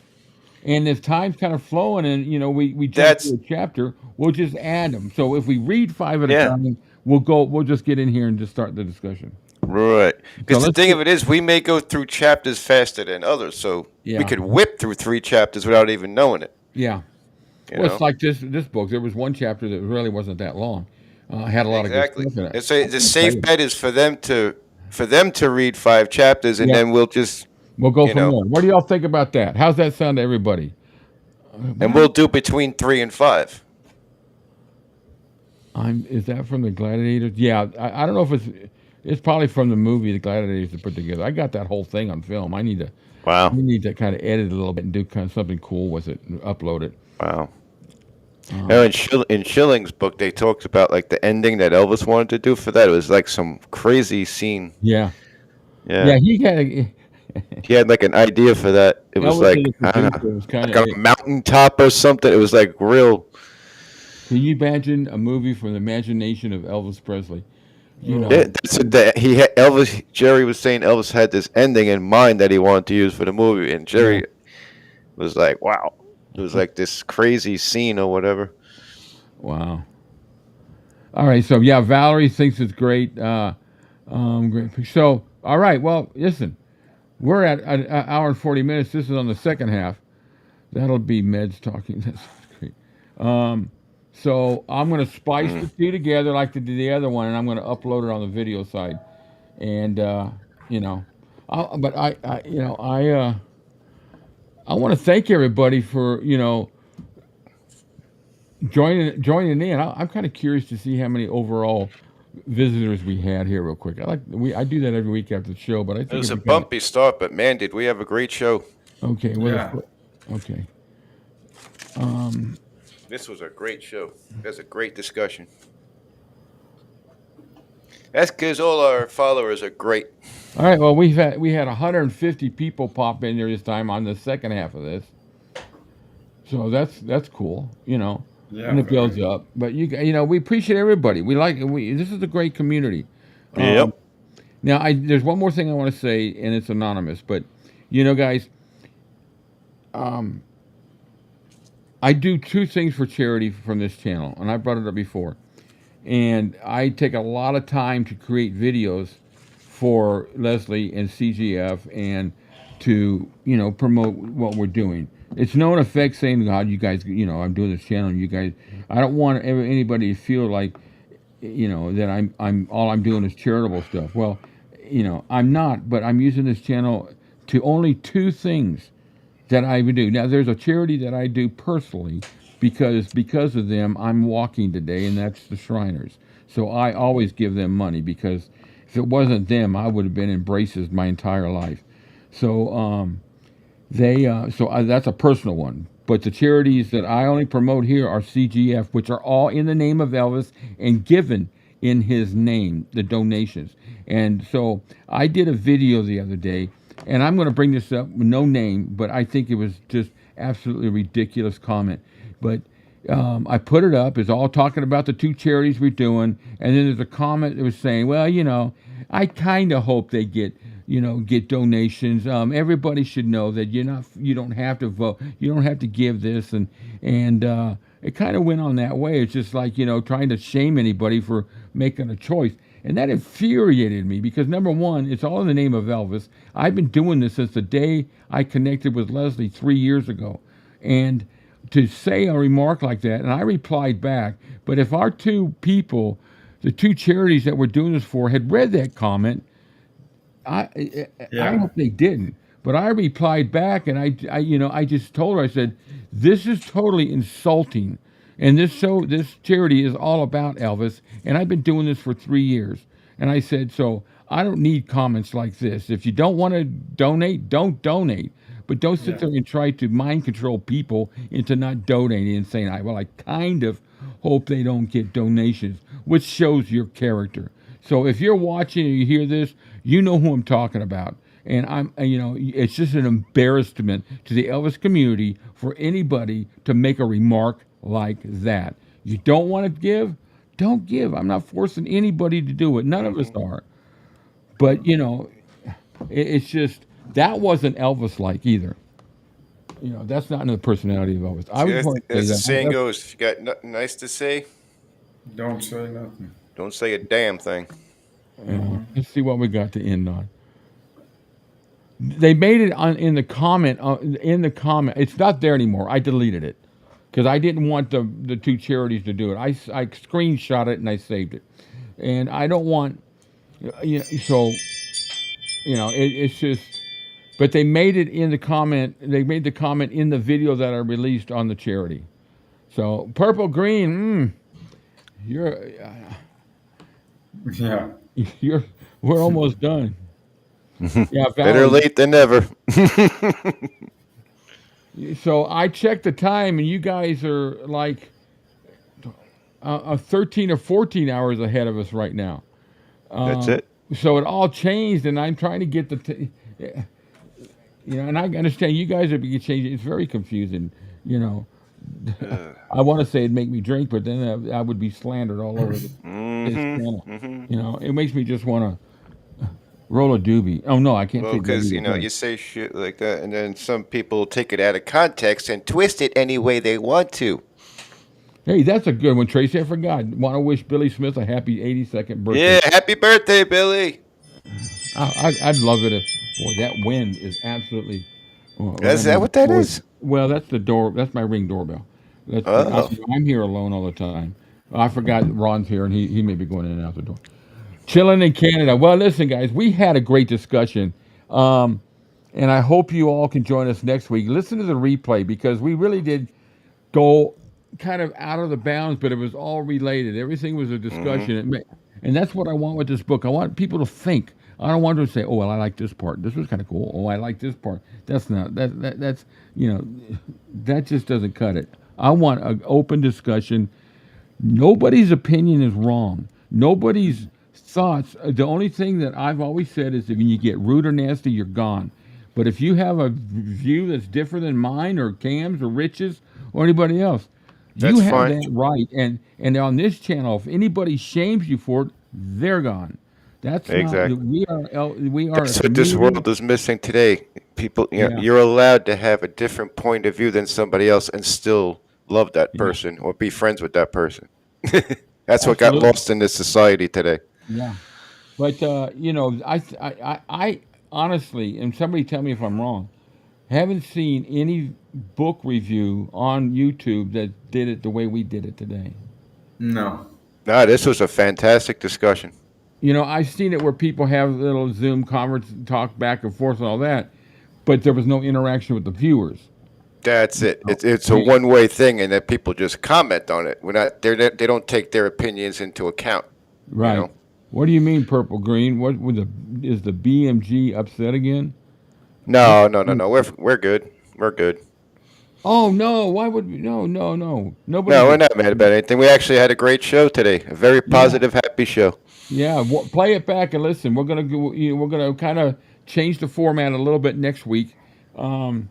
Speaker 2: And if time's kind of flowing and we jump to a chapter, we'll just add them. So if we read 5 at a time, we'll just get in here and just start the discussion.
Speaker 1: Right. Because the thing of it is, we may go through chapters faster than others, so we could whip through 3 chapters without even knowing it.
Speaker 2: Yeah. It's like this book. There was one chapter that really wasn't that long. Had a lot of good stuff in it.
Speaker 1: It's the safe bet is for them to read 5 chapters, and then we'll go
Speaker 2: from there. What do y'all think about that? How's that sound to everybody?
Speaker 1: And we'll do between 3 and 5.
Speaker 2: Is that from the Gladiators? Yeah, I don't know if it's probably from the movie The Gladiators to put together. I got that whole thing on film. I need to kind of edit it a little bit and do kind of something cool with it and upload it.
Speaker 1: Wow. In Schilling's book, they talked about like the ending that Elvis wanted to do for that. It was like some crazy scene.
Speaker 2: Yeah.
Speaker 1: He had like an idea for that. It was like, I don't know, like on a mountaintop or something. It was like real.
Speaker 2: Can you imagine a movie from the imagination of Elvis Presley?
Speaker 1: Jerry was saying Elvis had this ending in mind that he wanted to use for the movie, and Jerry was like, "Wow." It was like this crazy scene or whatever.
Speaker 2: Wow. All right. So, Valerie thinks it's great. Great. So, all right. Well, listen, we're at an hour and 40 minutes. This is on the second half. That'll be Meds talking. That's great. So, I'm going to spice the 2 together like I did the other one, and I'm going to upload it on the video side. And, I want to thank everybody for joining in. I'm kind of curious to see how many overall visitors we had here, real quick. I do that every week after the show, but I think
Speaker 1: it was a bumpy start. But man, did we have a great show?
Speaker 2: Okay. Okay.
Speaker 1: This was a great show. That's a great discussion. That's because all our followers are great.
Speaker 2: All right. Well, we had 150 people pop in there this time on the second half of this, so that's cool, and it builds up. But we appreciate everybody. We like it. This is a great community.
Speaker 1: Yep.
Speaker 2: Now, there's one more thing I want to say, and it's anonymous, but guys, I do 2 things for charity from this channel, and I brought it up before. And I take a lot of time to create videos for Lesley and CGF and to, promote what we're doing. It's no effect saying, God, you guys, I'm doing this channel, and you guys, I don't want anybody to feel like, that I'm all I'm doing is charitable stuff. Well, I'm not, but I'm using this channel to only 2 things that I would do. Now, there's a charity that I do personally because of them, I'm walking today, and that's the Shriners. So I always give them money because if it wasn't them, I would have been in braces my entire life. So that's a personal one. But the charities that I only promote here are CGF, which are all in the name of Elvis and given in his name, the donations. And so I did a video the other day, and I'm going to bring this up with no name, but I think it was just absolutely ridiculous comment. But I put it up. It's all talking about the two charities we're doing, and then there's a comment that was saying, "Well, I kind of hope they get donations. Everybody should know that you don't have to vote, you don't have to give this," and it kind of went on that way. It's just like trying to shame anybody for making a choice. And that infuriated me because number one, it's all in the name of Elvis. I've been doing this since the day I connected with Lesley 3 years ago. And to say a remark like that, and I replied back, but if our two people, the two charities that we're doing this for, had read that comment, I hope they didn't. But I replied back, and I just told her, I said, this is totally insulting. And this charity is all about Elvis, and I've been doing this for 3 years. And I said, so I don't need comments like this. If you don't want to donate, don't donate. But don't sit there and try to mind control people into not donating and saying, well, I kind of hope they don't get donations, which shows your character. So if you're watching and you hear this, you know who I'm talking about. And it's just an embarrassment to the Elvis community for anybody to make a remark like that. You don't want to give? Don't give. I'm not forcing anybody to do it. None of us are. But, it's just, that wasn't Elvis-like either. That's not in the personality of Elvis. I would want to say
Speaker 1: As the
Speaker 2: that.
Speaker 1: saying goes, if you got nothing nice to say,
Speaker 4: Don't say nothing.
Speaker 1: don't say a damn thing.
Speaker 2: Let's see what we got to end on. They made it in the comment. It's not there anymore. I deleted it because I didn't want the two charities to do it. I screenshot it and I saved it, and I don't want it's just. But they made it in the comment. They made the comment in the video that I released on the charity. So purple green, you're
Speaker 4: Yeah.
Speaker 2: we're almost done. Yeah,
Speaker 1: Better late than never.
Speaker 2: So I checked the time, and you guys are like 13 or 14 hours ahead of us right now.
Speaker 1: That's it.
Speaker 2: So it all changed, and I'm trying to get and I understand you guys are being changed. It's very confusing, I want to say it'd make me drink, but then I would be slandered all over this channel. It makes me just want to roll a doobie. Oh no, I can't.
Speaker 1: Well,
Speaker 2: say
Speaker 1: because
Speaker 2: doobie.
Speaker 1: you say shit like that, and then some people take it out of context and twist it any way they want to.
Speaker 2: Hey, that's a good one, Tracy. I forgot. Want to wish Billy Smith a happy 82nd birthday.
Speaker 1: Yeah, happy birthday, Billy.
Speaker 2: I'd love it if that wind is absolutely.
Speaker 1: Is that what that is?
Speaker 2: Well, that's the door. That's my Ring doorbell. I'm here alone all the time. I forgot Ron's here, and he may be going in and out the door. Chilling in Canada. Well, listen, guys, we had a great discussion, and I hope you all can join us next week. Listen to the replay because we really did go kind of out of the bounds, but it was all related. Everything was a discussion, and that's what I want with this book. I want people to think. I don't want them to say, "Oh, well, I like this part. This was kind of cool. Oh, I like this part." That's not that's that just doesn't cut it. I want an open discussion. Nobody's opinion is wrong. Nobody's thoughts. The only thing that I've always said is that when you get rude or nasty, you're gone. But if you have a view that's different than mine or Cam's or Rich's or anybody else, you have
Speaker 1: fine.
Speaker 2: that right. And on this channel, if anybody shames you for it, they're gone. That's
Speaker 1: Exactly.
Speaker 2: not, we are.
Speaker 1: That's what this world is missing today. People,
Speaker 2: Yeah.
Speaker 1: you're allowed to have a different point of view than somebody else and still love that person or be friends with that person. That's what got
Speaker 2: Absolutely.
Speaker 1: lost in this society today.
Speaker 2: Yeah, but I honestly, and somebody tell me if I'm wrong, haven't seen any book review on YouTube that did it the way we did it today.
Speaker 4: No.
Speaker 1: Nah, this was a fantastic discussion.
Speaker 2: I've seen it where people have little Zoom conference, talk back and forth and all that, but there was no interaction with the viewers.
Speaker 1: That's it. It's a one-way thing, and that people just comment on it. They don't take their opinions into account.
Speaker 2: Right.
Speaker 1: You know?
Speaker 2: What do you mean, purple green? Is the BMG upset again?
Speaker 1: No. We're good. We're good.
Speaker 2: Oh no! Why would we? No. Nobody.
Speaker 1: No, we're not mad about anything. We actually had a great show today. A very positive, happy show.
Speaker 2: Yeah, play it back and listen. We're gonna go. We're gonna kind of change the format a little bit next week, and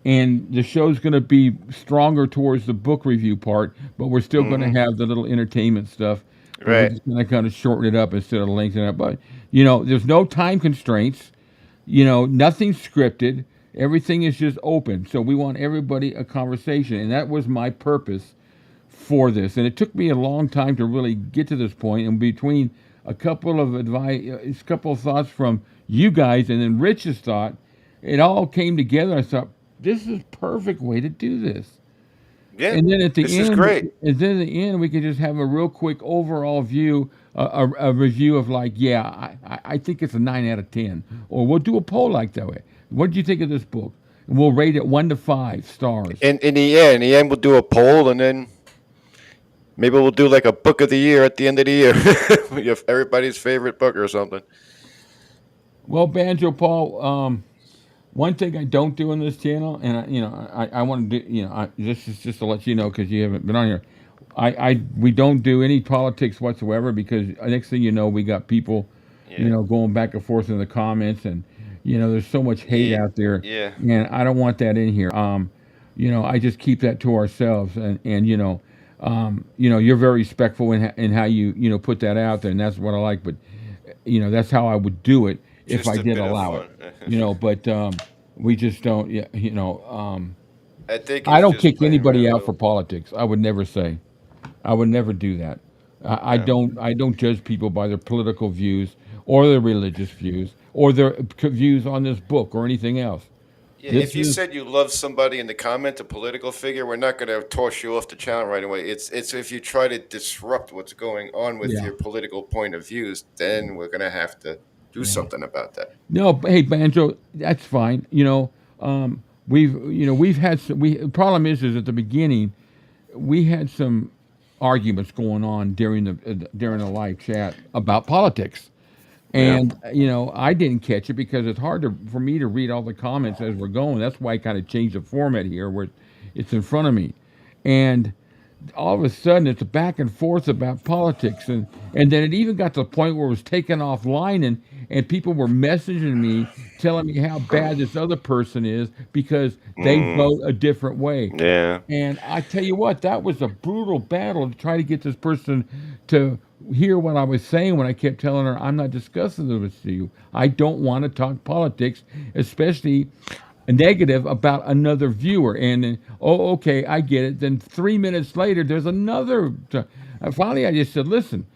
Speaker 2: the show's gonna be stronger towards the book review part, but we're still gonna have the little entertainment stuff. But we're
Speaker 1: Right.
Speaker 2: just gonna kind of shorten it up instead of lengthening it up. But there's no time constraints. Nothing's scripted. Everything is just open. So we want everybody a conversation, and that was my purpose for this. And it took me a long time to really get to this point. And between a couple of advice, a couple of thoughts from you guys, and then Rich's thought, it all came together. I thought this is perfect way to do this.
Speaker 1: Yeah.
Speaker 2: And then at the
Speaker 1: this
Speaker 2: end,
Speaker 1: is great.
Speaker 2: and then at the end, we could just have a real quick overall view, a review of like, I think it's a 9 out of 10, or we'll do a poll like that way. What did you think of this book? And we'll rate it 1 to 5 stars.
Speaker 1: And in the end, we'll do a poll, and then maybe we'll do like a book of the year at the end of the year. Everybody's favorite book or something.
Speaker 2: Well, Banjo Paul, one thing I don't do on this channel, and I want to do, this is just to let you know because you haven't been on here. We don't do any politics whatsoever because next thing you know, we got people, going back and forth in the comments, and there's so much hate out there.
Speaker 1: Yeah.
Speaker 2: And I don't want that in here. I just keep that to ourselves, and you're very respectful in how you put that out there, and that's what I like. But that's how I would do it if
Speaker 1: Just
Speaker 2: I
Speaker 1: a
Speaker 2: did
Speaker 1: bit of
Speaker 2: allow
Speaker 1: fun.
Speaker 2: it. But we just don't.
Speaker 1: I think
Speaker 2: I
Speaker 1: it's
Speaker 2: don't
Speaker 1: just
Speaker 2: kick
Speaker 1: plain
Speaker 2: anybody out
Speaker 1: random.
Speaker 2: for politics. I would never say. I would never do that. I don't judge people by their political views or their religious views or their views on this book or anything else.
Speaker 1: Yeah,
Speaker 2: This
Speaker 1: if you
Speaker 2: is-
Speaker 1: said you love somebody in the comment, a political figure, we're not going to toss you off the channel right away. It's if you try to disrupt what's going on with your political point of views, then we're going to have to do something about that.
Speaker 2: No, hey Banjo, that's fine. We've had some. The problem is at the beginning, we had some arguments going on during the live chat about politics, and I didn't catch it because it's hard for me to read all the comments as we're going. That's why I kind of changed the format here, where it's in front of me, and all of a sudden it's a back and forth about politics, and then it even got to the point where it was taken offline, and people were messaging me telling me how bad this other person is because they vote a different way.
Speaker 1: Yeah.
Speaker 2: And I tell you what, that was a brutal battle to try to get this person to hear what I was saying when I kept telling her, I'm not discussing this with you. I don't want to talk politics, especially negative about another viewer. And then, okay, I get it. Then 3 minutes later, there's another. Finally, I just said, listen,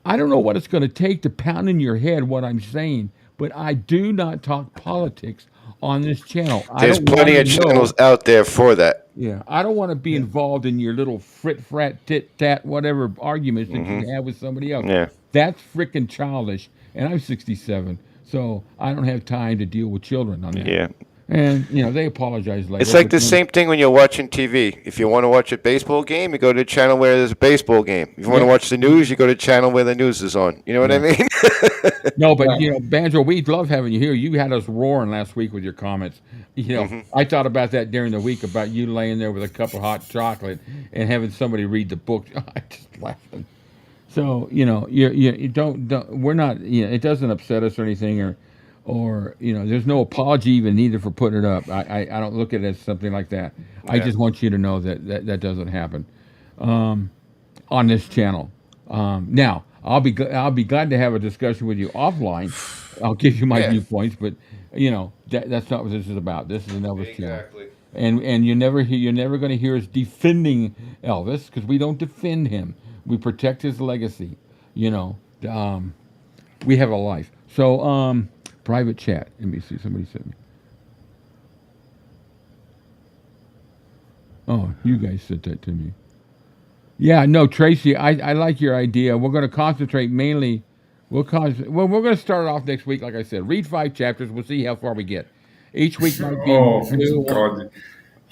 Speaker 2: I don't know what it's going to take to pound in your head what I'm saying, but I do not talk politics on this channel.
Speaker 1: There's plenty of channels out there for that.
Speaker 2: Yeah, I don't want to be involved in your little frat, tit, tat, whatever arguments that you have with somebody else.
Speaker 1: Yeah.
Speaker 2: That's freaking childish. And I'm 67, so I don't have time to deal with children on that.
Speaker 1: Yeah.
Speaker 2: And, they apologize later.
Speaker 1: It's like the same thing when you're watching TV. If you want to watch a baseball game, you go to a channel where there's a baseball game. If you want to watch the news, you go to a channel where the news is on. You know what I mean?
Speaker 2: No, but, Banjo, we love having you here. You had us roaring last week with your comments. I thought about that during the week about you laying there with a cup of hot chocolate and having somebody read the book. I just laughing. So, you don't we're not, it doesn't upset us or anything, or there's no apology even needed for putting it up. I don't look at it as something like that. I just want you to know that doesn't happen on this channel. Now I'll be glad to have a discussion with you offline. I'll give you my viewpoints, but that's not what this is about. This is an Elvis channel.
Speaker 1: Exactly.
Speaker 2: And you're never going to hear us defending Elvis because we don't defend him. We protect his legacy. We have a life. So private chat. Let me see. Somebody sent me. Oh, you guys sent that to me. Yeah, no, Tracy, I like your idea. We're going to concentrate mainly. We're going to start off next week, like I said. Read 5 chapters. We'll see how far we get. Each week might be
Speaker 4: Oh,
Speaker 2: two.
Speaker 4: God.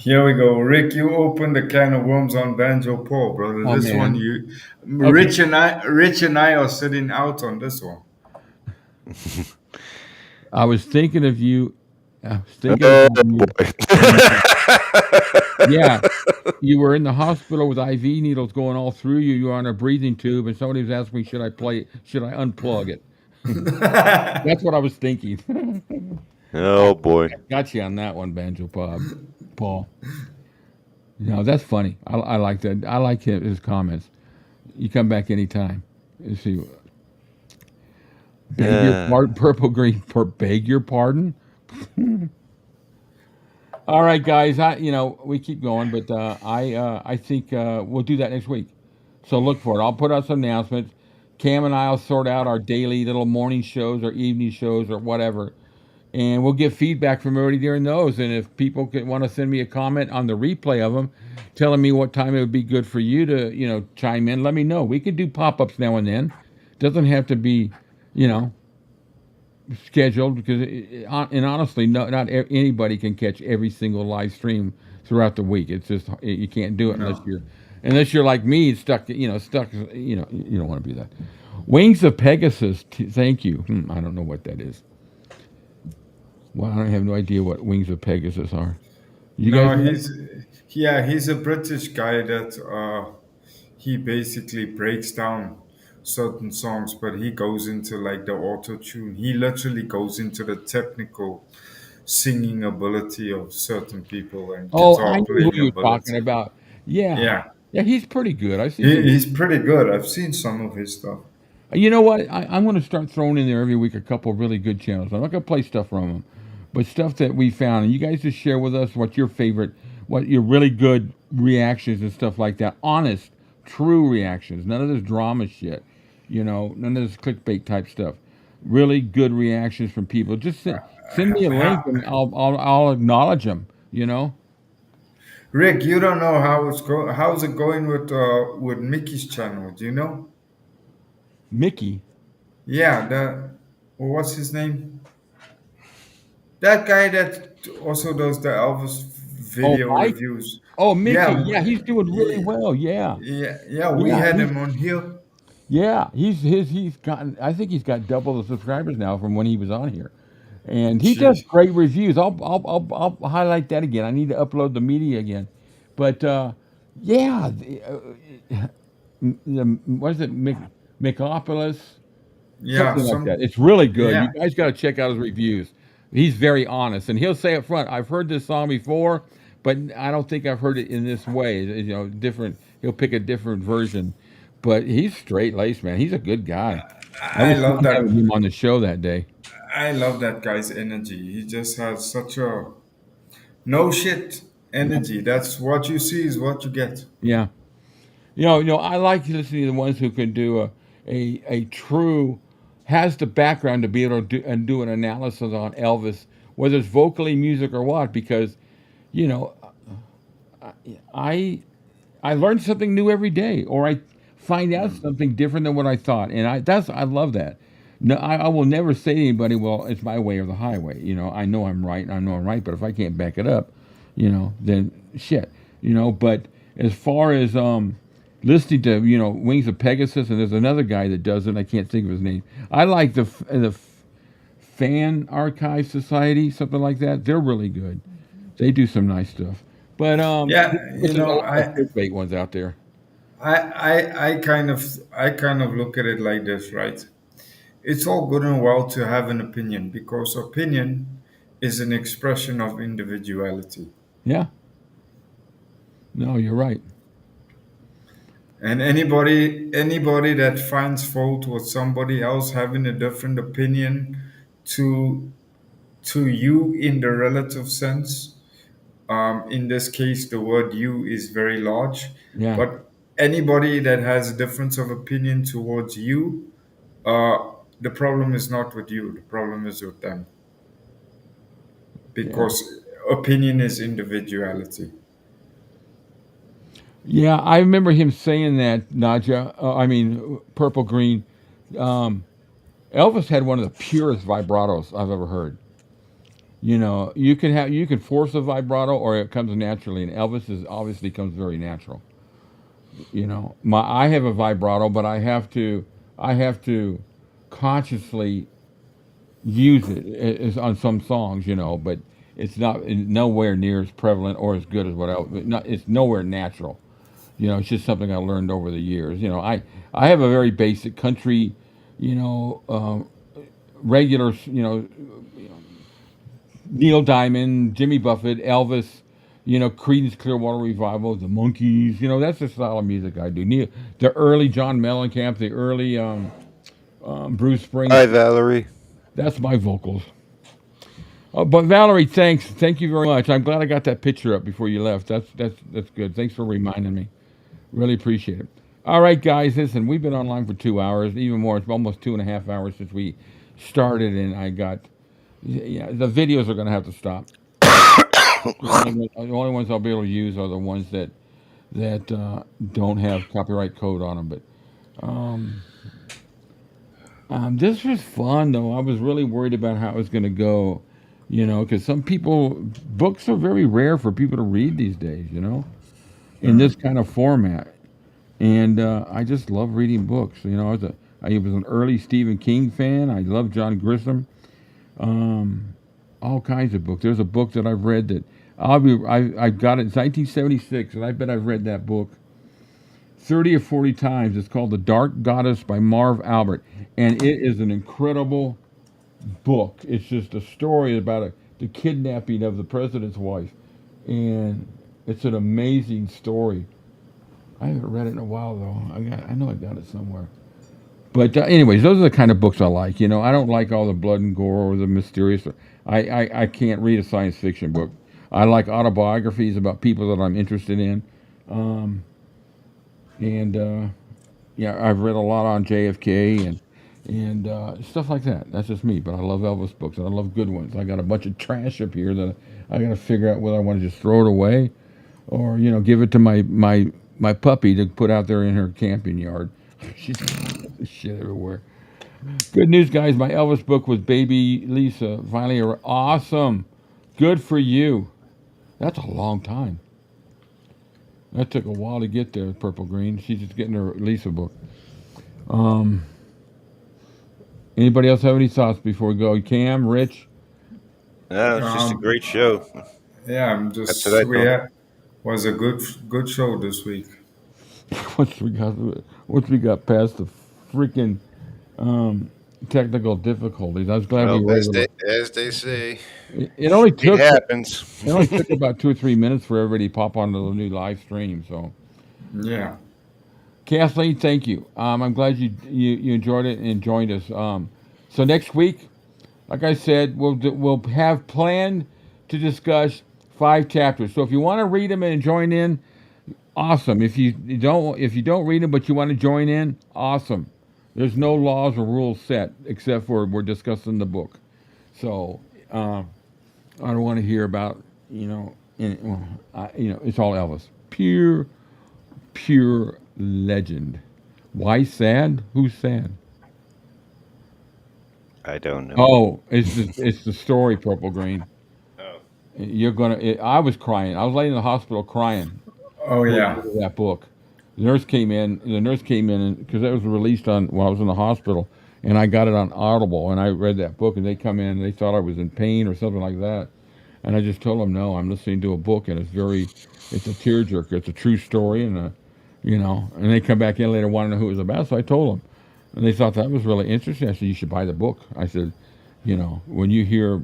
Speaker 4: Here we go. Rick, you opened the can of worms on Banjo Paul, brother.
Speaker 2: Oh
Speaker 4: This one
Speaker 2: man.
Speaker 4: you
Speaker 2: Okay.
Speaker 4: Rich and I are sitting out on this one.
Speaker 2: I was thinking of you. I was thinking of
Speaker 1: Oh
Speaker 2: you
Speaker 1: boy.
Speaker 2: when yeah, you were in the hospital with IV needles going all through you. You were on a breathing tube, and somebody was asking me, should I unplug it? That's what I was thinking. I
Speaker 1: Oh boy.
Speaker 2: got you on that one, Banjo Bob, Paul. No, that's funny. I like that. I like his comments. You come back anytime. You see, beg your
Speaker 1: Uh,
Speaker 2: pardon, purple green. Beg your pardon. All right, guys. We keep going, but I think we'll do that next week. So look for it. I'll put out some announcements. Cam and I'll sort out our daily little morning shows or evening shows or whatever, and we'll get feedback from everybody during those. And if people want to send me a comment on the replay of them, telling me what time it would be good for you to chime in, let me know. We can do pop-ups now and then. Doesn't have to be, you know, scheduled because and honestly, not anybody can catch every single live stream throughout the week. It's just you can't do it
Speaker 4: No.
Speaker 2: unless you're like me, stuck. You don't want to be that. Wings of Pegasus. Thank you. I don't know what that is. Well, I have no idea what Wings of Pegasus are. You guys
Speaker 4: No,
Speaker 2: know?
Speaker 4: he's a British guy that he basically breaks down certain songs, but he goes into like the auto tune. He literally goes into the technical singing ability of certain people and
Speaker 2: Oh, I
Speaker 4: guitar
Speaker 2: know who
Speaker 4: playing
Speaker 2: you're talking
Speaker 4: ability.
Speaker 2: about. Yeah,
Speaker 4: Yeah,
Speaker 2: yeah, he's pretty good. I've seen some.
Speaker 4: he's pretty good. I've seen some of his stuff.
Speaker 2: You know what? I'm going to start throwing in there every week a couple of really good channels. I'm not going to play stuff from them, but stuff that we found. And you guys just share with us what your really good reactions and stuff like that. Honest, true reactions. None of this drama shit. None of this clickbait type stuff. Really good reactions from people. Just send me a link
Speaker 4: Ha-
Speaker 2: and I'll acknowledge them.
Speaker 4: Rick, you don't know how how's it going with Mickey's channel? Do you know?
Speaker 2: Mickey.
Speaker 4: Yeah, what's his name? That guy that also does the Elvis
Speaker 2: Oh,
Speaker 4: video
Speaker 2: Mike.
Speaker 4: reviews.
Speaker 2: Oh, Mickey.
Speaker 4: Yeah,
Speaker 2: Yeah, he's doing really
Speaker 4: yeah,
Speaker 2: well. Yeah.
Speaker 4: yeah. We
Speaker 2: Yeah,
Speaker 4: had him on here.
Speaker 2: yeah, he's gotten. I think he's got double the subscribers now from when he was on here, and he does
Speaker 4: Jeez.
Speaker 2: great reviews. I'll highlight that again. I need to upload the media again, but yeah, what is it, Micopolis,
Speaker 4: Yeah,
Speaker 2: something like that.
Speaker 4: some.
Speaker 2: It's really good. You
Speaker 4: Yeah,
Speaker 2: guys got to check out his reviews. He's very honest, and he'll say up front, "I've heard this song before, but I don't think I've heard it in this way." Different. He'll pick a different version, but he's straight laced, man. He's a good guy. I
Speaker 4: I
Speaker 2: was
Speaker 4: love
Speaker 2: fun
Speaker 4: that.
Speaker 2: having him on the show that day.
Speaker 4: I love that guy's energy. He just has such a no shit
Speaker 2: Yeah,
Speaker 4: energy. That's what you see is what you get.
Speaker 2: yeah. I like listening to the ones who can do a true has the background to be able to do an analysis on Elvis, whether it's vocally, music, or what. Because you know, I I learn something new every day, or I find out something different than what I thought, and I love that. No, I will never say to anybody, "Well, it's my way or the highway." I know I'm right, and I know I'm right, but if I can't back it up, then shit. But as far as listening to Wings of Pegasus, and there's another guy that does it. I can't think of his name. I like the Fan Archive Society, something like that. They're really good. They do some nice stuff. But
Speaker 4: Yeah,
Speaker 2: there's a lot of clickbait ones out there.
Speaker 4: I kind of look at it like this, right? It's all good and well to have an opinion because opinion is an expression of individuality.
Speaker 2: Yeah. No, you're right.
Speaker 4: And anybody that finds fault with somebody else having a different opinion to to you in the relative sense, in this case, the word "you" is very large,
Speaker 2: Yeah.
Speaker 4: but anybody that has a difference of opinion towards you, uh, the problem is not with you. The problem is with them
Speaker 2: Yeah.
Speaker 4: because opinion is individuality.
Speaker 2: Yeah. I remember him saying that, Naja. I mean, Purple Green. Um, Elvis had one of the purest vibratos I've ever heard. You can force a vibrato or it comes naturally, and Elvis is obviously comes very natural. I have a vibrato, but I have to consciously use it. It's on some songs, but it's not nowhere near as prevalent or as good as what else. It's nowhere natural. It's just something I learned over the years. I have a very basic country, you know, regular, Neil Diamond, Jimmy Buffett, Elvis, Creedence Clearwater Revival, the Monkees. That's the style of music I do. The early John Mellencamp, the early Bruce
Speaker 1: Hi,
Speaker 2: Springsteen.
Speaker 1: Valerie.
Speaker 2: That's my vocals. But Valerie, thanks. Thank you very much. I'm glad I got that picture up before you left. That's good. Thanks for reminding me. Really appreciate it. All right, guys. Listen, we've been online for 2 hours, even more. It's almost 2.5 hours since we started, and I got. Yeah, the videos are going to have to stop. The only ones I'll be able to use are the ones that don't have copyright code on them. But this was fun, though. I was really worried about how it was going to go, because books are very rare for people to read these days, in this kind of format. And I just love reading books. I was an early Stephen King fan. I love John Grisham. All kinds of books. There's a book that I've read that I got it. It's 1976, and I bet I've read that book 30 or 40 times. It's called The Dark Goddess by Marv Albert, and it is an incredible book. It's just a story about the kidnapping of the president's wife, and it's an amazing story. I haven't read it in a while though. I know I got it somewhere. But anyways, those are the kind of books I like. I don't like all the blood and gore or the mysterious. I can't read a science fiction book. I like autobiographies about people that I'm interested in. Yeah, I've read a lot on JFK and stuff like that. That's just me. But I love Elvis books and I love good ones. I got a bunch of trash up here that I got to figure out whether I want to just throw it away or give it to my puppy to put out there in her camping yard. She's shit everywhere. Good news, guys. My Elvis book was Baby Lisa. Finally, awesome. Good for you. That's a long time. That took a while to get there, Purple Green. She's just getting her Lisa book. Anybody else have any thoughts before we go? Cam, Rich?
Speaker 1: No, it's just a great show.
Speaker 4: Yeah,
Speaker 1: That's what I thought.
Speaker 4: was a good show this week.
Speaker 2: once we got past the freaking technical difficulties, I was glad we were able to.
Speaker 1: As they say,
Speaker 2: It only
Speaker 1: it
Speaker 2: took
Speaker 1: happens.
Speaker 2: it only took about 2 or 3 minutes for everybody to pop onto the new live stream. So,
Speaker 4: Yeah.
Speaker 2: Kathleen, thank you. I'm glad you enjoyed it and joined us. So next week, like I said, we'll have planned to discuss 5 chapters. So if you want to read them and join in, awesome. If you don't read them but you want to join in, awesome. There's no laws or rules set except for we're discussing the book. So I don't want to hear about it's all Elvis. Pure legend. Why sad? Who's sad?
Speaker 1: I don't know.
Speaker 2: Oh, it's the story, Purple Green.
Speaker 1: Oh.
Speaker 2: I was crying. I was laying in the hospital crying.
Speaker 4: Oh yeah.
Speaker 2: That book. The nurse came in because that was released while I was in the hospital, and I got it on Audible, and I read that book, and they come in, and they thought I was in pain or something like that, and I just told them, no, I'm listening to a book, and it's a tearjerker. It's a true story, and and they come back in later wanting to know who it was about, so I told them, and they thought that was really interesting. I said, you should buy the book. I said, when you hear,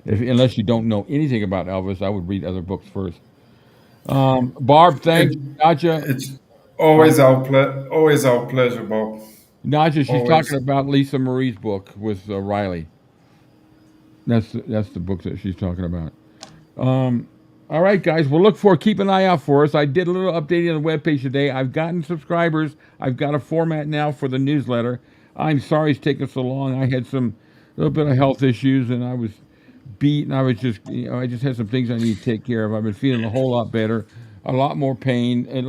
Speaker 2: unless you don't know anything about Elvis, I would read other books first. Barb, thanks. Nadja,
Speaker 4: It's always our pleasure, Bob.
Speaker 2: Nadja, she's
Speaker 4: Always.
Speaker 2: talking about Lisa Marie's book with Riley. That's the book that she's talking about. All right, guys. We'll keep an eye out for us. I did a little updating on the webpage today. I've gotten subscribers. I've got a format now for the newsletter. I'm sorry it's taken so long. I had a little bit of health issues, and I was beat, and I just had some things I need to take care of. I've been feeling a whole lot better, a lot more pain, a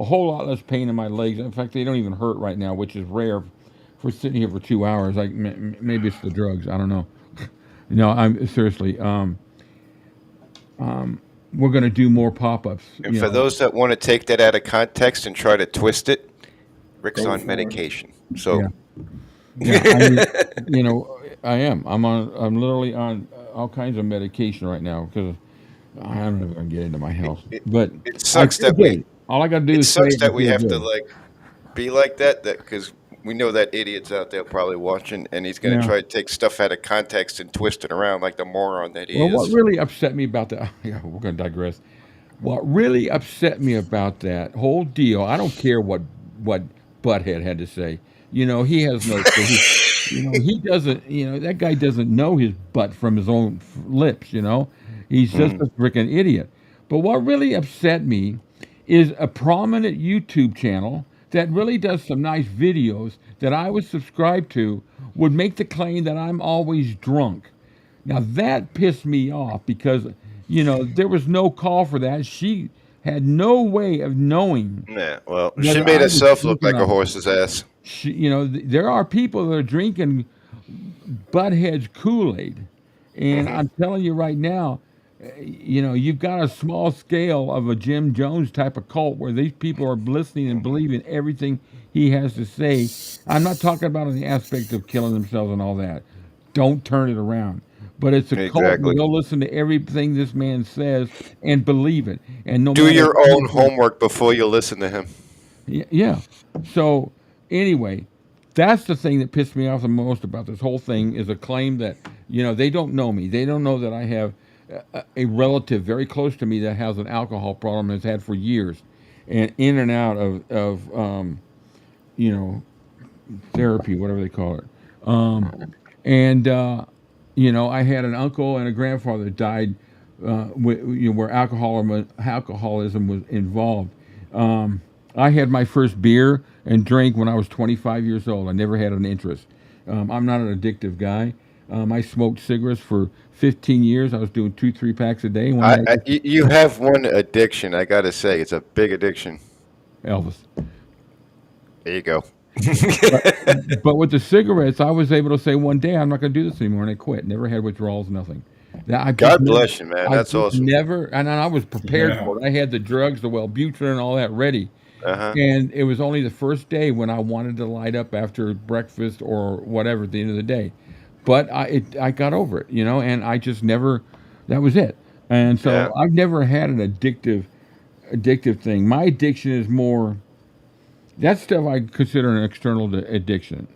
Speaker 2: whole lot less pain in my legs. In fact, they don't even hurt right now, which is rare for sitting here for 2 hours. Maybe it's the drugs. I don't know. No, I'm seriously. We're going to do more pop-ups.
Speaker 1: And for those that want to take that out of context and try to twist it, Rick's
Speaker 4: Go
Speaker 1: on
Speaker 4: for it.
Speaker 1: medication.
Speaker 2: Yeah.
Speaker 1: So
Speaker 2: Yeah, I mean, I am. I'm literally on all kinds of medication right now because I'm never gonna get into my health. But
Speaker 1: it sucks that
Speaker 2: okay, all I gotta do
Speaker 1: it
Speaker 2: is say
Speaker 1: sucks
Speaker 2: it
Speaker 1: that
Speaker 2: and
Speaker 1: we
Speaker 2: feel
Speaker 1: have to
Speaker 2: good.
Speaker 1: like be like that because we know that idiot's out there probably watching and he's going to
Speaker 2: Yeah.
Speaker 1: try to take stuff out of context and twist it around like the moron that he
Speaker 2: Well, what
Speaker 1: is.
Speaker 2: really upset me about that? Yeah, we're gonna digress. What really upset me about that whole deal? I don't care what Butthead had to say. He has no. He doesn't. That guy doesn't know his butt from his own lips. He's just a freaking idiot. But what really upset me is a prominent YouTube channel that really does some nice videos that I would subscribe to would make the claim that I'm always drunk. Now that pissed me off because, there was no call for that. She had no way of knowing
Speaker 1: Yeah, well, she
Speaker 2: whether
Speaker 1: made
Speaker 2: I was
Speaker 1: herself look
Speaker 2: drinking
Speaker 1: like a
Speaker 2: or
Speaker 1: horse's ass.
Speaker 2: there are people that are drinking Butthead's Kool-Aid. And I'm telling you right now, you've got a small scale of a Jim Jones type of cult where these people are listening and believing everything he has to say. I'm not talking about in the aspect of killing themselves and all that. Don't turn it around. But it's a cult where
Speaker 1: Exactly.
Speaker 2: they'll listen to everything this man says and believe it. And no
Speaker 1: Do
Speaker 2: matter
Speaker 1: your
Speaker 2: what
Speaker 1: own
Speaker 2: he says-
Speaker 1: homework before you listen to him.
Speaker 2: Yeah. So anyway, that's the thing that pissed me off the most about this whole thing is a claim that they don't know me. They don't know that I have a relative very close to me that has an alcohol problem and has had for years, and in and out of therapy, whatever they call it. And I had an uncle and a grandfather that died where alcoholism was involved. I had my first beer and drink when I was 25 years old. I never had an interest. I'm not an addictive guy. I smoked cigarettes for 15 years. I was doing 2-3 packs a day.
Speaker 1: You have one addiction, I got to say. It's a big addiction.
Speaker 2: Elvis.
Speaker 1: There you go.
Speaker 2: But with the cigarettes, I was able to say one day, I'm not going to do this anymore, and I quit. Never had withdrawals, nothing.
Speaker 1: God bless you, man. That's awesome.
Speaker 2: Never, and I was prepared
Speaker 4: Yeah.
Speaker 2: for it. I had the drugs, the Wellbutrin, and all that ready.
Speaker 1: Uh-huh.
Speaker 2: And it was only the first day when I wanted to light up after breakfast or whatever at the end of the day. But I got over it, and I just never, that was it. And so
Speaker 1: Yeah.
Speaker 2: I've never had an addictive thing. My addiction is more, that stuff I consider an external addiction,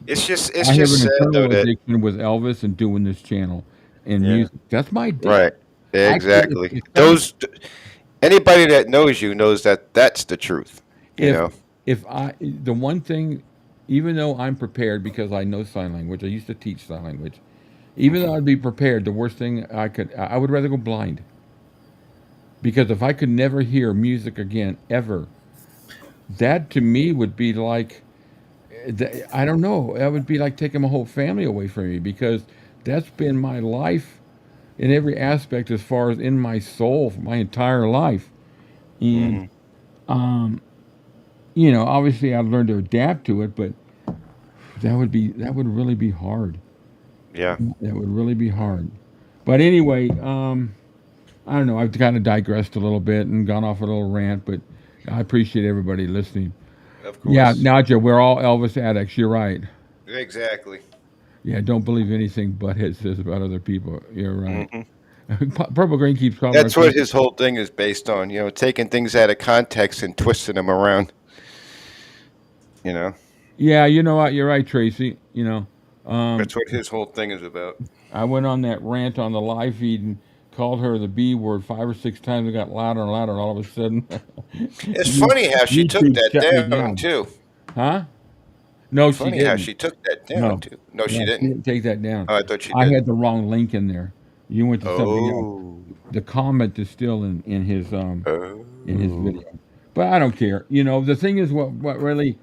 Speaker 1: It's just
Speaker 2: I have
Speaker 1: sad
Speaker 2: an
Speaker 1: though
Speaker 2: internal
Speaker 1: that
Speaker 2: addiction with Elvis and doing this channel and music. That's my addiction.
Speaker 1: right. Exactly.
Speaker 2: It's
Speaker 1: Anybody that knows you knows that that's the truth.
Speaker 2: If the one thing, even though I'm prepared because I know sign language, I used to teach sign language. Even though I'd be prepared, the worst thing I would rather go blind. Because if I could never hear music again, ever, that to me would be like, I don't know, that would be like taking my whole family away from me because that's been my life in every aspect as far as in my soul for my entire life. And, obviously I'd learn to adapt to it, but that would really be hard.
Speaker 1: Yeah.
Speaker 2: That would really be hard. But anyway, I don't know. I've kind of digressed a little bit and gone off a little rant, but I appreciate everybody listening.
Speaker 1: Of course.
Speaker 2: Yeah, Nadja, we're all Elvis addicts. You're right.
Speaker 1: Exactly.
Speaker 2: Yeah, don't believe anything Butthead says about other people. You're right. Purple Green keeps calling.
Speaker 1: That's what his whole thing is based on, taking things out of context and twisting them around.
Speaker 2: Yeah, you know what? You're right, Tracy.
Speaker 1: That's what his whole thing is about.
Speaker 2: I went on that rant on the live feed and called her the B word 5 or 6 times. It got louder and louder, and all of a sudden,
Speaker 1: It's funny how she took
Speaker 2: YouTube
Speaker 1: that
Speaker 2: shut me
Speaker 1: down too.
Speaker 2: huh? No, she
Speaker 1: Funny
Speaker 2: didn't.
Speaker 1: how she took that down too. No, she
Speaker 2: She
Speaker 1: didn't.
Speaker 2: didn't take that down.
Speaker 1: Oh, I thought she
Speaker 2: I
Speaker 1: did.
Speaker 2: had the wrong link in there. You went to something else.
Speaker 1: Oh.
Speaker 2: The comment is still in his
Speaker 1: Oh.
Speaker 2: video, but I don't care. The thing is, what really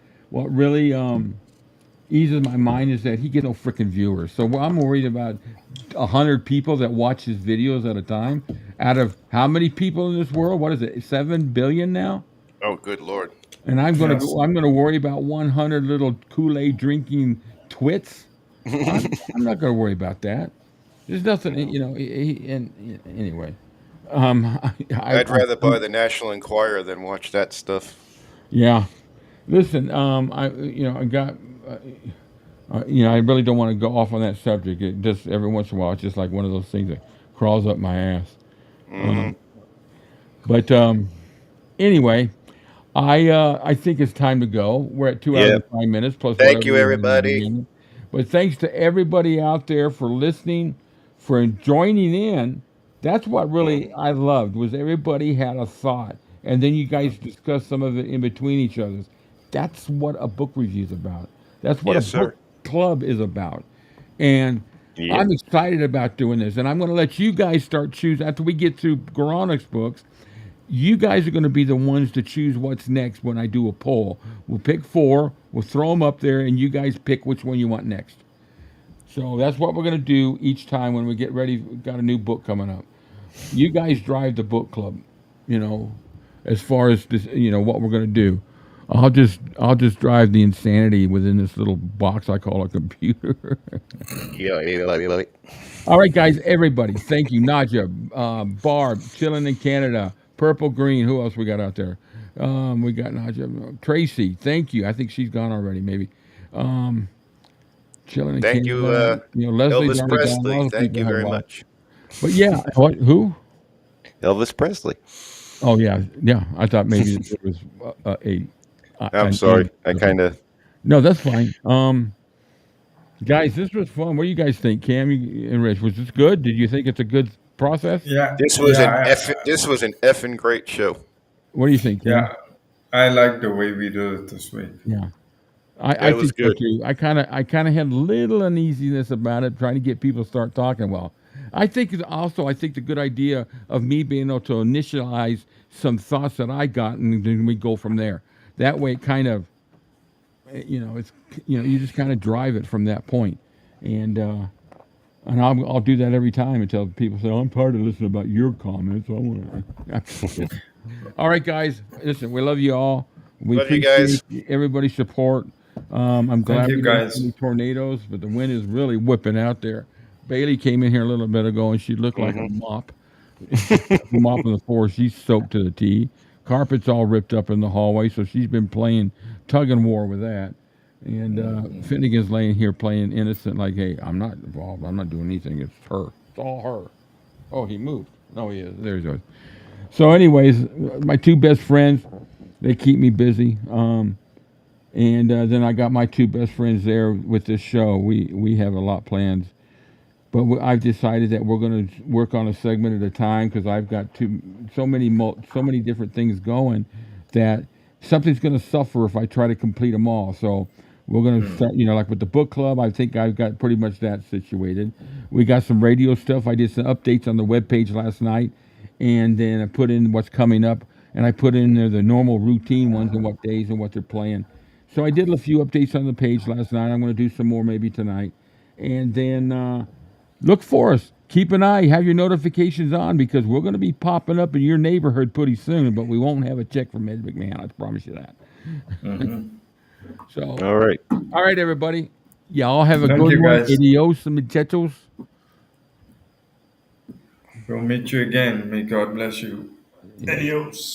Speaker 2: eases my mind is that he gets no freaking viewers. So I'm worried about 100 people that watch his videos at a time. Out of how many people in this world? What is it? 7 billion now?
Speaker 1: Oh, good Lord.
Speaker 2: And I'm gonna worry about 100 little Kool-Aid drinking twits. I'm not going to worry about that. There's nothing, and anyway.
Speaker 1: I'd rather buy the National Enquirer than watch that stuff.
Speaker 2: Yeah. Listen, I got, I really don't want to go off on that subject. It just every once in a while, it's just like one of those things that crawls up my ass. But anyway, I think it's time to go. We're at 2 hours and 5 minutes plus.
Speaker 1: Thank you,
Speaker 2: we had in the
Speaker 1: everybody.
Speaker 2: beginning. But thanks to everybody out there for listening, for joining in. That's what really I loved was everybody had a thought, and then you guys discussed some of it in between each other's. That's what a book review is about. That's what
Speaker 1: Yes,
Speaker 2: a book club is about. And I'm excited about doing this, and I'm going to let you guys start choosing after we get through Garanic's books. You guys are going to be the ones to choose what's next when I do a poll. We'll pick 4, we'll throw them up there, and you guys pick which one you want next. So that's what we're going to do each time when we get ready. We've got a new book coming up. You guys drive the book club, as far as this, what we're going to do. I'll just drive the insanity within this little box I call a computer.
Speaker 1: Yeah.
Speaker 2: All right, guys, everybody, thank you. Naja, Barb, chilling in Canada. Purple Green, who else we got out there? We got Naja. Tracy, thank you. I think she's gone already, maybe. Chilling in
Speaker 1: Thank
Speaker 2: Canada. Lesley's
Speaker 1: Elvis
Speaker 2: already gone. A lot
Speaker 1: Presley.
Speaker 2: of
Speaker 1: Thank
Speaker 2: people
Speaker 1: you
Speaker 2: have
Speaker 1: very
Speaker 2: left.
Speaker 1: much.
Speaker 2: But yeah, who?
Speaker 1: Elvis Presley.
Speaker 2: Oh, yeah. I thought maybe it was
Speaker 1: I'm sorry. I kind of.
Speaker 2: No, that's fine. Guys, this was fun. What do you guys think, Cam and Rich? Was this good? Did you think it's a good process?
Speaker 4: Yeah.
Speaker 1: This was an effing great show.
Speaker 2: What do you think, Cam?
Speaker 4: Yeah. I like the way we do it this week.
Speaker 2: Yeah. I
Speaker 1: was
Speaker 2: think so
Speaker 1: good.
Speaker 2: too. I kind of had a little uneasiness about it, trying to get people to start talking. Well, I think the good idea of me being able to initialize some thoughts that I got, and then we go from there. That way, it kind of, it's you just kind of drive it from that point, and I'll do that every time until people say, "Oh, I'm tired of listening about your comments." I want to. All right, guys. Listen, we love you all. We
Speaker 1: Love you guys.
Speaker 2: appreciate everybody's support. I'm glad
Speaker 4: you,
Speaker 2: we didn't
Speaker 4: guys.
Speaker 2: see any tornadoes, but the wind is really whipping out there. Bailey came in here a little bit ago, and she looked like a mop. Mopping the floor. She's soaked to the T. Carpet's all ripped up in the hallway, so she's been playing tug and war with that. And Finnegan's laying here playing innocent, like, hey, I'm not involved. I'm not doing anything. It's her. It's all her. Oh, he moved. No, he is. There he goes. So, anyways, my 2 best friends, they keep me busy. And then I got my 2 best friends there with this show. We have a lot planned. But I've decided that we're going to work on a segment at a time because I've got so many different things going that something's going to suffer if I try to complete them all. So we're going to start, like with the book club. I think I've got pretty much that situated. We got some radio stuff. I did some updates on the webpage last night, and then I put in what's coming up, and I put in there the normal routine ones and what days and what they're playing. So I did a few updates on the page last night. I'm going to do some more maybe tonight, and then. Look for us. Keep an eye. Have your notifications on because we're going to be popping up in your neighborhood pretty soon, but we won't have a check from Ed McMahon. I promise you that. So,
Speaker 1: All
Speaker 2: right, everybody. Y'all have a
Speaker 4: Thank
Speaker 2: good
Speaker 4: you,
Speaker 2: one.
Speaker 4: guys.
Speaker 2: Adios, muchachos.
Speaker 4: We'll meet you again. May God bless you. Adios.